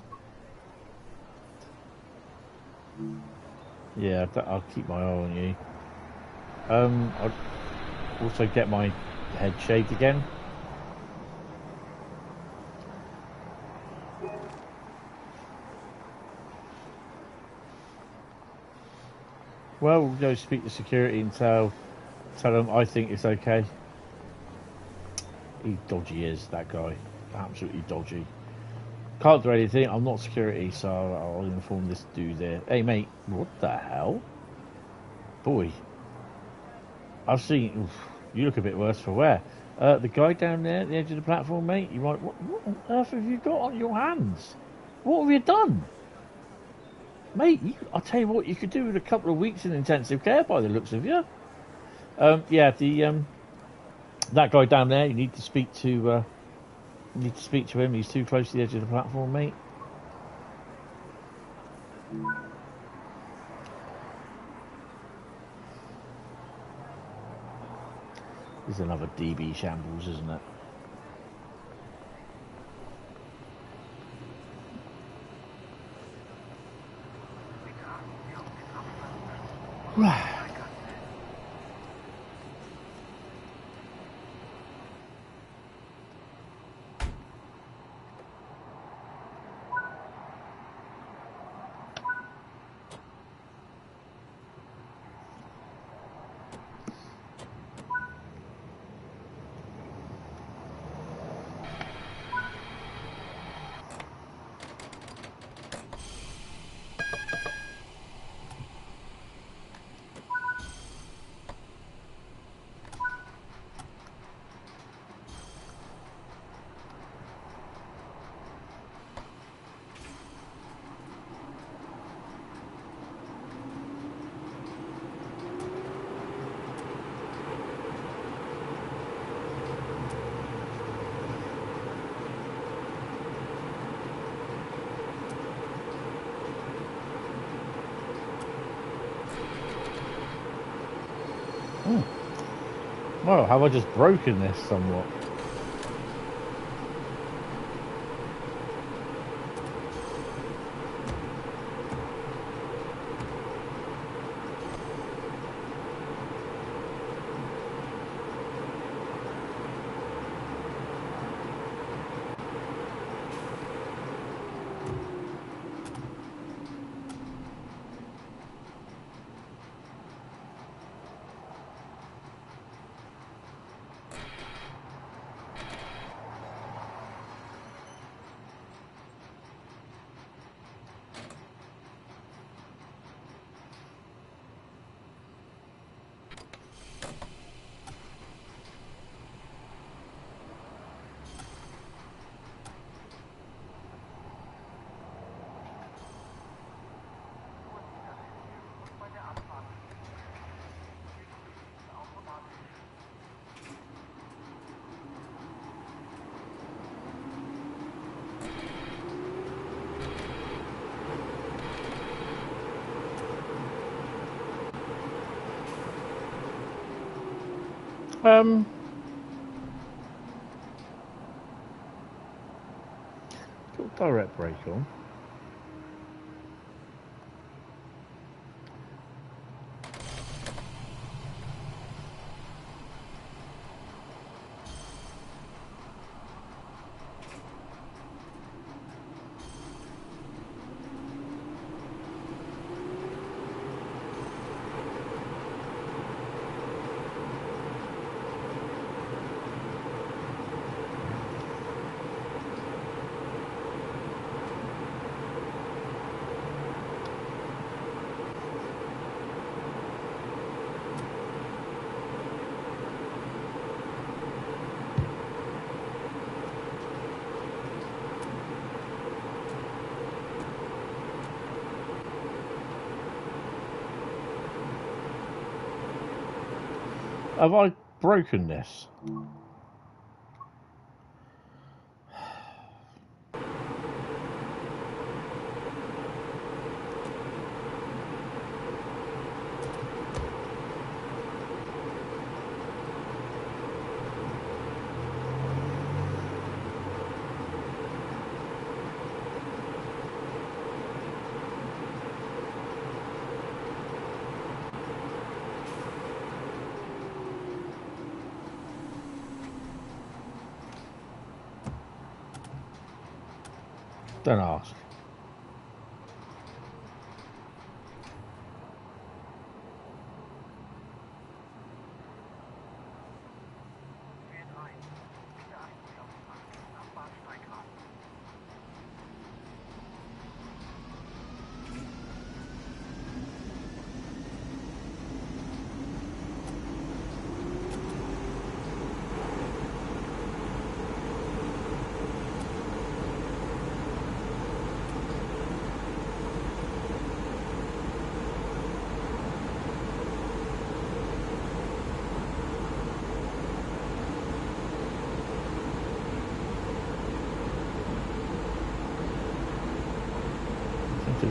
Yeah, I'll keep my eye on you. I'll also get my head shaved again. Well, we'll go speak to security and tell them I think it's okay. He dodgy is, that guy. Absolutely dodgy. Can't do anything. I'm not security, so I'll inform this dude there. Hey, mate, what the hell? Boy, I've seen. Oof, you look a bit worse for wear. The guy down there at the edge of the platform, mate. You might. What on earth have you got on your hands? What have you done, mate? I'll tell you what. You could do with a couple of weeks in intensive care, by the looks of you. Yeah, that guy down there. You need to speak to. You need to speak to him. He's too close to the edge of the platform, mate. This is another DB shambles, isn't it? Well, have I just broken this somewhat? Got direct brake on. Have I broken this? Don't ask.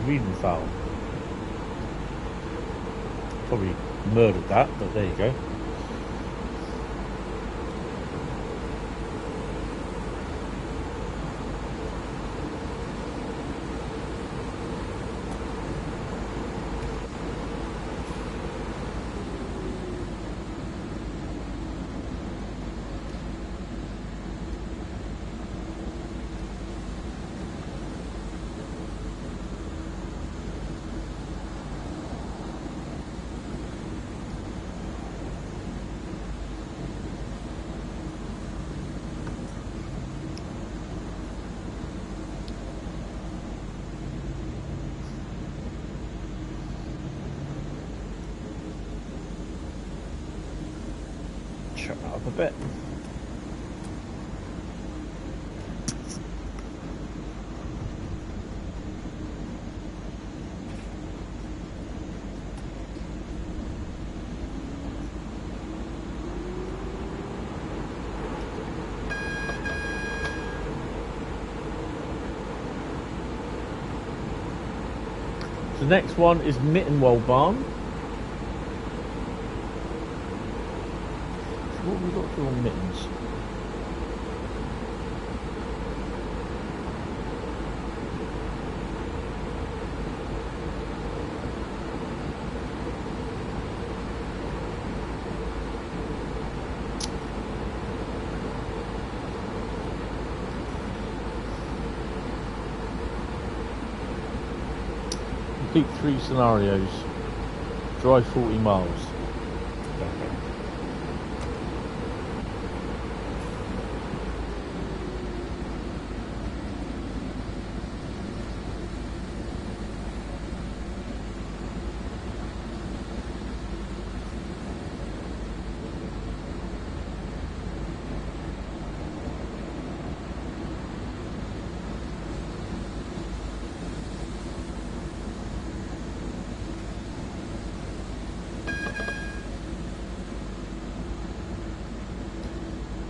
Reading file. Probably murdered that, but there you go. Shut that up a bit. The next one is Mannheim Barn. What have we got to do on Mittens? Complete 3 scenarios. Drive 40 miles.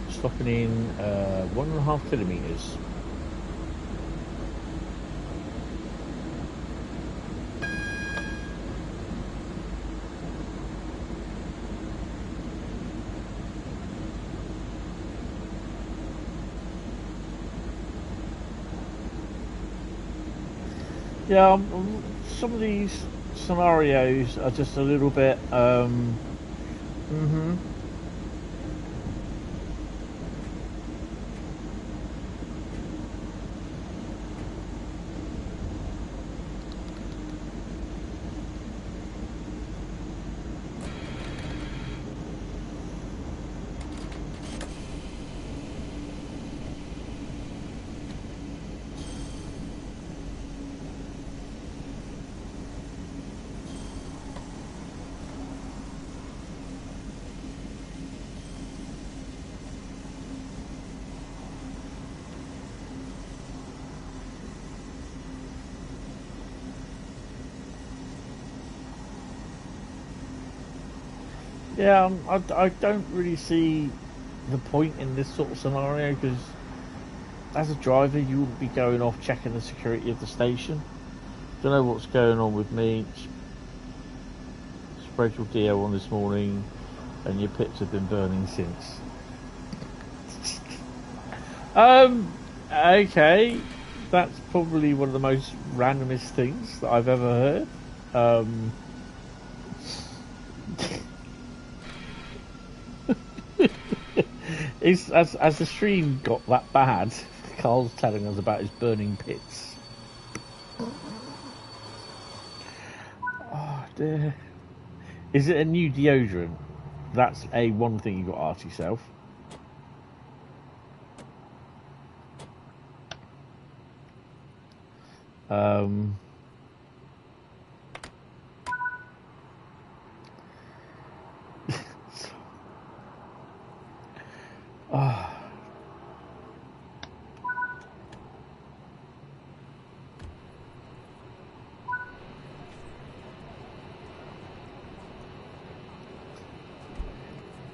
Stopping in 1.5 kilometres. Yeah, some of these scenarios are just a little bit Yeah, I don't really see the point in this sort of scenario, because as a driver you wouldn't be going off checking the security of the station. Don't know what's going on with me. Spread your DO on this morning and your pits have been burning since. Okay, that's probably one of the most randomest things that I've ever heard. As the stream got that bad, Carl's telling us about his burning pits. Oh dear. Is it a new deodorant? That's one thing you got to ask yourself. Oh.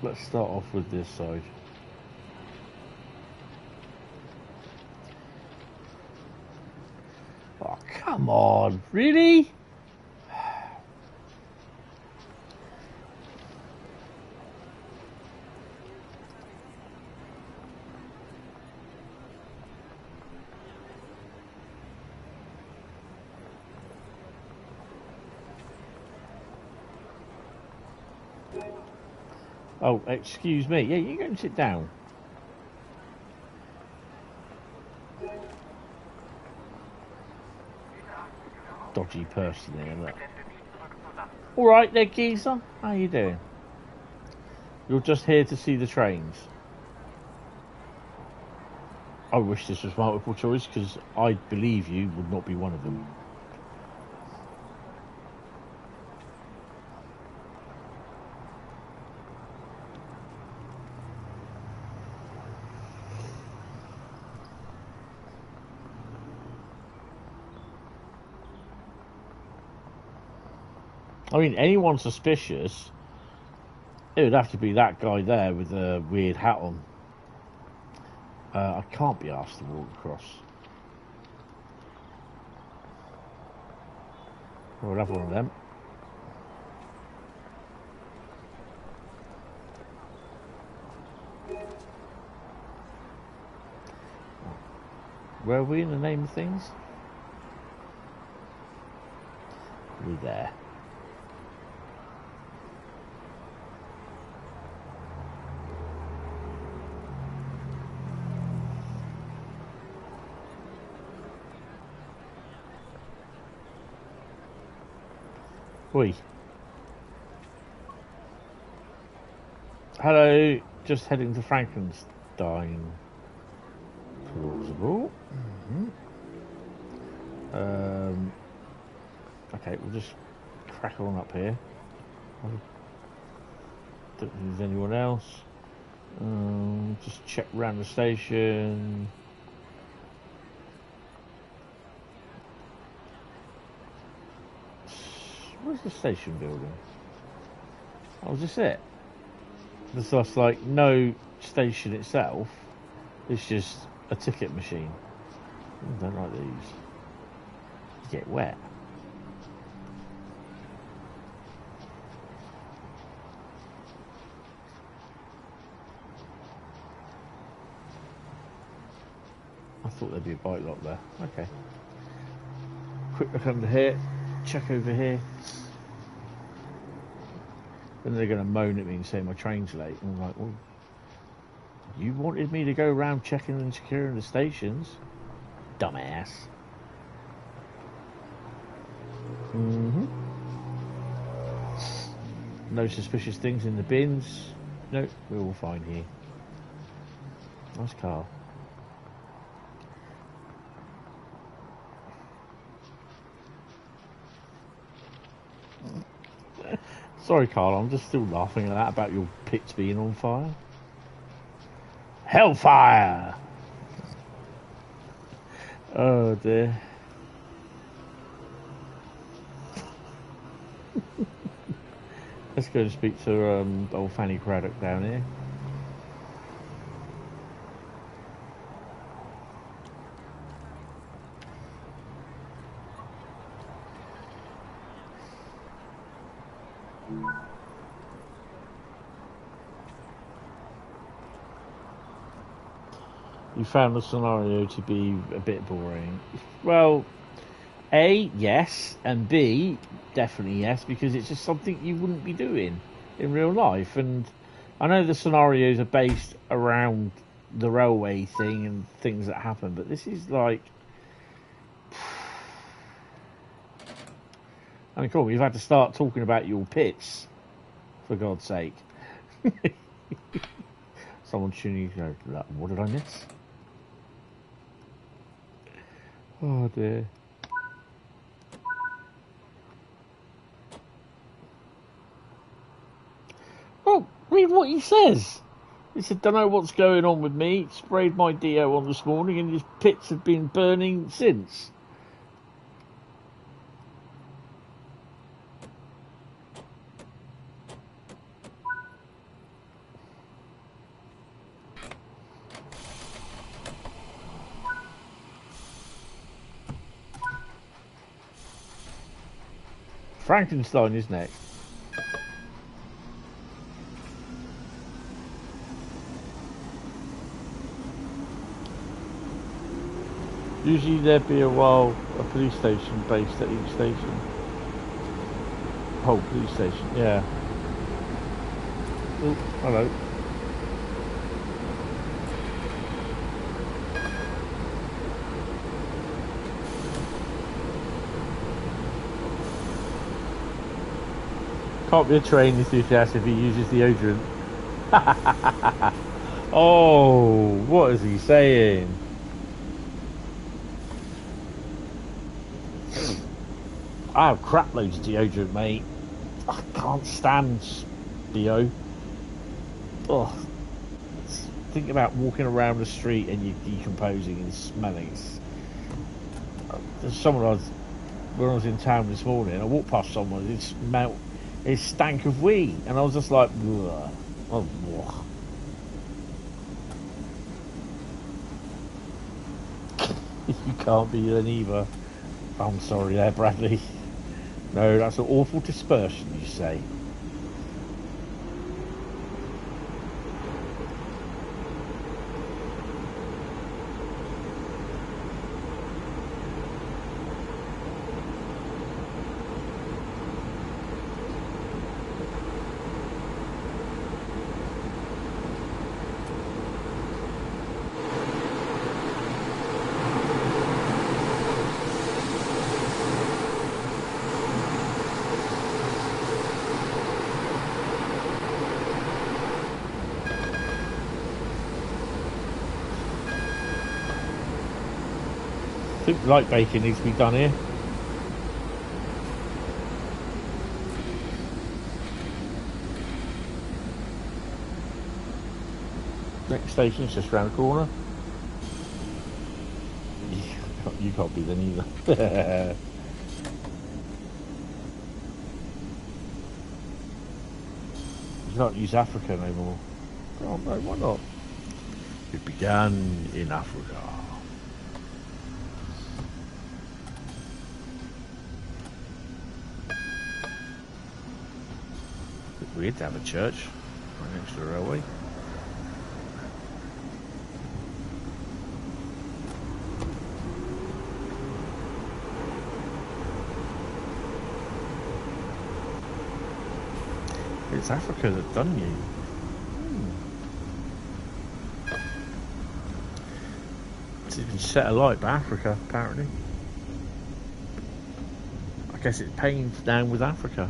Let's start off with this side. Oh, come on. Really? Oh, excuse me. Yeah, you go and sit down. Dodgy person there, look. Alright there, geezer. How you doing? You're just here to see the trains. I wish this was multiple choice, because I believe you would not be one of them. I mean, anyone suspicious, it would have to be that guy there with a weird hat on. I can't be asked to walk across. We'll have one of them. Where are we in the name of things? We're there. Oi. Hello, just heading to Frankenstein. Plausible. Okay, we'll just crack on up here. Don't think there's anyone else. Just check around the station. Where's the station building? Oh, is this it? There's just like no station itself. It's just a ticket machine. I don't like these. You get wet. I thought there'd be a bike lock there. Okay. Quick look under here. Check over here. Then they're going to moan at me and say my train's late. And I'm like, well, you wanted me to go around checking and securing the stations, dumbass. No suspicious things in the bins. No, we're all fine here. Nice car. Sorry, Carl, I'm just still laughing at that about your pits being on fire. Hellfire! Oh dear. Let's go and speak to old Fanny Craddock down here. You found the scenario to be a bit boring. Well, A, yes, and B, definitely yes, because it's just something you wouldn't be doing in real life. And I know the scenarios are based around the railway thing and things that happen, but this is like... And cool, you've had to start talking about your pits, for God's sake. Someone tuning you go, what did I miss? Oh dear. Well, read what he says. He said, don't know what's going on with me. Sprayed my DO on this morning and his pits have been burning since. Frankenstein is next. Usually there'd be a police station based at each station. Whole police station, yeah. Oh, hello. Can't be a train enthusiast if he uses deodorant. Oh, what is he saying? I have crap loads of deodorant, mate. I can't stand deo. Ugh. Think about walking around the street and you're decomposing and smelling. There's someone when I was in town this morning, I walked past someone, it stank of wee, and I was just like, ugh. Oh, ugh. You can't be then either. I'm sorry there, Bradley. No, that's an awful dispersion, you say. I think light baking needs to be done here. Next station's just round the corner. You can't be then either. You can't use Africa no more. Oh no, why not? It began in Africa. Weird to have a church right next to the railway. It's Africa that done you. It's even set alight by Africa, apparently. I guess it pains down with Africa.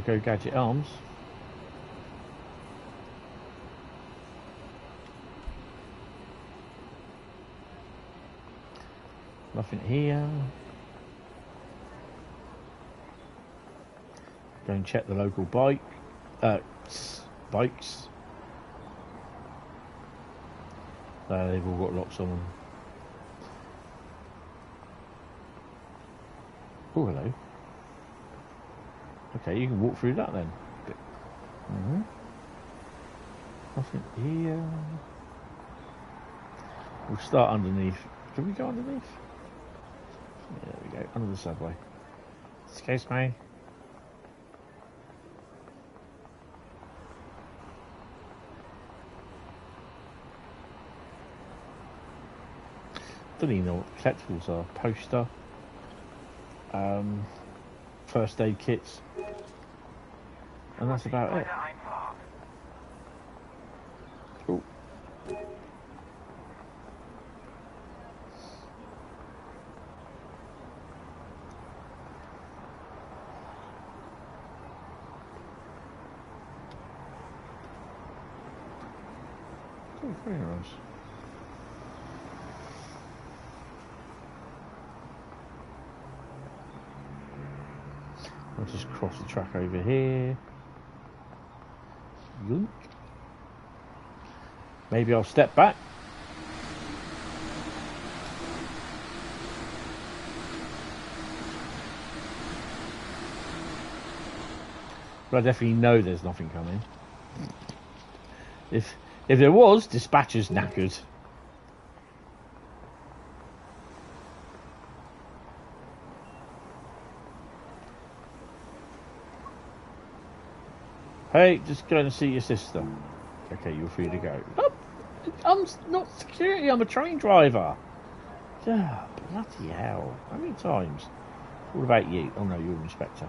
Go Gadget Arms. Nothing here. Go and check the local bikes. They've all got locks on them. Oh, hello. Okay, you can walk through that then. Nothing here. We'll start underneath. Can we go underneath? Yeah, there we go. Under the subway. Excuse me. Don't even know what the collectibles are. Poster. First aid kits. And that's about it. Oh. Oh, very nice. I'll just cross the track over here. Yoink. Maybe I'll step back. But I definitely know there's nothing coming. If there was, dispatcher's knackered. Hey, just going to see your sister. Okay, you're free to go. Oh, I'm not security, I'm a train driver. Yeah, bloody hell. How many times? What about you? Oh no, you're an inspector.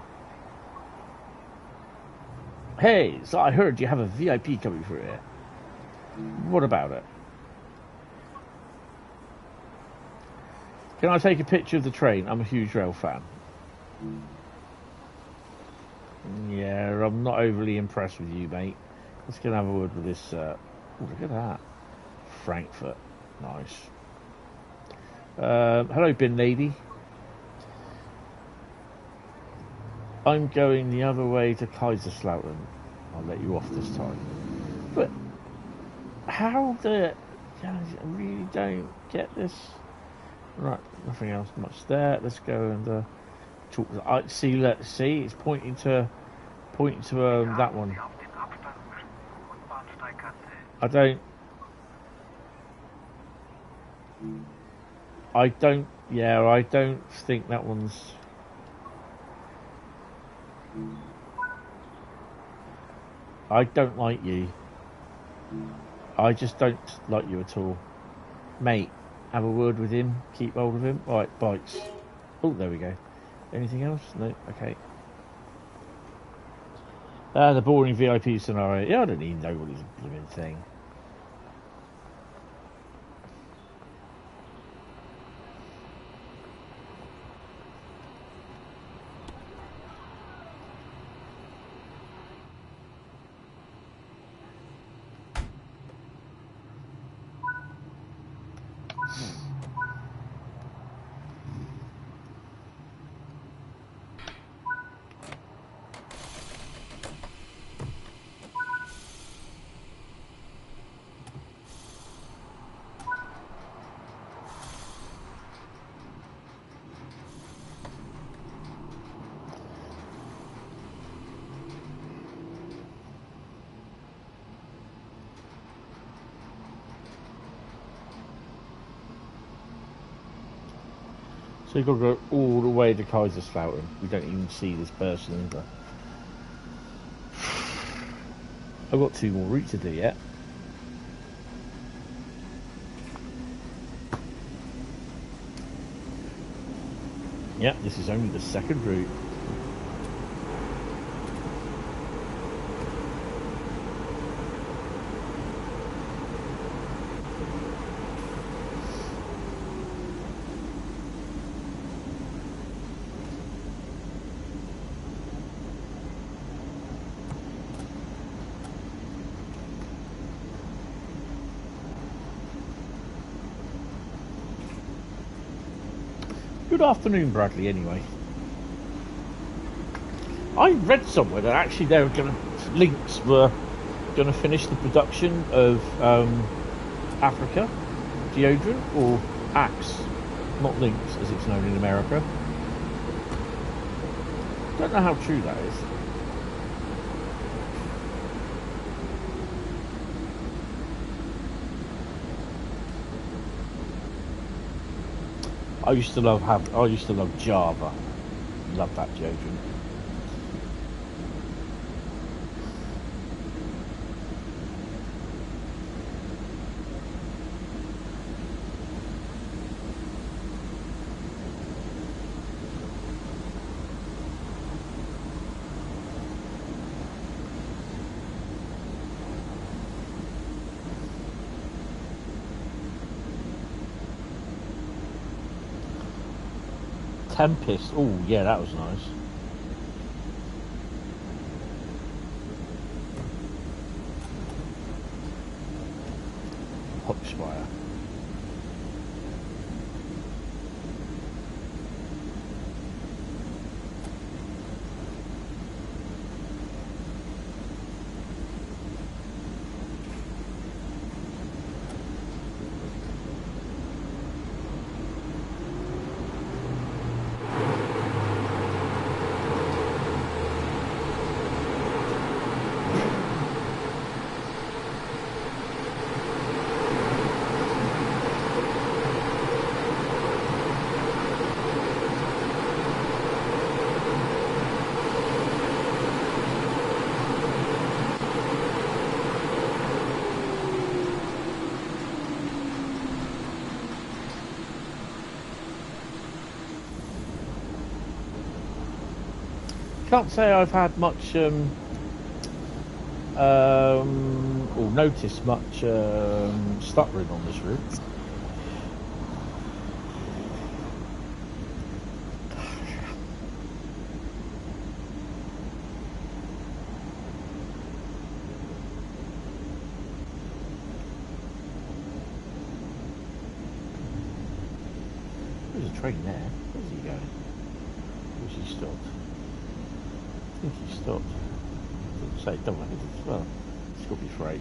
Hey, so I heard you have a VIP coming through here. What about it? Can I take a picture of the train? I'm a huge rail fan. Yeah, I'm not overly impressed with you, mate. Let's go and have a word with this. Oh, look at that. Frankfurt. Nice. Hello, bin lady. I'm going the other way to Kaiserslautern. I'll let you off this time. But how the... I really don't get this. Right, nothing else much there. Let's go and talk. See, let's see. It's pointing to that one. I don't. Yeah, I don't think that one's. I don't like you. I just don't like you at all, mate. Have a word with him. Keep hold of him. Right, bites. Oh, there we go. Anything else? No. Okay. The boring VIP scenario. Yeah, I don't even know what he's a blooming thing. So you've got to go all the way to Kaiserslautern. We don't even see this person either. I've got 2 more routes to do yet. Yeah, this is only the 2nd route. Good afternoon, Bradley, anyway. I read somewhere that actually they were Lynx were going to finish the production of Africa. deodorant, or Axe, not Lynx as it's known in America. Don't know how true that is. I used to love Java. Love that deodorant. Tempest. Oh, yeah, that was nice. Hookspire. Can't say I've had much or noticed much stuttering on this route. There's a train there. Where's he going? Where's he stopped? I think he stopped. Didn't say double-headed as well. It's got to be freight.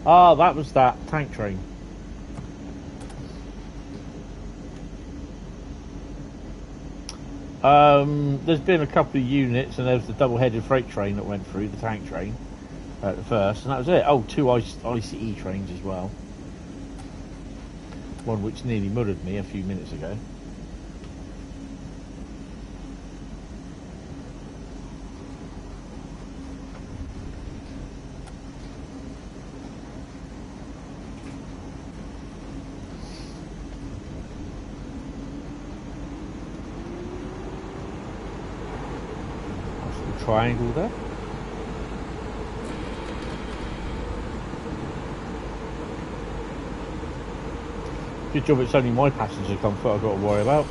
Ah, that was that tank train. There's been a couple of units, and there was the double-headed freight train that went through, the tank train, at the first, and that was it. Oh, two ICE trains as well. One which nearly murdered me a few minutes ago. Triangle there. Good job it's only my passenger comfort I've got to worry about.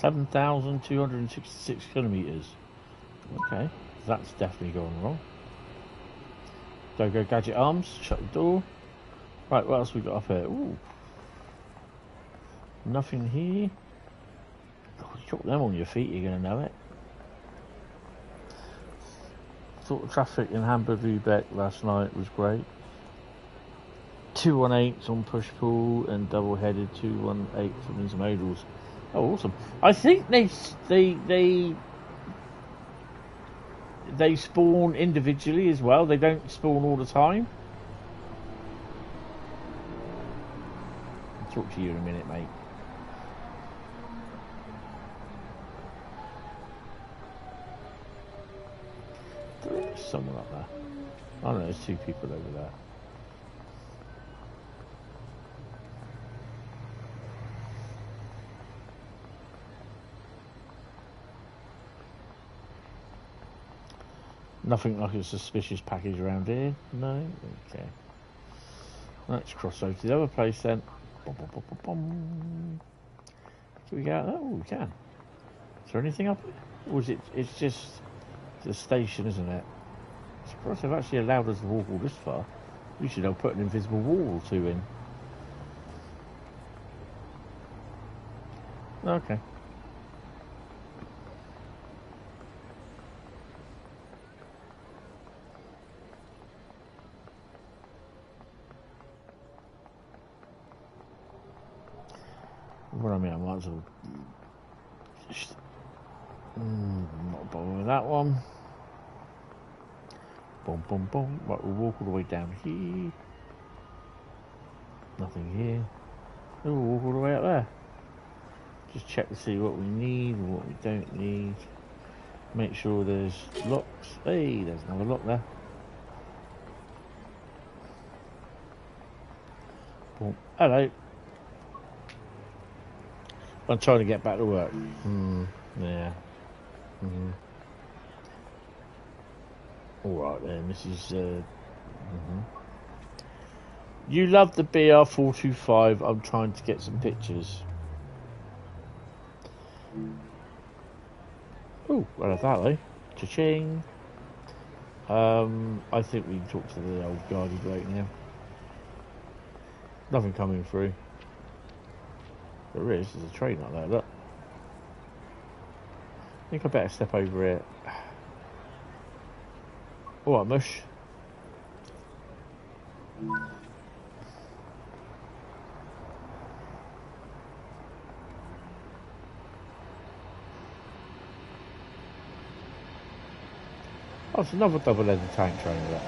(7,266 kilometers). Okay, that's definitely going wrong. Go gadget arms. Shut the door. Right, what else we got up here? Ooh, nothing here. God, drop them on your feet, you're gonna know it. Thought the traffic in Hamburg-Lübeck last night was great. 218s on push pull and double-headed 218 from intermodals. Oh, awesome! I think they spawn individually as well. They don't spawn all the time. I'll talk to you in a minute, mate. There's someone up there. Oh no, there's two people over there. Nothing like a suspicious package around here. No? Okay. Let's cross over to the other place then. Bum, bum, bum, bum, bum. Can we go out there? Oh, we can. Is there anything up here? Or is it? It's just the station, isn't it? I'm surprised they've actually allowed us to walk all this far. We should have put an invisible wall or two in. Okay. What I mean, I might as well just, not bother with that one. Boom, boom, boom. Right, we'll walk all the way down here. Nothing here. Oh, we'll walk all the way up there. Just check to see what we need and what we don't need. Make sure there's locks. Hey, there's another lock there. Boom. Hello. I'm trying to get back to work. Yeah. All right then, this is. You love the BR425. I'm trying to get some pictures. Oh, well, that though. Cha-ching. I think we can talk to the old guardy bloke now. Nothing coming through. There is. There's a train up there. Look. I think I better step over it. All right, mush. Oh, it's another double-headed tank train there.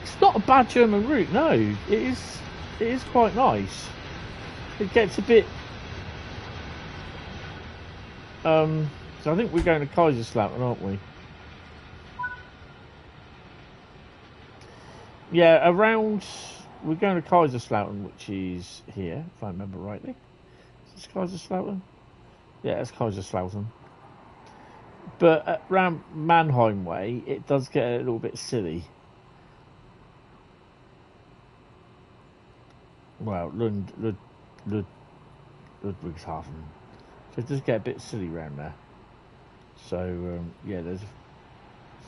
It's not a bad German route, no. It is quite nice. It gets a bit. So I think we're going to Kaiserslautern, aren't we? Yeah, around. We're going to Kaiserslautern, which is here, if I remember rightly. Is this Kaiserslautern? Yeah, it's Kaiserslautern. But around Mannheim way, it does get a little bit silly. Well, Ludwigshafen. So it does get a bit silly around there. So, yeah, there's a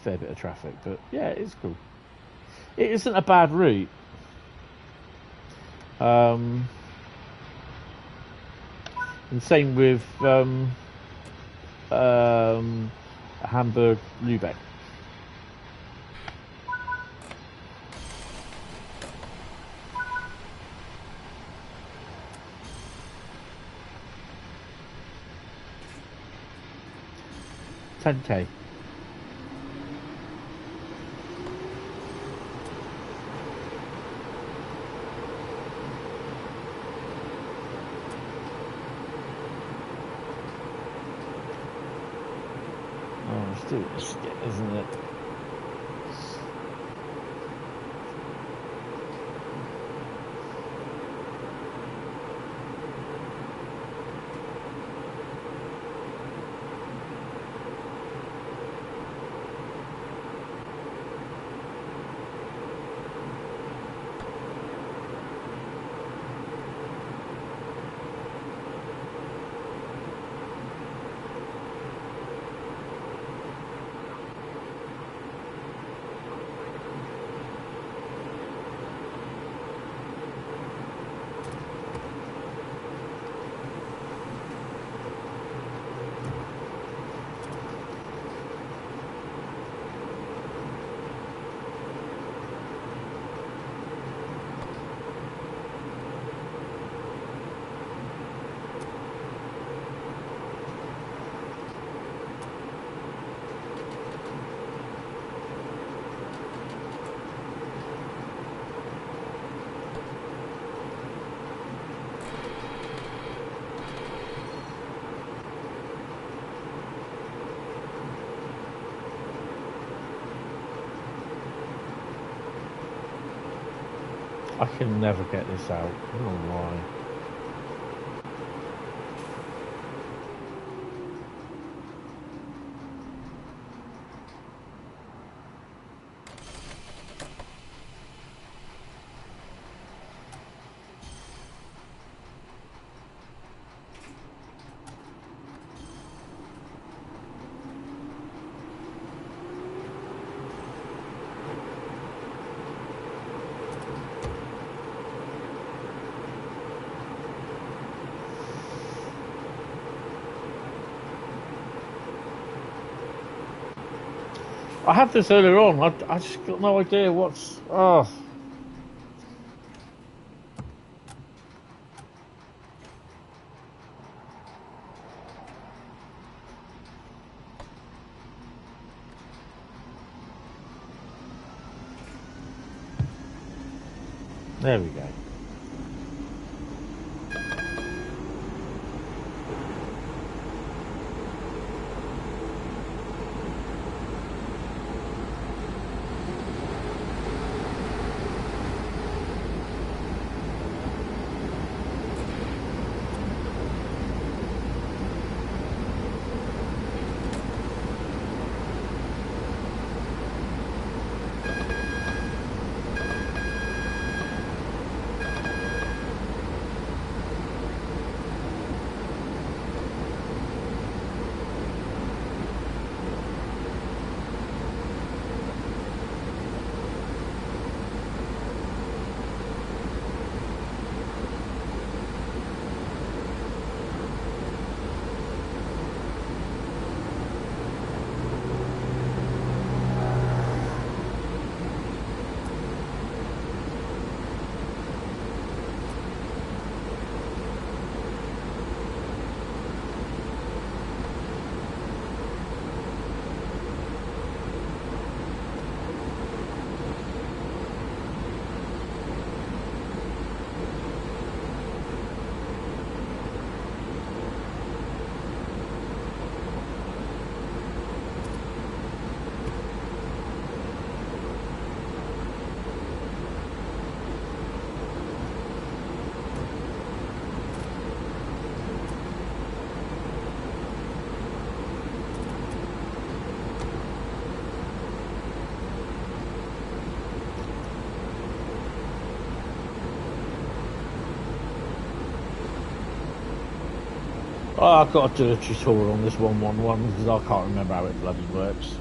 fair bit of traffic. But, yeah, it's cool. It isn't a bad route. And same with Hamburg, Lübeck. $10K. Oh, still a skit, isn't it? I can never get this out. I don't know why. I had this earlier on. I just got no idea what's. Oh. There we go. Oh, I've got to do a tutorial on this 111 because I can't remember how it bloody works.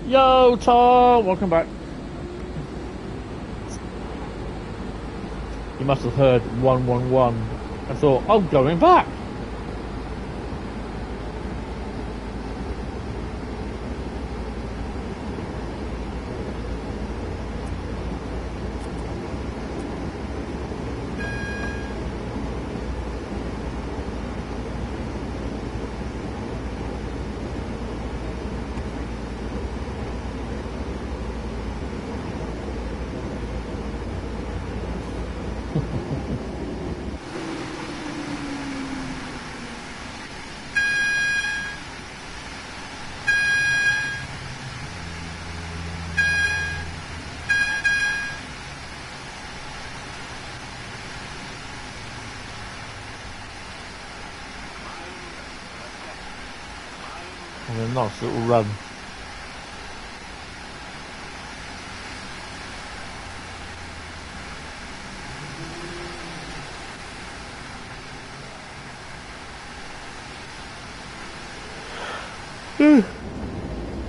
Yo, Tom, welcome back. You must have heard 111 and thought, I'm going back. And a nice little run.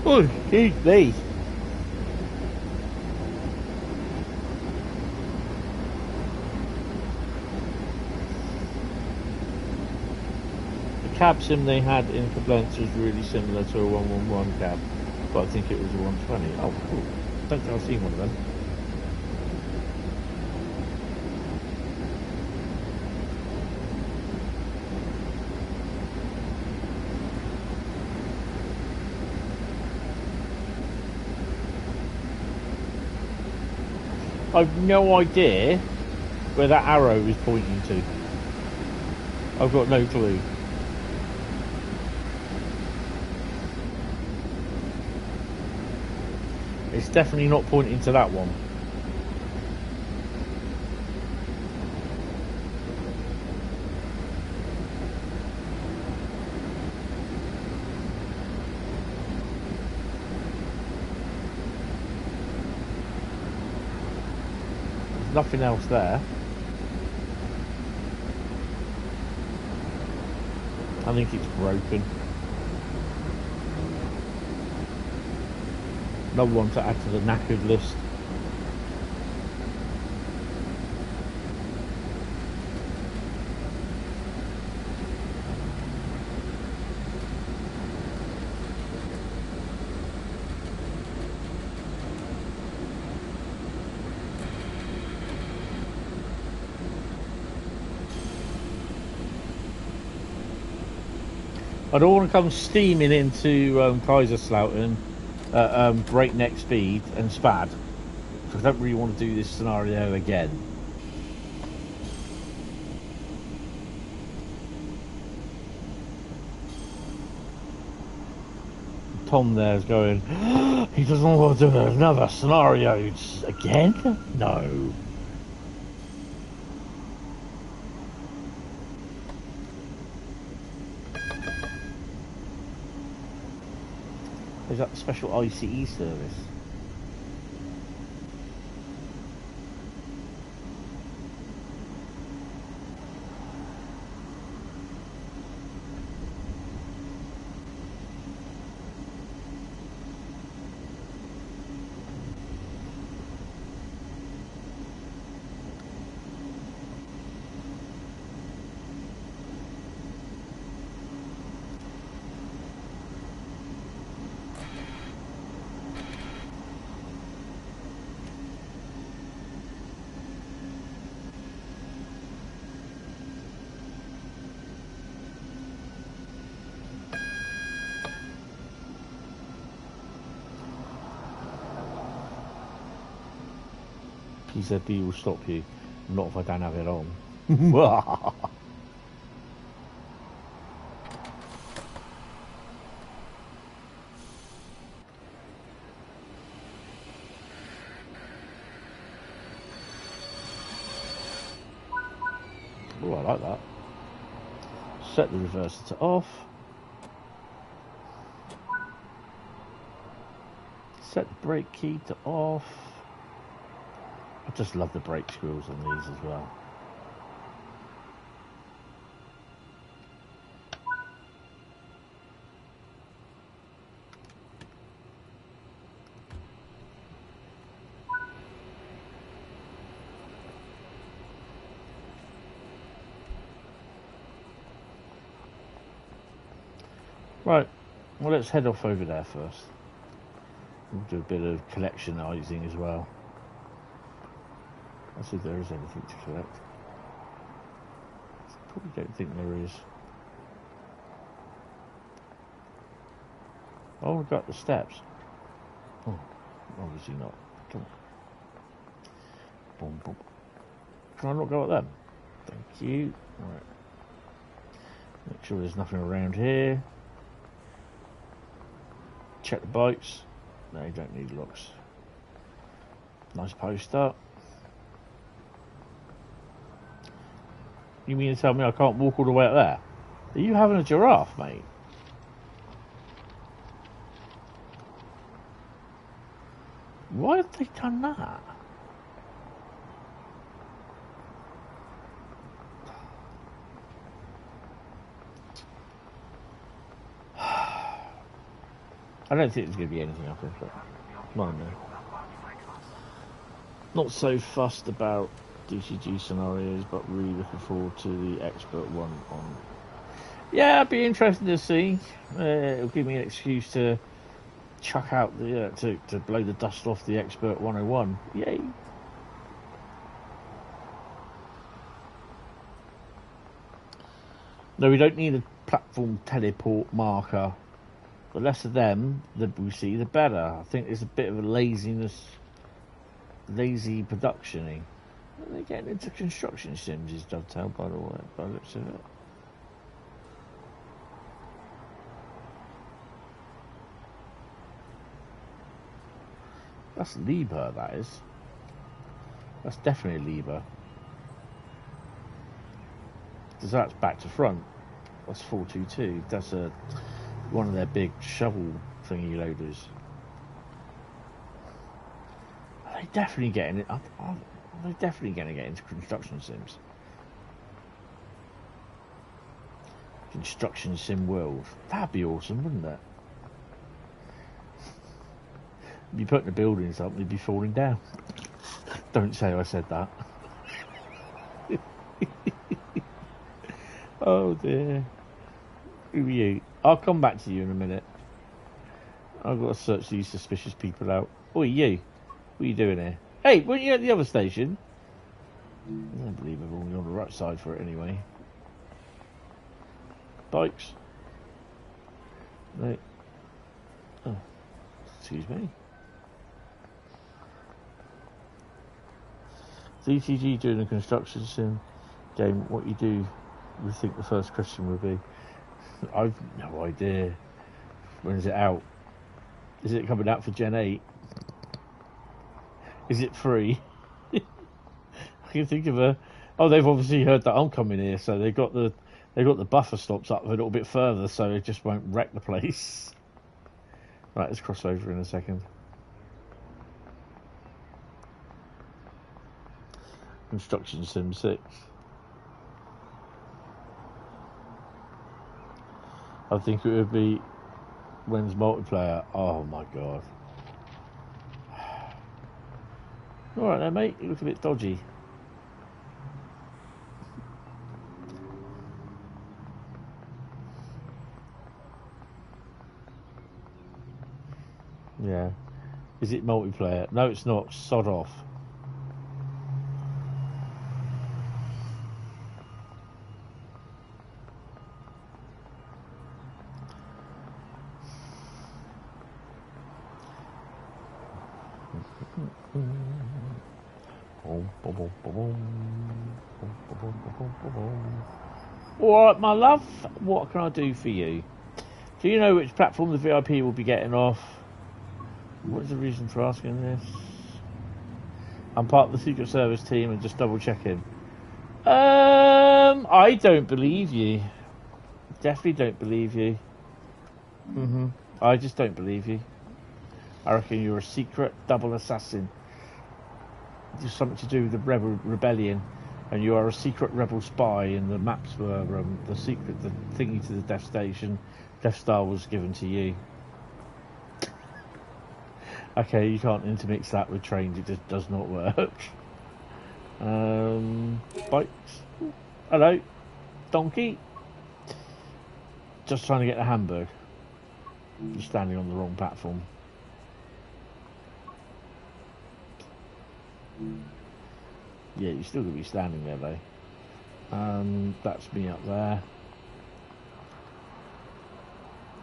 Oh, excuse me. The cab sim they had in Koblenz was really similar to a 111 cab, but I think it was a 120. Oh, cool. Don't think I've seen one of them. I've no idea where that arrow is pointing to. I've got no clue. It's definitely not pointing to that one. There's nothing else there. I think it's broken. Another one to add to the knackered list. I don't want to come steaming into Kaiserslautern at breakneck speed and spad. Because I don't really want to do this scenario again. Tom there's going, he doesn't want to do another scenario again? No. Is that the special ICE service? He said B will stop you. Not if I don't have it on. Oh, I like that. Set the reverser to off. Set the brake key to off. I just love the brake squirrels on these as well. Right, well let's head off over there first. We'll do a bit of collectionising as well. I'll see if there is anything to collect. Probably don't think there is. Oh, we've got the steps. Oh, obviously not. Come on. Boom, boom. Can I not go up them? Thank you. Right. Make sure there's nothing around here. Check the bikes. No, you don't need locks. Nice poster. You mean to tell me I can't walk all the way up there? Are you having a giraffe, mate? Why have they done that? I don't think there's going to be anything up there, but no. Not so fussed about DCG scenarios, but really looking forward to the expert one on. Yeah, it'd be interesting to see. It'll give me an excuse to chuck out the to blow the dust off the expert 101. Yay! No, we don't need a platform teleport marker. The less of them that we see, the better. I think there's a bit of a lazy production-y. They're getting into construction sims, is Dovetail, by the way, by the looks of it. That's Liber, that is. That's definitely Liber. Because that's back to front. That's 422. That's one of their big shovel thingy loaders. Are they definitely getting it? Are they definitely going to get into construction sims? Construction sim world. That'd be awesome, wouldn't it? You'd be putting the buildings up, they'd be falling down. Don't say I said that. Oh dear. Who are you? I'll come back to you in a minute. I've got to search these suspicious people out. Oi, you. What are you doing here? Hey, weren't you at the other station? I don't believe I'm on the right side for it anyway. Bikes. Right. Oh, excuse me. DTG doing a construction sim game. What you do? We think the first question would be. I've no idea. When is it out? Is it coming out for Gen 8? Is it free? I can think of a. Oh, they've obviously heard that I'm coming here, so they got the buffer stops up a little bit further, so it just won't wreck the place. Right, let's cross over in a second. Construction Sim 6. I think it would be when's multiplayer. Oh my god. Alright then, mate, you look a bit dodgy. Yeah. Is it multiplayer? No, it's not. Sod off. Alright, my love, what can I do for you? Do you know which platform the VIP will be getting off? What is the reason for asking this? I'm part of the Secret Service team and just double checking. I don't believe you. Definitely don't believe you. I just don't believe you. I reckon you're a secret double assassin. There's something to do with the rebellion, and you are a secret rebel spy. And the maps were the thingy to the Death Station. Death Star was given to you. Okay, you can't intermix that with trains. It just does not work. Bikes. Hello, donkey. Just trying to get to Hamburg. You're standing on the wrong platform. Yeah, you're still going to be standing there though. That's me up there.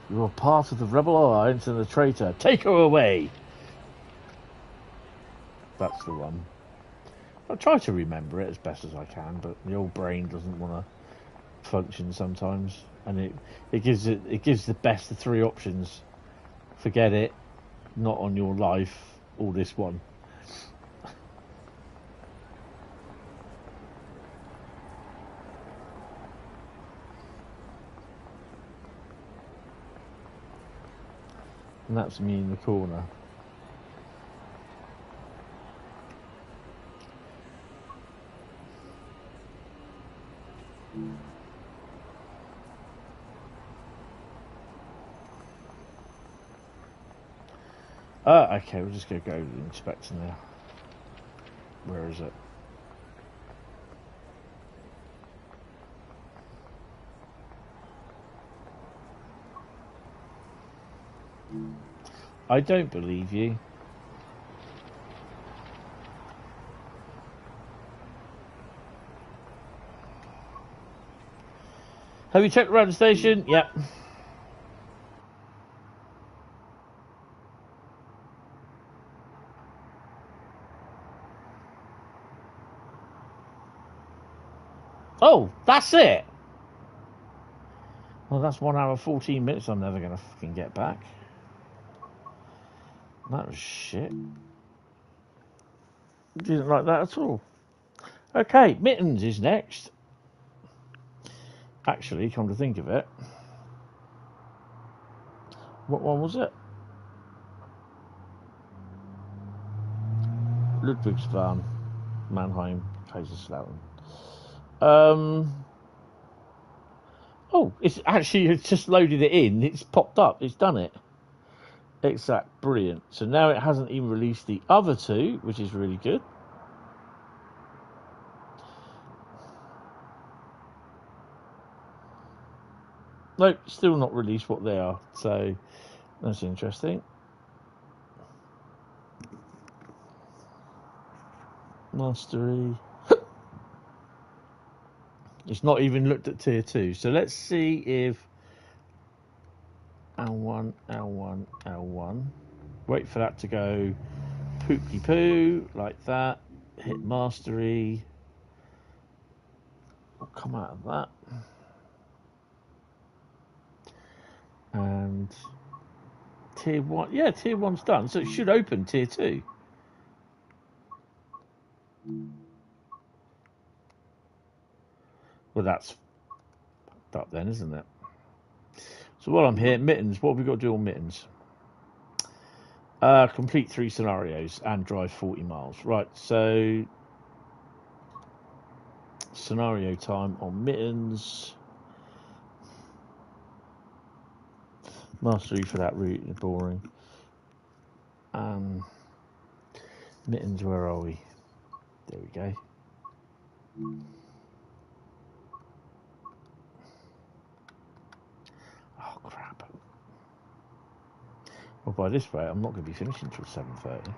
You're a part of the Rebel Alliance and a traitor. Take her away! That's the one. I'll try to remember it as best as I can, but the old brain doesn't want to function sometimes. And it gives the best of three options. Forget it, not on your life, or this one. And that's me in the corner. Okay, we're just going to go to the inspector now. Where is it? I don't believe you. Have you checked around the station? Yep. Oh, that's it. Well, that's 1 hour 14 minutes. I'm never gonna fucking get back. That was shit. Didn't like that at all. Okay, Mittens is next. Actually, come to think of it, what one was it? Ludwigshafen, Mannheim, Kaiserslautern. Oh, it's just loaded it in. It's popped up. It's done it. Exact, brilliant. So now it hasn't even released the other two, which is really good. Nope, still not released what they are. So that's interesting. Mastery. It's not even looked at tier 2. So let's see if L1, L1, L1. Wait for that to go poopy poo like that. Hit mastery. We'll come out of that. And tier 1, yeah, tier 1's done. So it should open tier 2. Well, that's up then, isn't it? So while I'm here, Mittens, what have we got to do on Mittens? Complete 3 scenarios and drive 40 miles. Right, so scenario time on Mittens. Mastery for that route is boring. Mittens, where are we? There we go. Oh crap. Well, by this rate, I'm not going to be finishing until 7:30.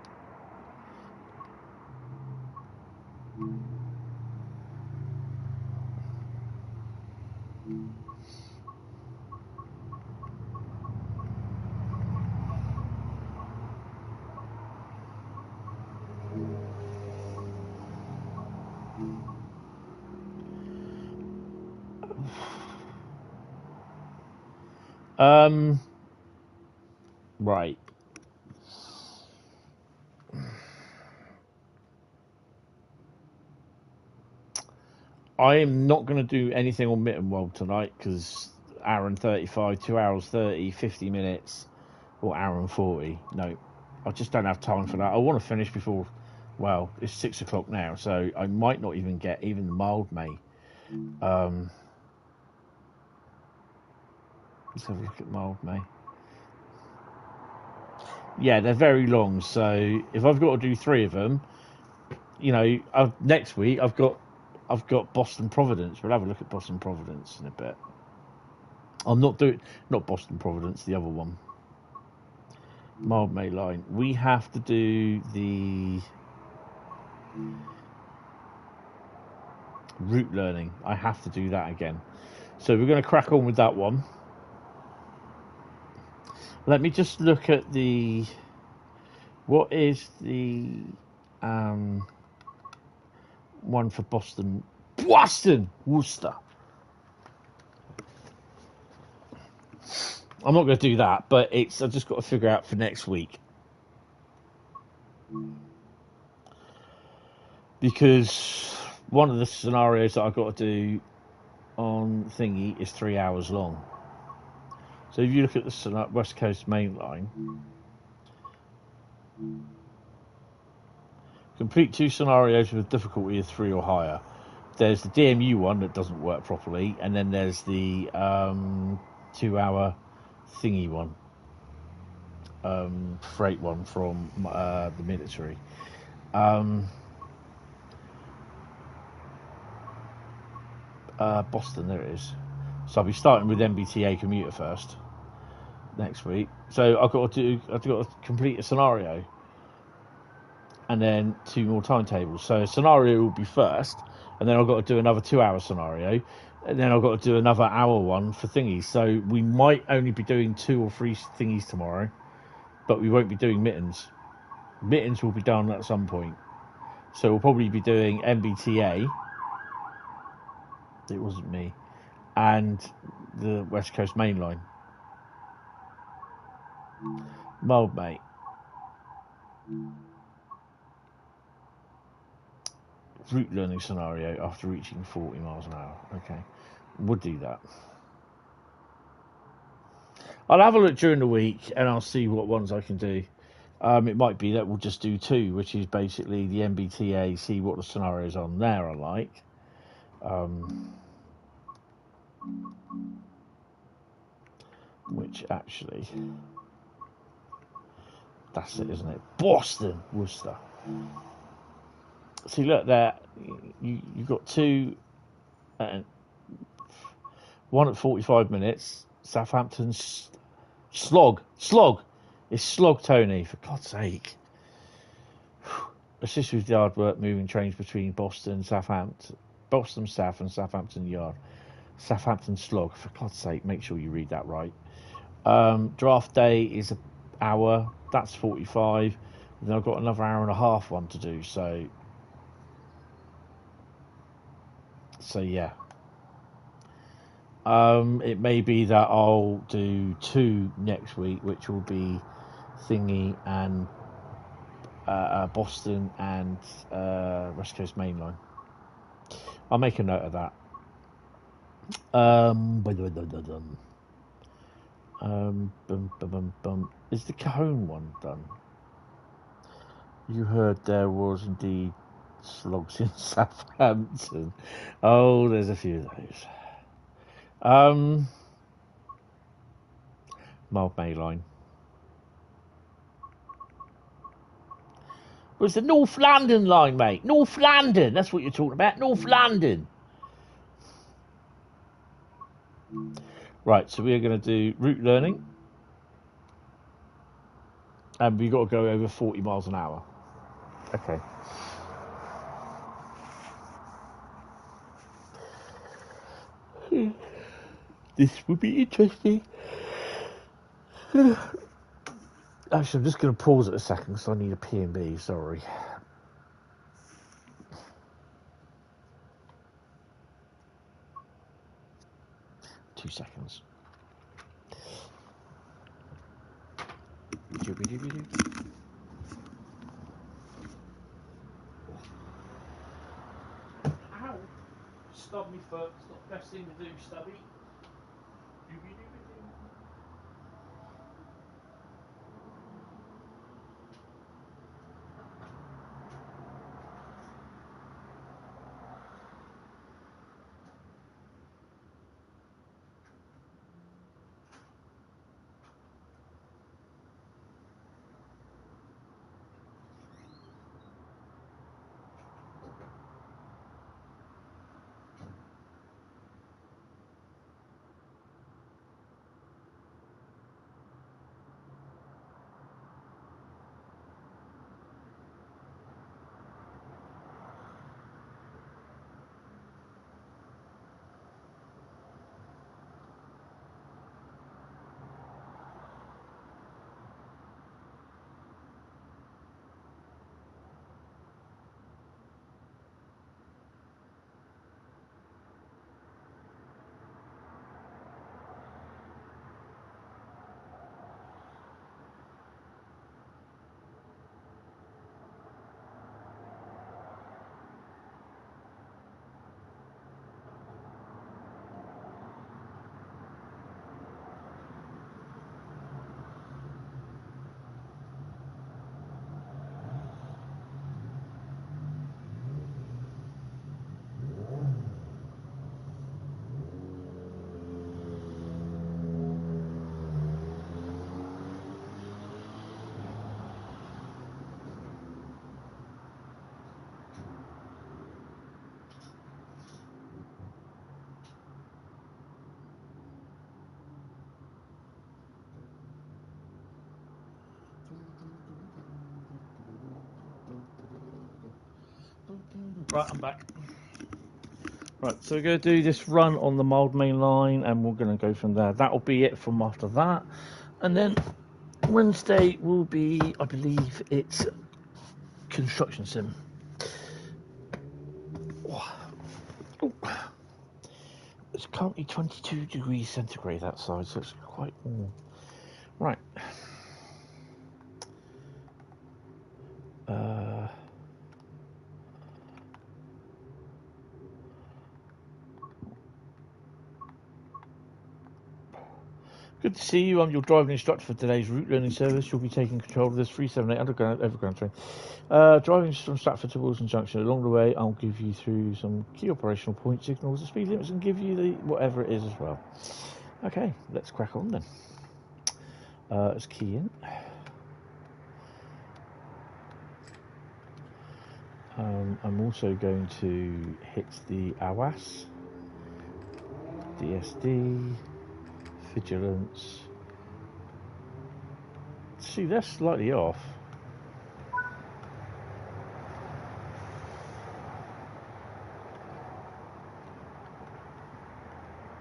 Right. I am not going to do anything on Mittenwald tonight because hour and 35, 2 hours 30, 50 minutes, or hour and 40. No, I just don't have time for that. I want to finish before, well, it's 6 o'clock now, so I might not even get even the Mildmay. Let's have a look at Mildmay. Yeah, they're very long, so if I've got to do 3 of them, you know, next week I've got Boston Providence. We'll have a look at Boston Providence in a bit. I'm not Boston Providence, the other one. Mildmay line. We have to do the route learning. I have to do that again. So we're going to crack on with that one. Let me just look at the... What is the one for Boston Worcester? I'm not going to do that, but I've just got to figure out for next week. Because one of the scenarios that I've got to do on thingy is 3 hours long. So if you look at the West Coast main line, complete 2 scenarios with difficulty of 3 or higher. There's the DMU one that doesn't work properly, and then there's the 2-hour thingy one, freight one from the military. Boston, there it is. So I'll be starting with MBTA commuter first next week. So I've got to complete a scenario, and then 2 more timetables. So a scenario will be first, and then I've got to do another 2-hour scenario, and then I've got to do another hour one for thingies. So we might only be doing 2 or 3 thingies tomorrow, but we won't be doing Mittens. Mittens will be done at some point. So we'll probably be doing MBTA. It wasn't me. And the West Coast main line. Mildmay. Route learning scenario after reaching 40 miles an hour. Okay, we'll do that. I'll have a look during the week and I'll see what ones I can do. It might be that we'll just do 2, which is basically the MBTA, see what the scenarios on there are like. Which actually, that's it, isn't it? Boston Worcester. See, look there. You've got 2, one at 45 minutes. Southampton's slog. It's slog, Tony. For God's sake. Assist with yard work, moving trains between Boston South and Southampton Yard. Southampton slog. For God's sake, make sure you read that right. Draft day is an hour. That's 45. And then I've got another hour and a half one to do. So yeah. It may be that I'll do 2 next week, which will be Thingy and Boston and West Coast Main Line. I'll make a note of that. Is the Cajon one done? You heard there was indeed slogs in Southampton. Oh, there's a few of those. Mildmay line. Well, it's the North London line, mate. North London. That's what you're talking about. North London. Right, so we're going to do route learning. And we've got to go over 40 miles an hour. Okay. This would be interesting. Actually, I'm just going to pause it a second because I need a P&B, sorry. Two seconds. Ow! Stub me foot. It's not the best thing to do, Stubby. Right, I'm back. Right, so we're going to do this run on the Mildmay line and we're going to go from there. That'll be it from after that. And then Wednesday will be, I believe, it's construction sim. Oh. It's currently 22 degrees centigrade outside, so it's quite warm. Right. Good to see you. I'm your driving instructor for today's route learning service. You'll be taking control of this 378 underground overground train. Driving from Stratford to Wilson Junction. Along the way, I'll give you through some key operational point signals, the speed limits, and give you the whatever it is as well. Okay, let's crack on then. Let's key in. I'm also going to hit the AWAS, DSD, Vigilance. See, they're slightly off.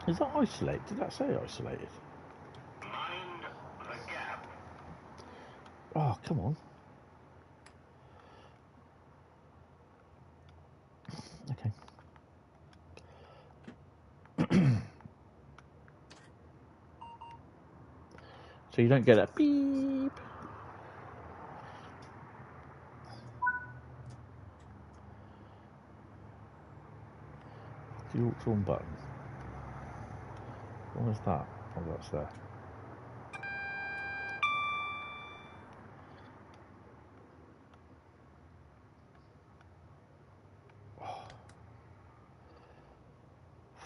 Is that isolated? Did that say isolated? Mind Oh, come on. Okay. So you don't get a beep. The auction button. What is that? Oh, that's there. Oh.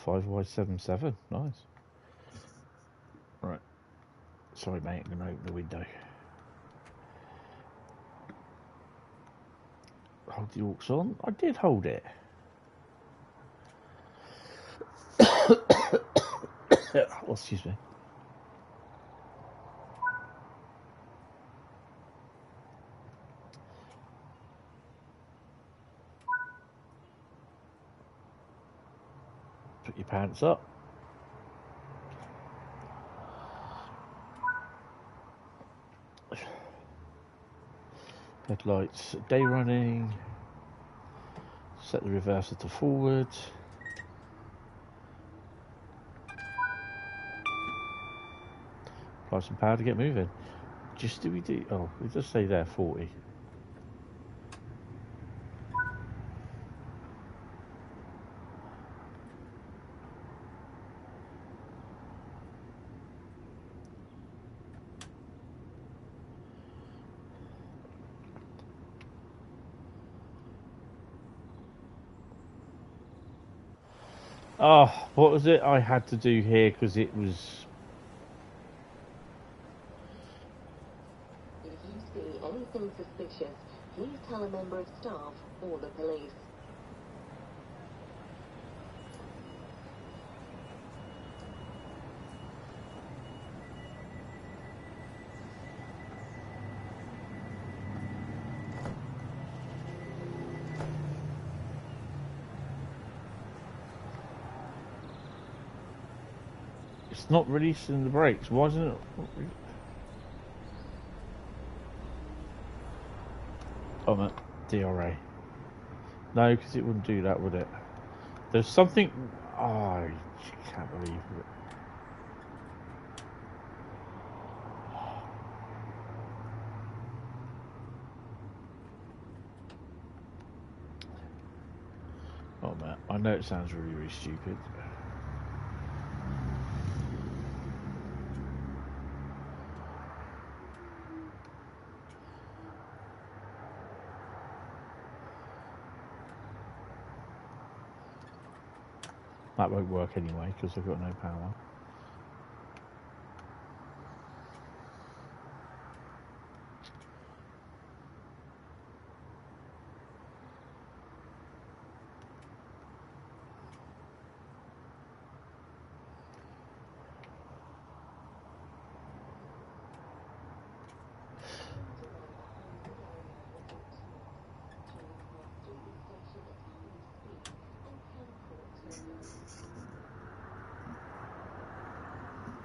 5Y77. Nice. Right. Sorry, mate. I'm going to open the window. Hold the aux on. I did hold it. Oh, excuse me. Put your pants up. Headlights, day running. Set the reverser to forward. Apply some power to get moving. Just do we do? Oh, it does say there 40. Oh, what was it I had to do here because it was. If you see anything suspicious, please tell a member of staff or the police. It's not releasing the brakes. Why isn't it? Oh, no. DRA. No, because it wouldn't do that, would it? There's something. Oh, I can't believe it. Oh, man. I know it sounds really, really stupid. That won't work anyway because I've got no power.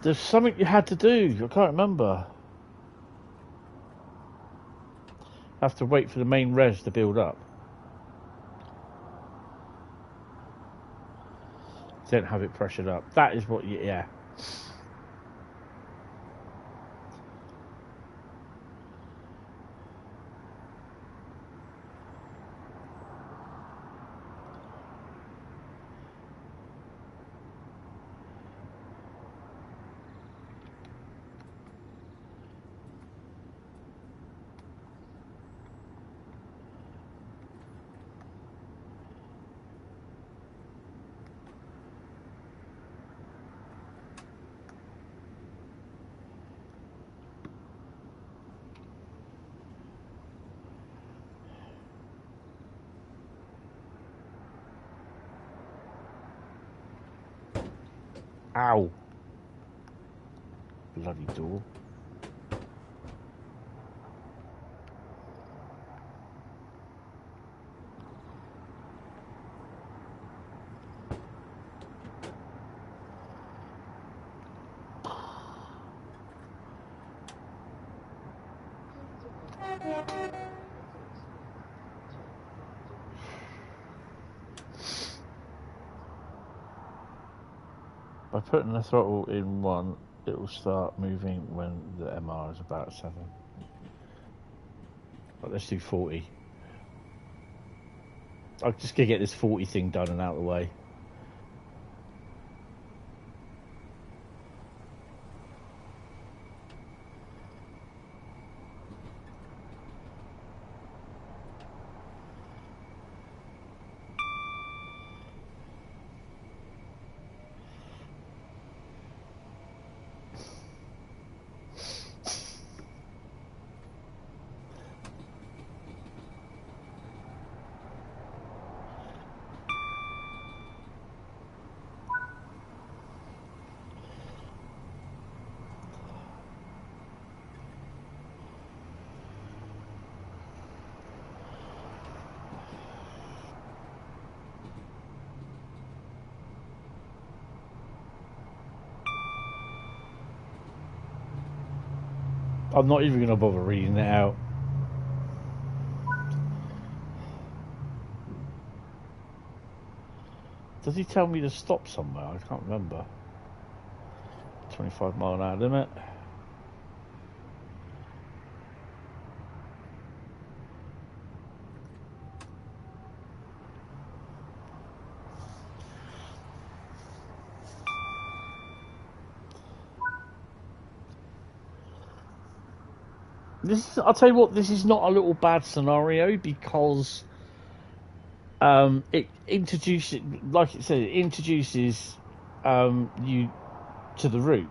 There's something you had to do. I can't remember. Have to wait for the main res to build up. Don't have it pressured up. That is what you, yeah. Ow. Bloody door. By putting the throttle in 1, it will start moving when the MR is about 7. Right, let's do 40. I'm just going to get this 40 thing done and out of the way. I'm not even going to bother reading it out. Does he tell me to stop somewhere? I can't remember. 25-mile-an-hour limit. I'll tell you what, this is not a little bad scenario because it introduces, like it said, it introduces you to the route,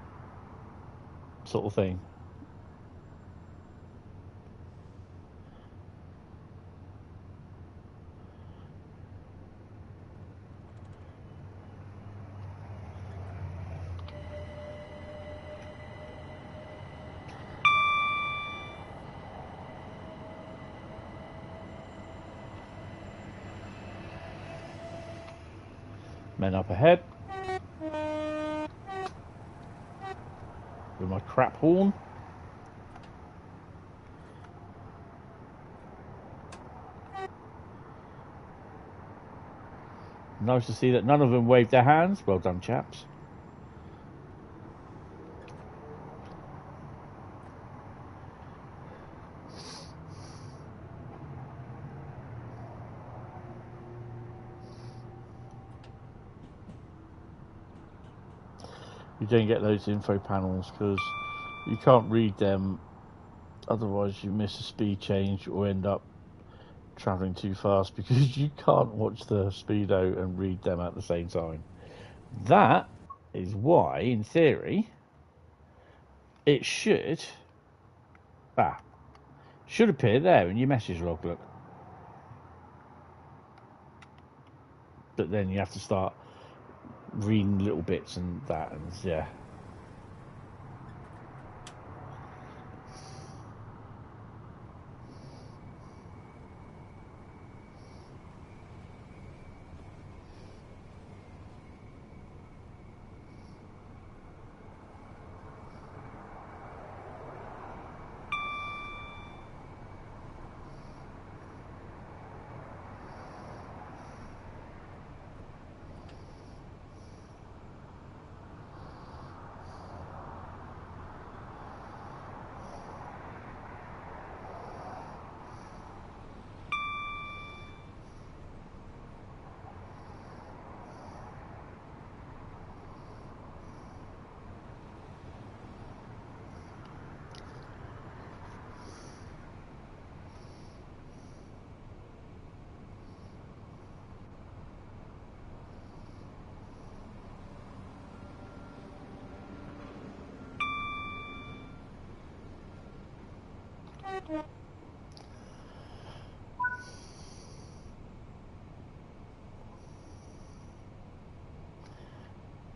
sort of thing. Men up ahead. With my crap horn. Nice to see that none of them waved their hands. Well done, chaps. You don't get those info panels because you can't read them, otherwise you miss a speed change or end up travelling too fast because you can't watch the speedo and read them at the same time. That is why, in theory, it should appear there in your message log, look. But then you have to start reading little bits and that, and yeah.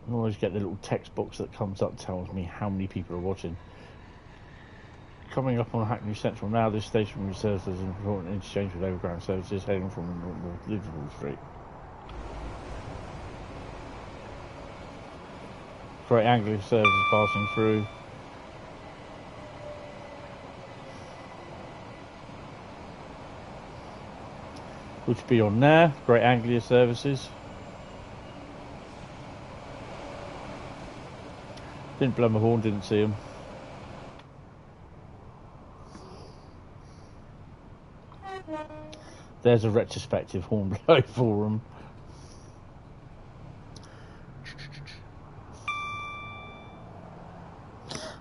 I always get the little text box that comes up, tells me how many people are watching. Coming up on Hackney Central now, this station reserves as an important interchange with overground services heading from North Liverpool Street. Great Anglia services passing through. which will be on there. Great Anglia services. Didn't blow my horn, didn't see them. There's a retrospective horn blow for them.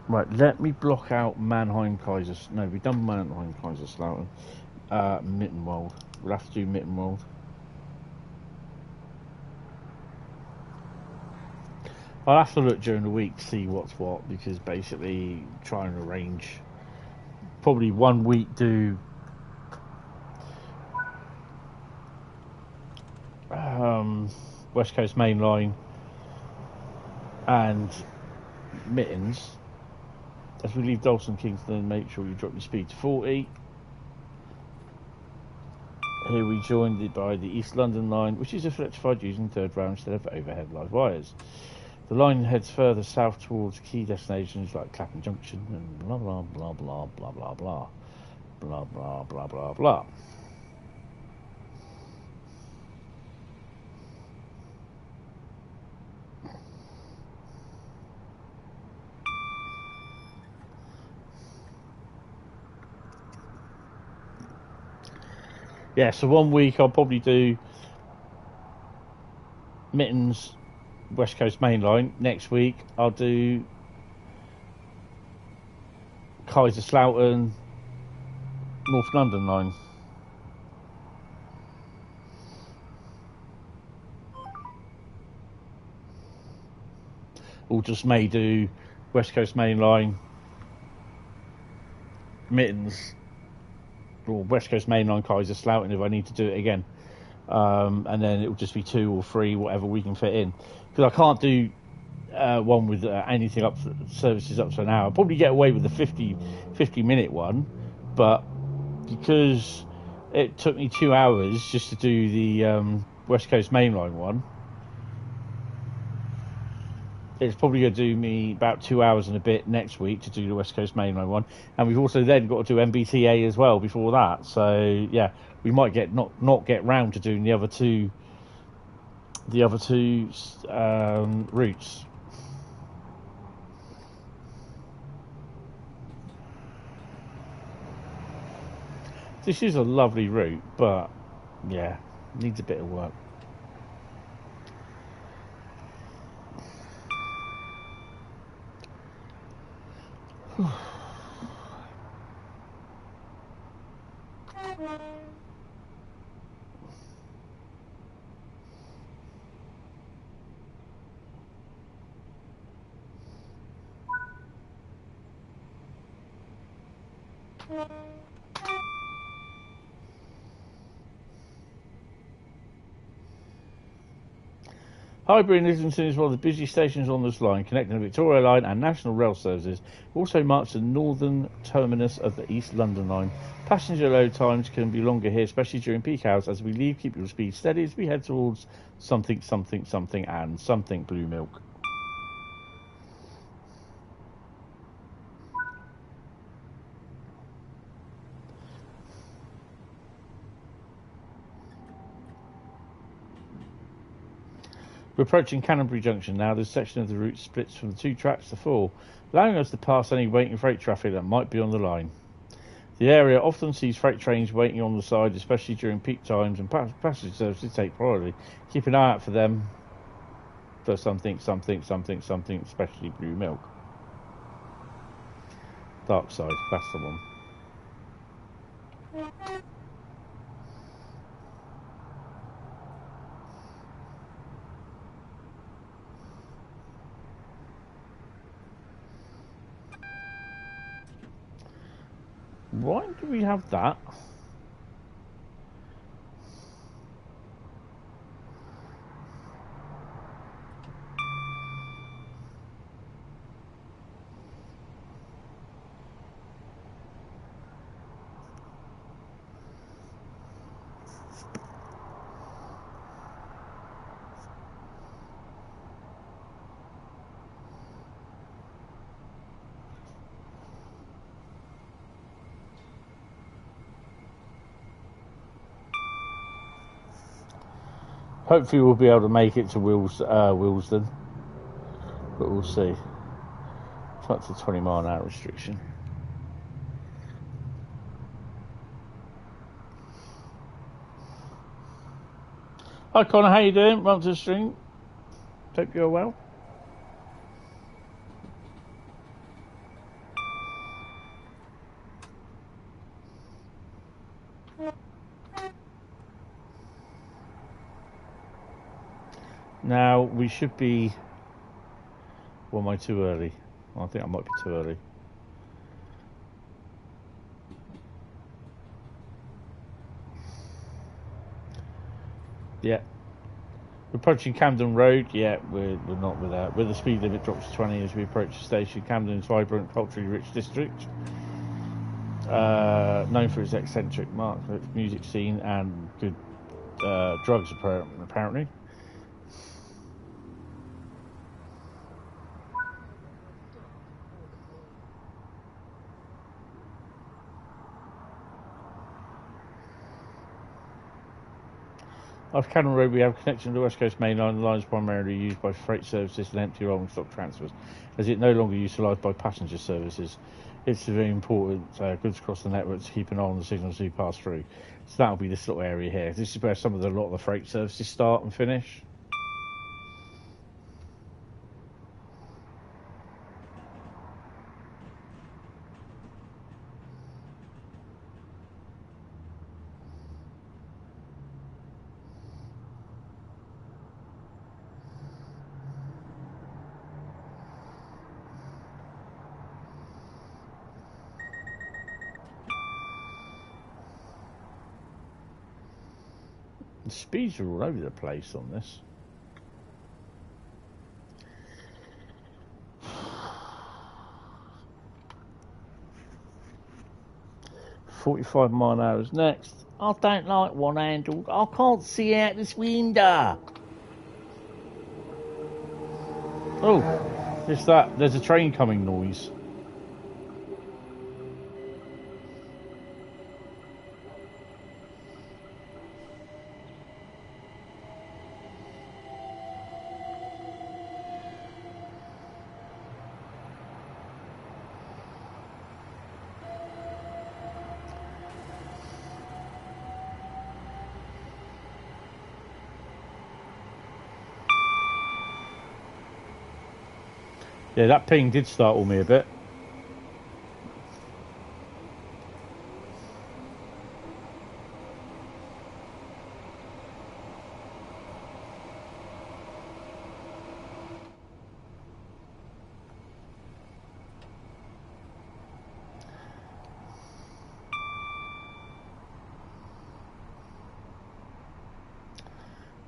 Right, let me block out Mannheim Kaiser. No, we've done Mannheim Kaiser Slautern. Mittenwald. We'll have to do Mittenwald. I'll have to look during the week to see what's what, because basically try and arrange. Probably 1 week do West Coast Main Line and Mittens. As we leave Dalston Kingston, make sure you drop your speed to 40. Here we joined by the East London line, which is electrified using third round instead of overhead live wires. The line heads further south towards key destinations like Clapham Junction and blah blah blah blah blah blah blah blah blah blah blah blah. Yeah, so 1 week I'll probably do Mittens, West Coast Main Line. Next week I'll do Kaiser Slautern, North London line. Or just may do West Coast Main Line, Mittens, or West Coast Main Line Kaiser Slautern if I need to do it again. And then it will just be 2 or 3, whatever we can fit in. Because I can't do one with anything up to, services up to an hour. I'll probably get away with the 50-minute one, but because it took me 2 hours just to do the West Coast Main Line one, it's probably going to do me about 2 hours and a bit next week to do the West Coast Main Line one, and we've also then got to do MBTA as well before that. So yeah, we might get not get round to doing the other two routes. This is a lovely route, but yeah, needs a bit of work. Highbury and Islington is one of the busiest stations on this line, connecting the Victoria Line and National Rail services. It also marks the northern terminus of the East London Line. Passenger load times can be longer here, especially during peak hours. As we leave, keep your speed steady as we head towards something and something blue milk. We're approaching Canterbury Junction now. This section of the route splits from the 2 tracks to 4, allowing us to pass any waiting freight traffic that might be on the line. The area often sees freight trains waiting on the side, especially during peak times, and passenger services take priority. Keep an eye out for them for something, especially blue milk. Dark side, that's the one. Why do we have that? Hopefully we'll be able to make it to Willesden, but we'll see. Up to 20-mile-an-hour restriction. Hi Connor, how you doing? Welcome to the stream. Hope you're well. Now we should be. Or am I too early? I think I might be too early. Yeah. We're approaching Camden Road. Yeah, we're not with that. Where the speed limit drops to 20 as we approach the station. Camden's vibrant, culturally-rich district. Known for its eccentric mark for its music scene and good drugs, apparently. Off Cannon Road, we have a connection to the West Coast Main Line. The line is primarily used by freight services and empty rolling stock transfers, as it no longer utilised by passenger services. It's very important goods across the network to keep an eye on the signals as we pass through. So that'll be this little area here. This is where a lot of the freight services start and finish. The speeds are all over the place on this. $45 next. I don't like one-handled. I can't see out this window. Oh, it's that. There's a train coming noise. Yeah, that ping did startle me a bit.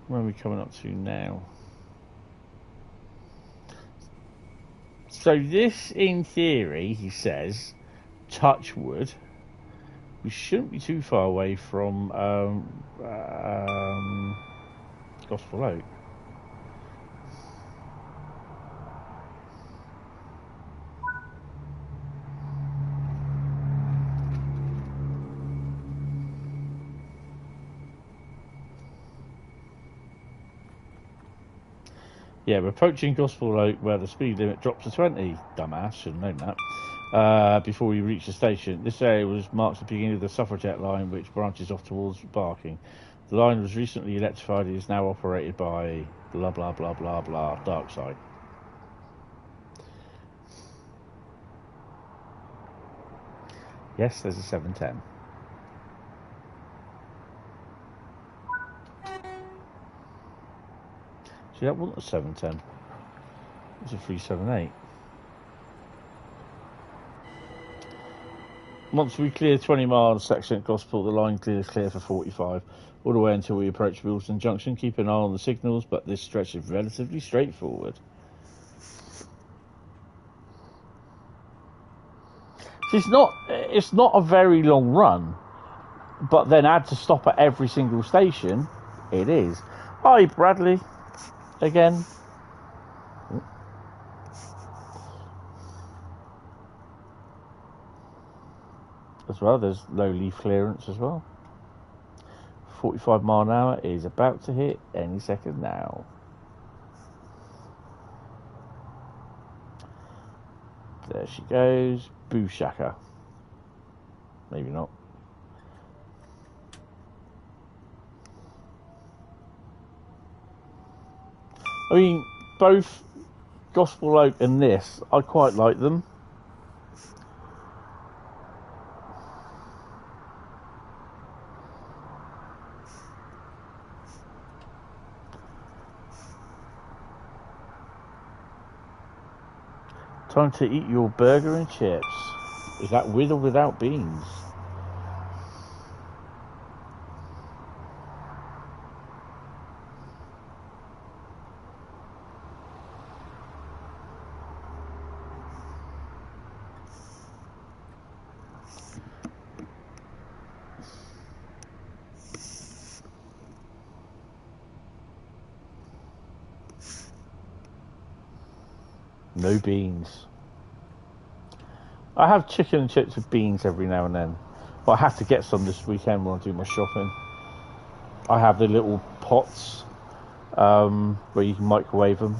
Where are we coming up to now? So this, in theory, he says, touch wood, we shouldn't be too far away from Gospel Oak. Yeah, we're approaching Gospel Oak where the speed limit drops to 20. Dumbass, should have known that. Before we reach the station. This area was marked the beginning of the suffragette line, which branches off towards Barking. The line was recently electrified and is now operated by blah blah blah blah blah Darkside. Yes, there's a 710. See, that wasn't a 710. It was a 378. Once we clear 20 miles section at Gospel, the line clears clear for 45, all the way until we approach Wilson Junction. Keep an eye on the signals, but this stretch is relatively straightforward. It's not a very long run, but then add to stop at every single station, it is. Hi, Bradley. Again. As well, there's low leaf clearance as well. 45 mile an hour is about to hit any second now. There she goes. Boo shaka. Maybe not. I mean, both Gospel Oak and this, I quite like them. Time to eat your burger and chips. Is that with or without beans? No beans. I have chicken and chips with beans every now and then, but I have to get some this weekend when I do my shopping. I have the little pots where you can microwave them.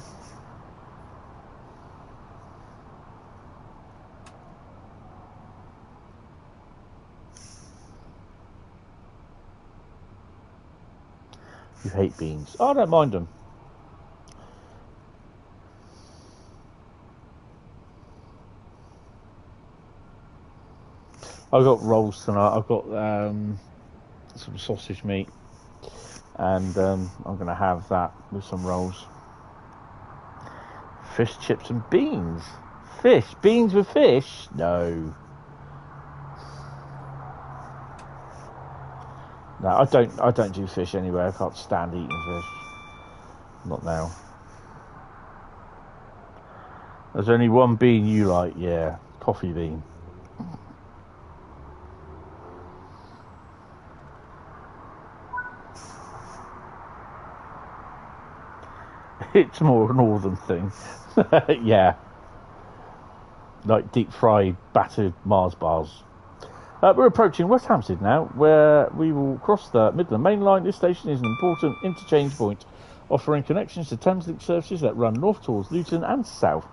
You hate beans. Oh, I don't mind them. I've got rolls tonight. I've got some sausage meat, and I'm going to have that with some rolls. Fish, chips, and beans. Fish, beans with fish? No. No, I don't do fish anyway. I can't stand eating fish. Not now. There's only one bean you like, yeah, coffee bean. It's more a northern thing. Yeah. Like deep fried battered Mars bars. We're approaching West Hampstead now, where we will cross the Midland Main Line. This station is an important interchange point, offering connections to Thameslink services that run north towards Luton and south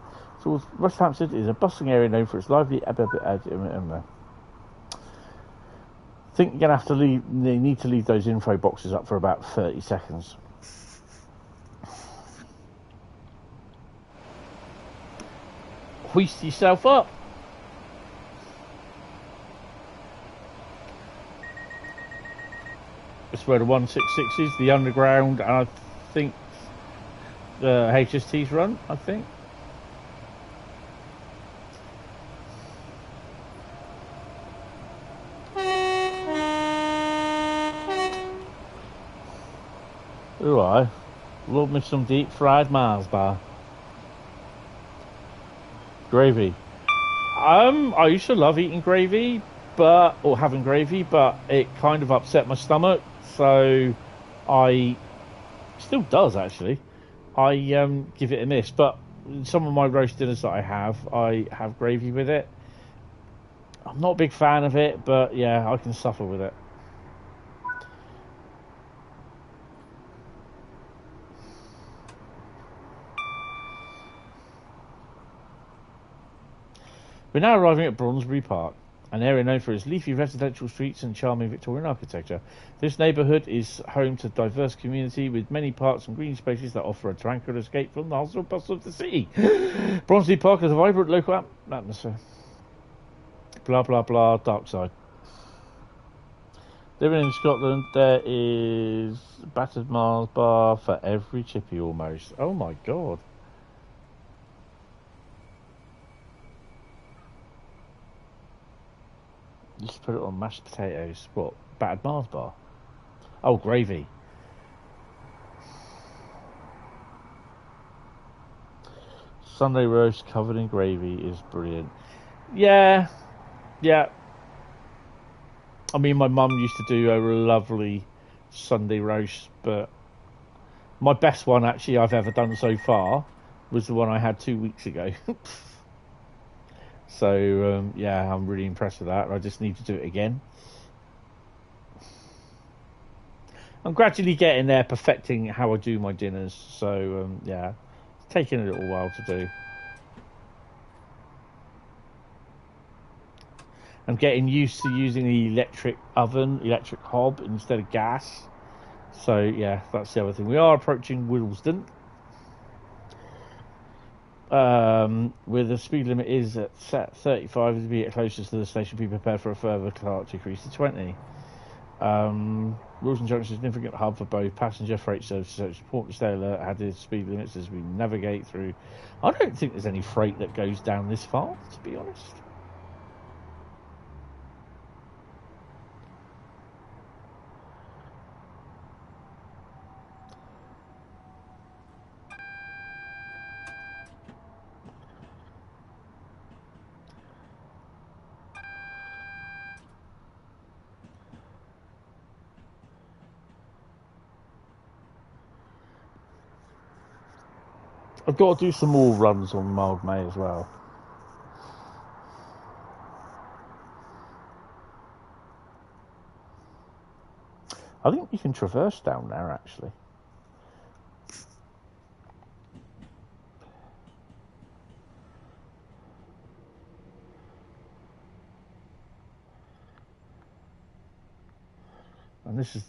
towards West Hampstead. Is a bustling area known for its lively. I think you're gonna have to leave. You need to leave those info boxes up for about 30 seconds. Hoist yourself up. It's where the 166 is, the underground, and I think the HSTs run, I think. Ooh, I love me some deep fried Mars bar. Gravy. I used to love eating gravy, or having gravy, but it kind of upset my stomach, so I still does actually. I give it a miss, but some of my roast dinners that I have gravy with it. I'm not a big fan of it, but yeah, I can suffer with it. We're now arriving at Bronsbury Park, an area known for its leafy residential streets and charming Victorian architecture. This neighbourhood is home to a diverse community with many parks and green spaces that offer a tranquil escape from the hustle and bustle of the city. Bronsbury Park has a vibrant local atmosphere. Blah, blah, blah, dark side. Living in Scotland, there is battered Mars bar for every chippy almost. Oh my god. Just put it on mashed potatoes. What? Battered Mars bar? Oh, gravy. Sunday roast covered in gravy is brilliant. Yeah. I mean, my mum used to do a lovely Sunday roast, but my best one actually I've ever done so far was the one I had 2 weeks ago. So, yeah, I'm really impressed with that. I just need to do it again. I'm gradually getting there, perfecting how I do my dinners. So yeah, it's taking a little while to do. I'm getting used to using the electric hob instead of gas. So yeah, that's the other thing. We are approaching Willesden. Where the speed limit is at 35, as we get closer to the station, be prepared for a further decrease to 20. Willesden Junction is a significant hub for both passenger freight services, so it's important to stay alert, had the speed limits as we navigate through. I don't think there's any freight that goes down this far, to be honest. I've got to do some more runs on Mildmay as well. I think you can traverse down there, actually. And this is...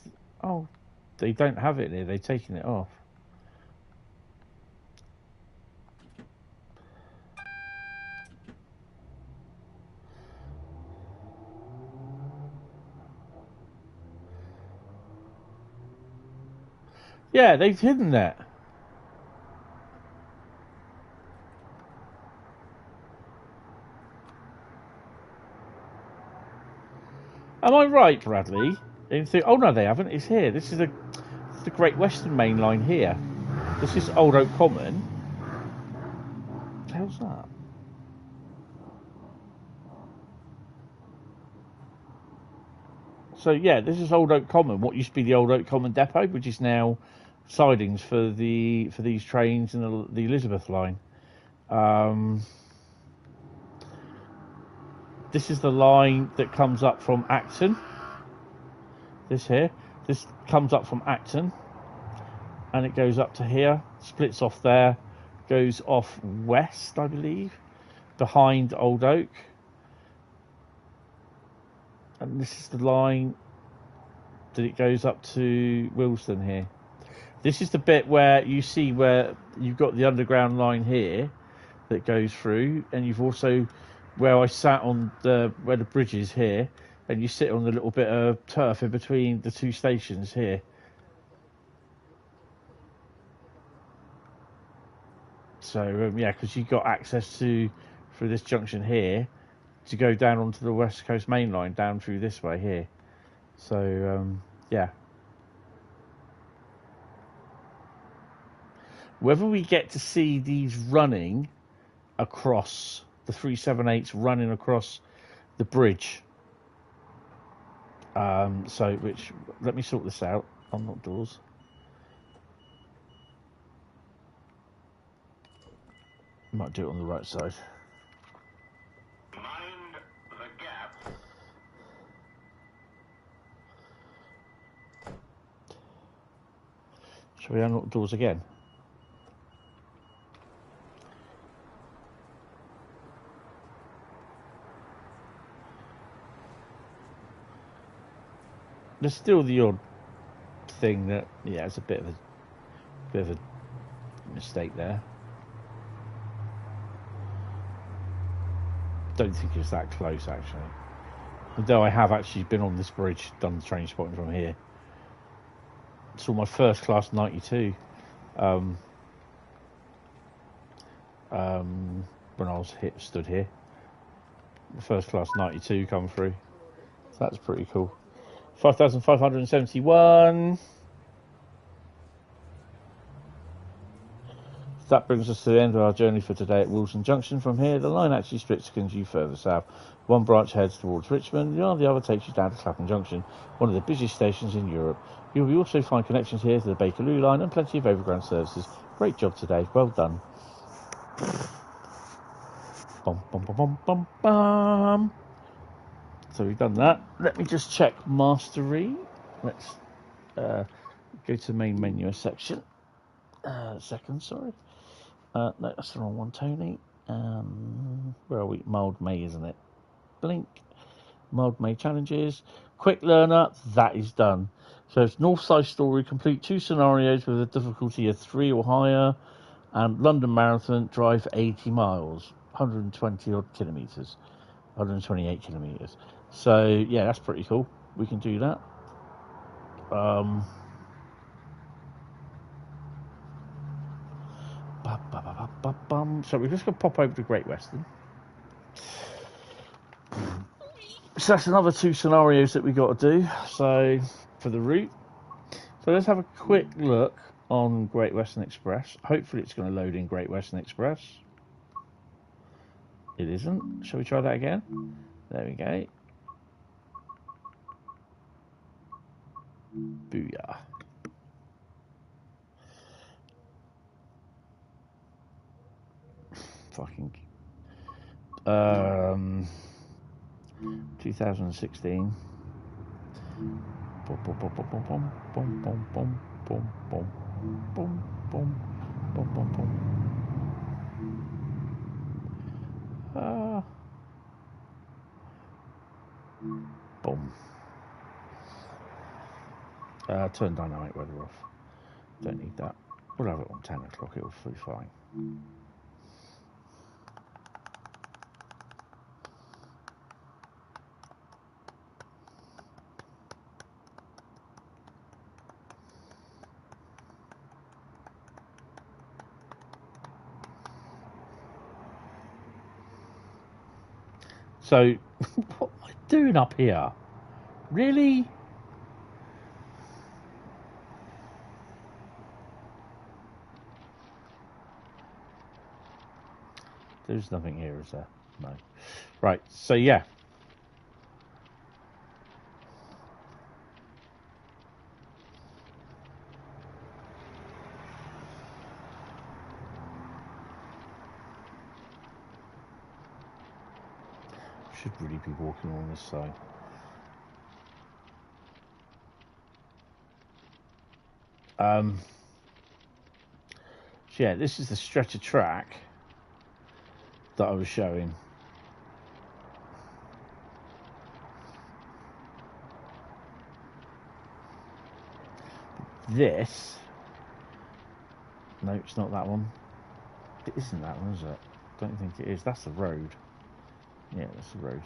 Oh, they don't have it here. They've taken it off. Yeah, they've hidden that. Am I right, Bradley? Oh no, they haven't. It's here. This is the Great Western Main Line here. This is Old Oak Common. What the hell's that? So yeah, this is Old Oak Common. What used to be the Old Oak Common depot, which is now sidings for these trains in the Elizabeth line. This is the line that comes up from Acton. This comes up from Acton, and it goes up to here, splits off there, goes off west, I believe, behind Old Oak. And this is the line that it goes up to Willesden here. This is the bit where you see where you've got the underground line here that goes through, and you've also where I sat on where the bridge is here, and you sit on the little bit of turf in between the two stations here. So yeah, because you've got access through this junction here to go down onto the West Coast Main Line down through this way here. So yeah. Whether we get to see these running across the 378s running across the bridge. Which let me sort this out. I'm not doors. Might do it on the right side. Mind the gap. Shall we unlock the doors again? There's still the odd thing that, yeah, it's a bit of a mistake there. Don't think it's that close actually. Although I have actually been on this bridge, done the train spotting from here. Saw my first class 92 when I was stood here. The first class 92 come through. So that's pretty cool. 5,571. That brings us to the end of our journey for today at Willesden Junction. From here, the line actually splits to continue further south. One branch heads towards Richmond, the other takes you down to Clapham Junction, one of the busiest stations in Europe. You will also find connections here to the Bakerloo line and plenty of overground services. Great job today, well done. Bum, bum, bum, bum, bum, bum. So we've done that. Let me just check mastery. Let's go to the main menu section. Second, sorry. No, that's the wrong one, Tony. Where are we? Mildmay, isn't it? Blink. Mildmay challenges. Quick learner, that is done. So it's North Side Story, complete 2 scenarios with a difficulty of 3 or higher, and London Marathon, drive 80 miles, 120 odd kilometres, 128 kilometres. So yeah, that's pretty cool. We can do that. So we're just going to pop over to Great Western. So that's another 2 scenarios that we got to do. So for the route. So let's have a quick look on Great Western Express. Hopefully it's going to load in Great Western Express. It isn't. Shall we try that again? There we go. Booyah. Fucking 2016. Boom. Turn dynamic weather off. Don't need that. We'll have it on 10 o'clock. It'll be fine. So, what am I doing up here? Really? There's nothing here, is there? No. Right, so yeah. Should really be walking on this side. So yeah, this is the stretch of track that I was showing. This, no, it's not that one. It isn't that one, is it? Don't think it is. That's the road. Yeah, that's the road.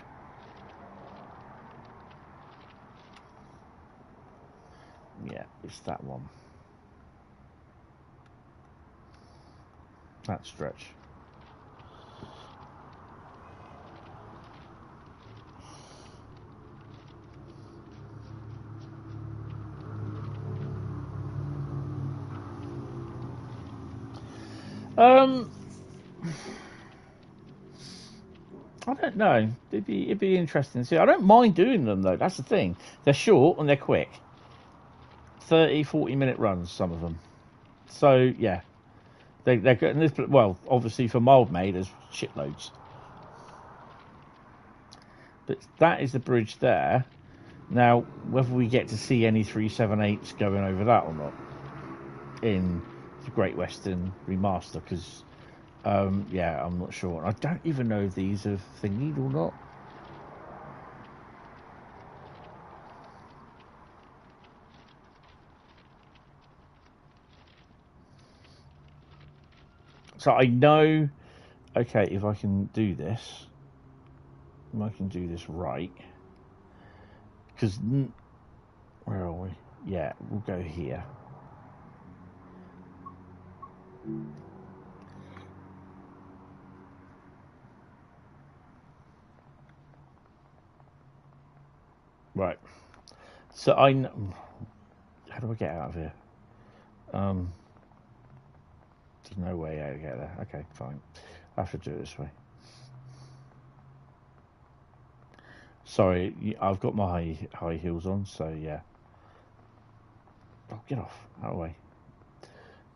Yeah, it's that one. That stretch. I don't know. It'd be interesting to see. I don't mind doing them though. That's the thing. They're short and they're quick. 30-40 minute runs, some of them. So yeah, they're getting this. Well, obviously for Mildmay, there's shitloads. But that is the bridge there. Now, whether we get to see any 378s going over that or not in the Great Western remaster, because yeah, I'm not sure. I don't even know if these are thingied or not. So I know, okay, if I can do this, if I can do this right, because where are we? Yeah, we'll go here. Right. So I know. How do I get out of here? There's no way out to get there. Okay, fine. I have to do it this way. Sorry, I've got my high heels on, so yeah. Oh, get off. Out of the way.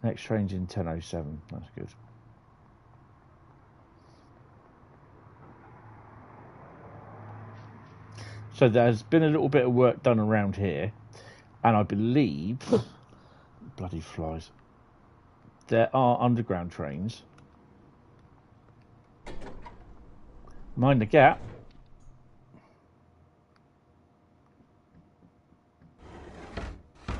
Next train's in 10:07. That's good. So there's been a little bit of work done around here, and I believe Bloody flies. There are underground trains. Mind the gap. I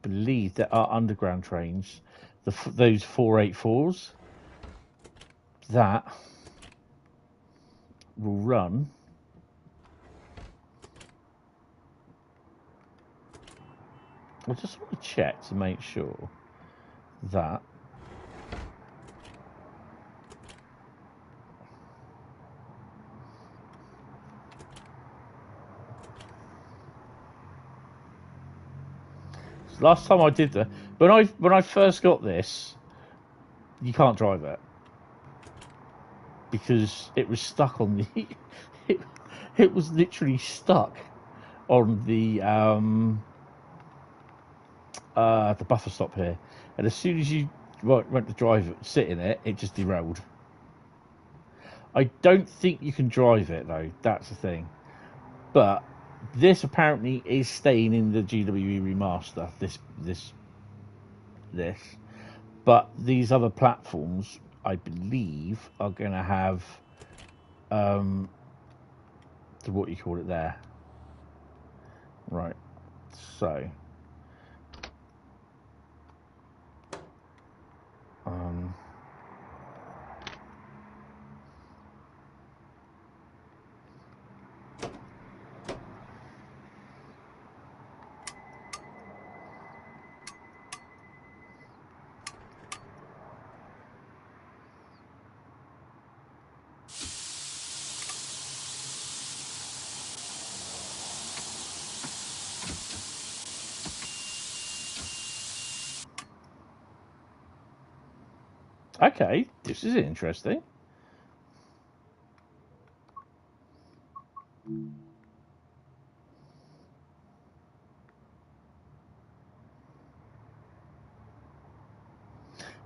believe there are underground trains. Those 484s that will run. I just want to check to make sure that last time I did that, when I first got this, you can't drive it because it was stuck on the it was literally stuck on the buffer stop here, and as soon as you went to drive it, sit in it, it just derailed. I don't think you can drive it though. That's the thing. But this apparently is staying in the GWE remaster. This. But these other platforms, I believe, are going to have what you call it there. Right. So. Okay, this is interesting.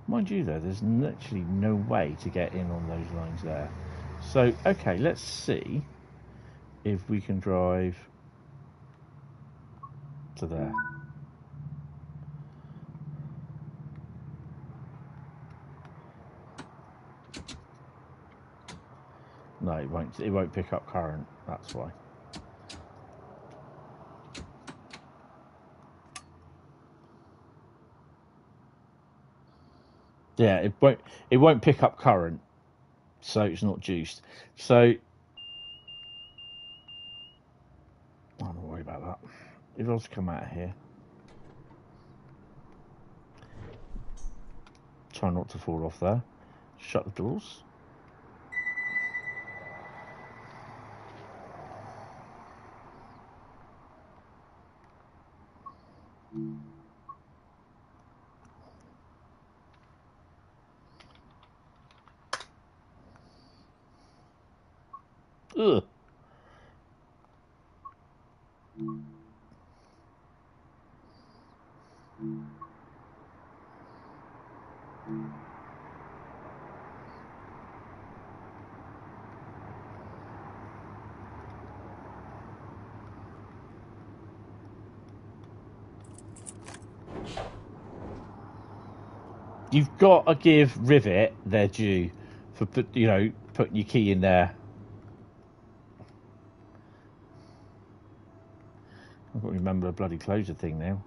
Mind you though, there's literally no way to get in on those lines there. So, okay, let's see if we can drive to there. No, it won't. It won't pick up current. That's why. Yeah, it won't. It won't pick up current, so it's not juiced. So I'm not worried about that. If I was to come out of here, try not to fall off there. Shut the doors. Ugh. You've got to give Rivet their due for putting your key in there. I've got to remember a bloody closer thing now.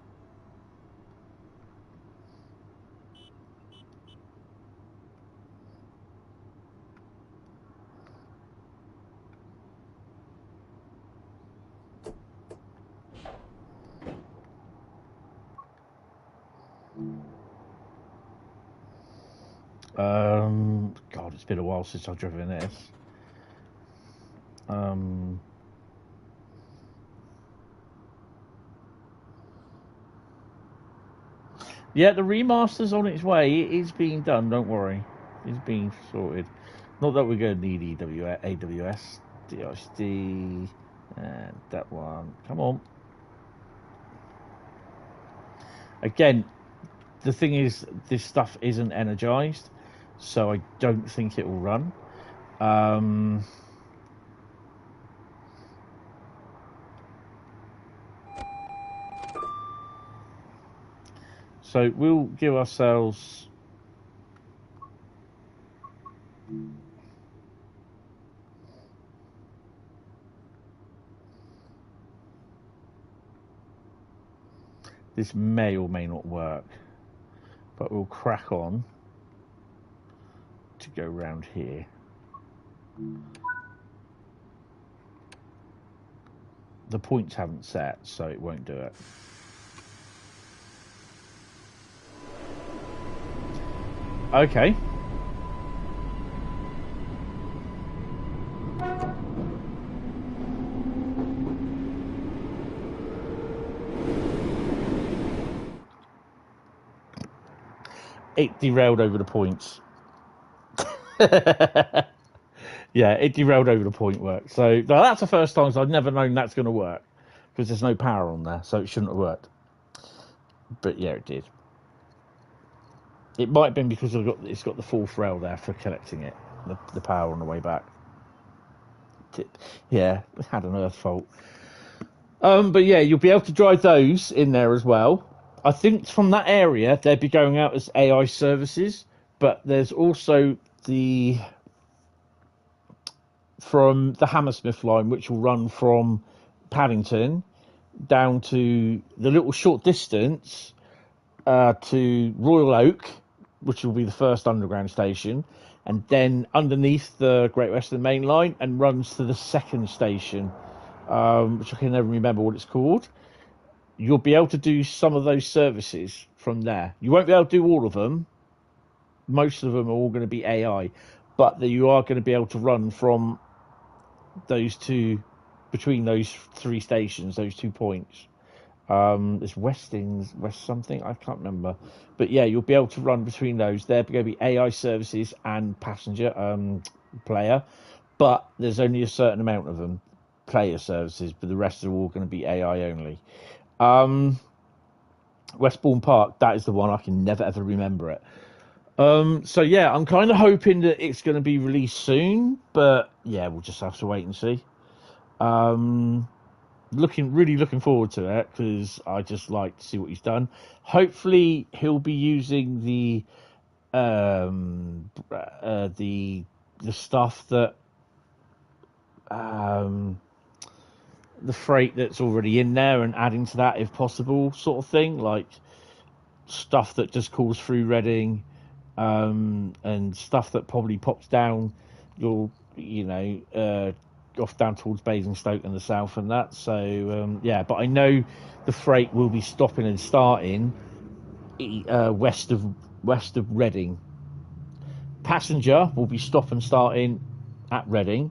God, it's been a while since I've driven this. Yeah, the remaster's on its way. It is being done. Don't worry, it's being sorted. Not that we're going to need AWS, DHD, and that one. Come on. Again, the thing is, this stuff isn't energized, so I don't think it will run. So we'll give ourselves... This may or may not work, but we'll crack on to go round here. The points haven't set, so it won't do it. Okay. It derailed over the points. Yeah, it derailed over the point work. So that's the first time I've never known that's going to work, because there's no power on there, so it shouldn't have worked. But yeah, it did. It might have been because it's got the fourth rail there for connecting it, the power on the way back. Yeah, it had an earth fault. But yeah, you'll be able to drive those in there as well. I think from that area they'd be going out as AI services, but there's also from the Hammersmith line, which will run from Paddington down to the little short distance to Royal Oak, which will be the first underground station, and then underneath the Great Western Main Line and runs to the second station, which I can never remember what it's called. You'll be able to do some of those services from there. You won't be able to do all of them. Most of them are all going to be AI, but you are going to be able to run from those two, between those three stations, those 2 points. There's West something, I can't remember, but yeah, you'll be able to run between those. They're going to be AI services and passenger player, but there's only a certain amount of them, player services, but the rest are all going to be AI only. Westbourne Park, that is the one I can never ever remember it. So yeah, I'm kind of hoping that it's going to be released soon, but yeah, we'll just have to wait and see. Really looking forward to it, because I just like to see what he's done. Hopefully he'll be using the stuff that the freight that's already in there, and adding to that if possible, sort of thing, like stuff that just calls through Reading, and stuff that probably pops down off down towards Basingstoke and the south and that. So yeah, but I know the freight will be stopping and starting west of Reading. Passenger will be stop and starting at Reading,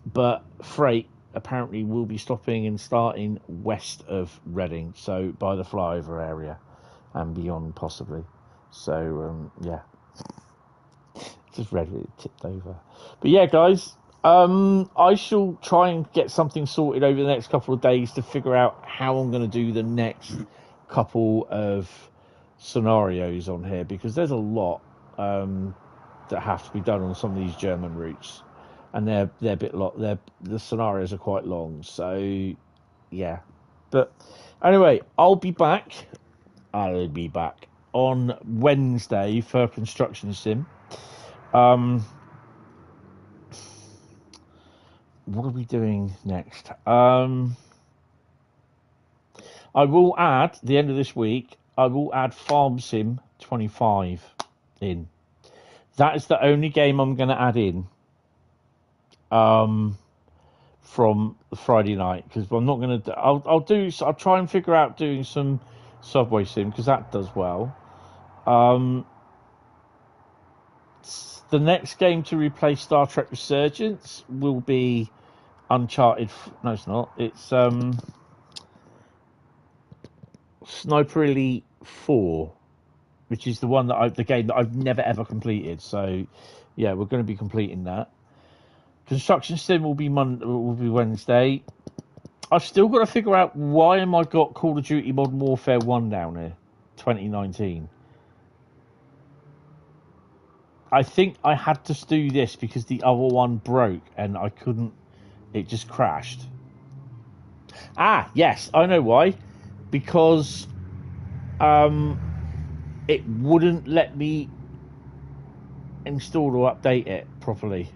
but freight apparently will be stopping and starting west of Reading, so by the flyover area and beyond possibly. So yeah, just read it tipped over. But yeah, guys, I shall try and get something sorted over the next couple of days to figure out how I'm going to do the next couple of scenarios on here, because there's a lot that have to be done on some of these German routes, and they're a bit the scenarios are quite long. So yeah, but anyway, I'll be back on Wednesday for Construction Sim. What are we doing next? I will add, the end of this week, I will add Farm Sim 25 in. That is the only game I'm going to add in from Friday night, because I'm not going to. I'll try and figure out doing some Subway Sim, because that does well. The next game to replace Star Trek Resurgence will be Uncharted. No, it's not. It's Sniper Elite 4, which is the game that I've never ever completed. So yeah, we're going to be completing that. Construction Sim will be Wednesday. I've still got to figure out why am I got Call of Duty Modern Warfare 1 down here, 2019. I think I had to do this because the other one broke and I couldn't. It just crashed. Ah, yes, I know why. Because it wouldn't let me install or update it properly.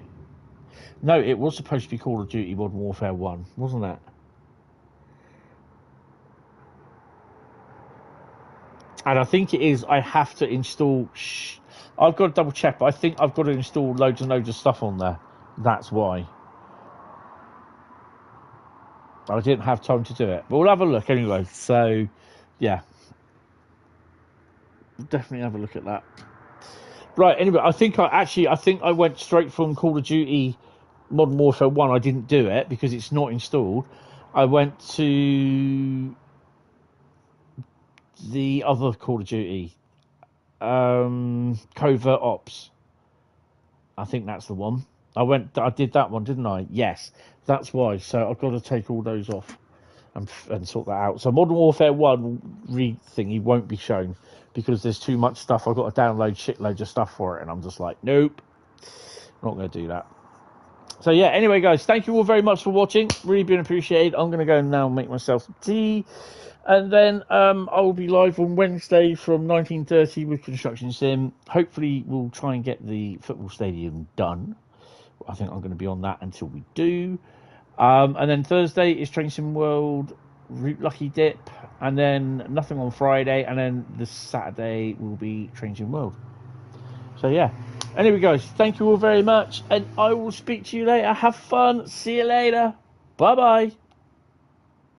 No, it was supposed to be Call of Duty Modern Warfare 1, wasn't it? And I think it is. I have to install. I've got to double check, but I think I've got to install loads and loads of stuff on there. That's why. I didn't have time to do it, but we'll have a look anyway. So, yeah, definitely have a look at that. Right. Anyway, I think I went straight from Call of Duty Modern Warfare 1. I didn't do it because it's not installed. I went to the other Call of Duty, Covert Ops. I think that's the one. I did that one, didn't I? Yes, that's why. So I've got to take all those off and sort that out. So Modern Warfare 1 thingy won't be shown because there's too much stuff. I've got to download shitloads of stuff for it, and I'm just like, nope, not going to do that. So yeah, anyway, guys, thank you all very much for watching. Really been appreciated. I'm going to go now and make myself some tea. And then I will be live on Wednesday from 19:30 with Construction Sim. Hopefully, we'll try and get the football stadium done. I think I'm going to be on that until we do. And then Thursday is Train Sim World, Route Lucky Dip, and then nothing on Friday. And then this Saturday will be Train Sim World. So yeah. Anyway, guys, thank you all very much. And I will speak to you later. Have fun. See you later. Bye-bye.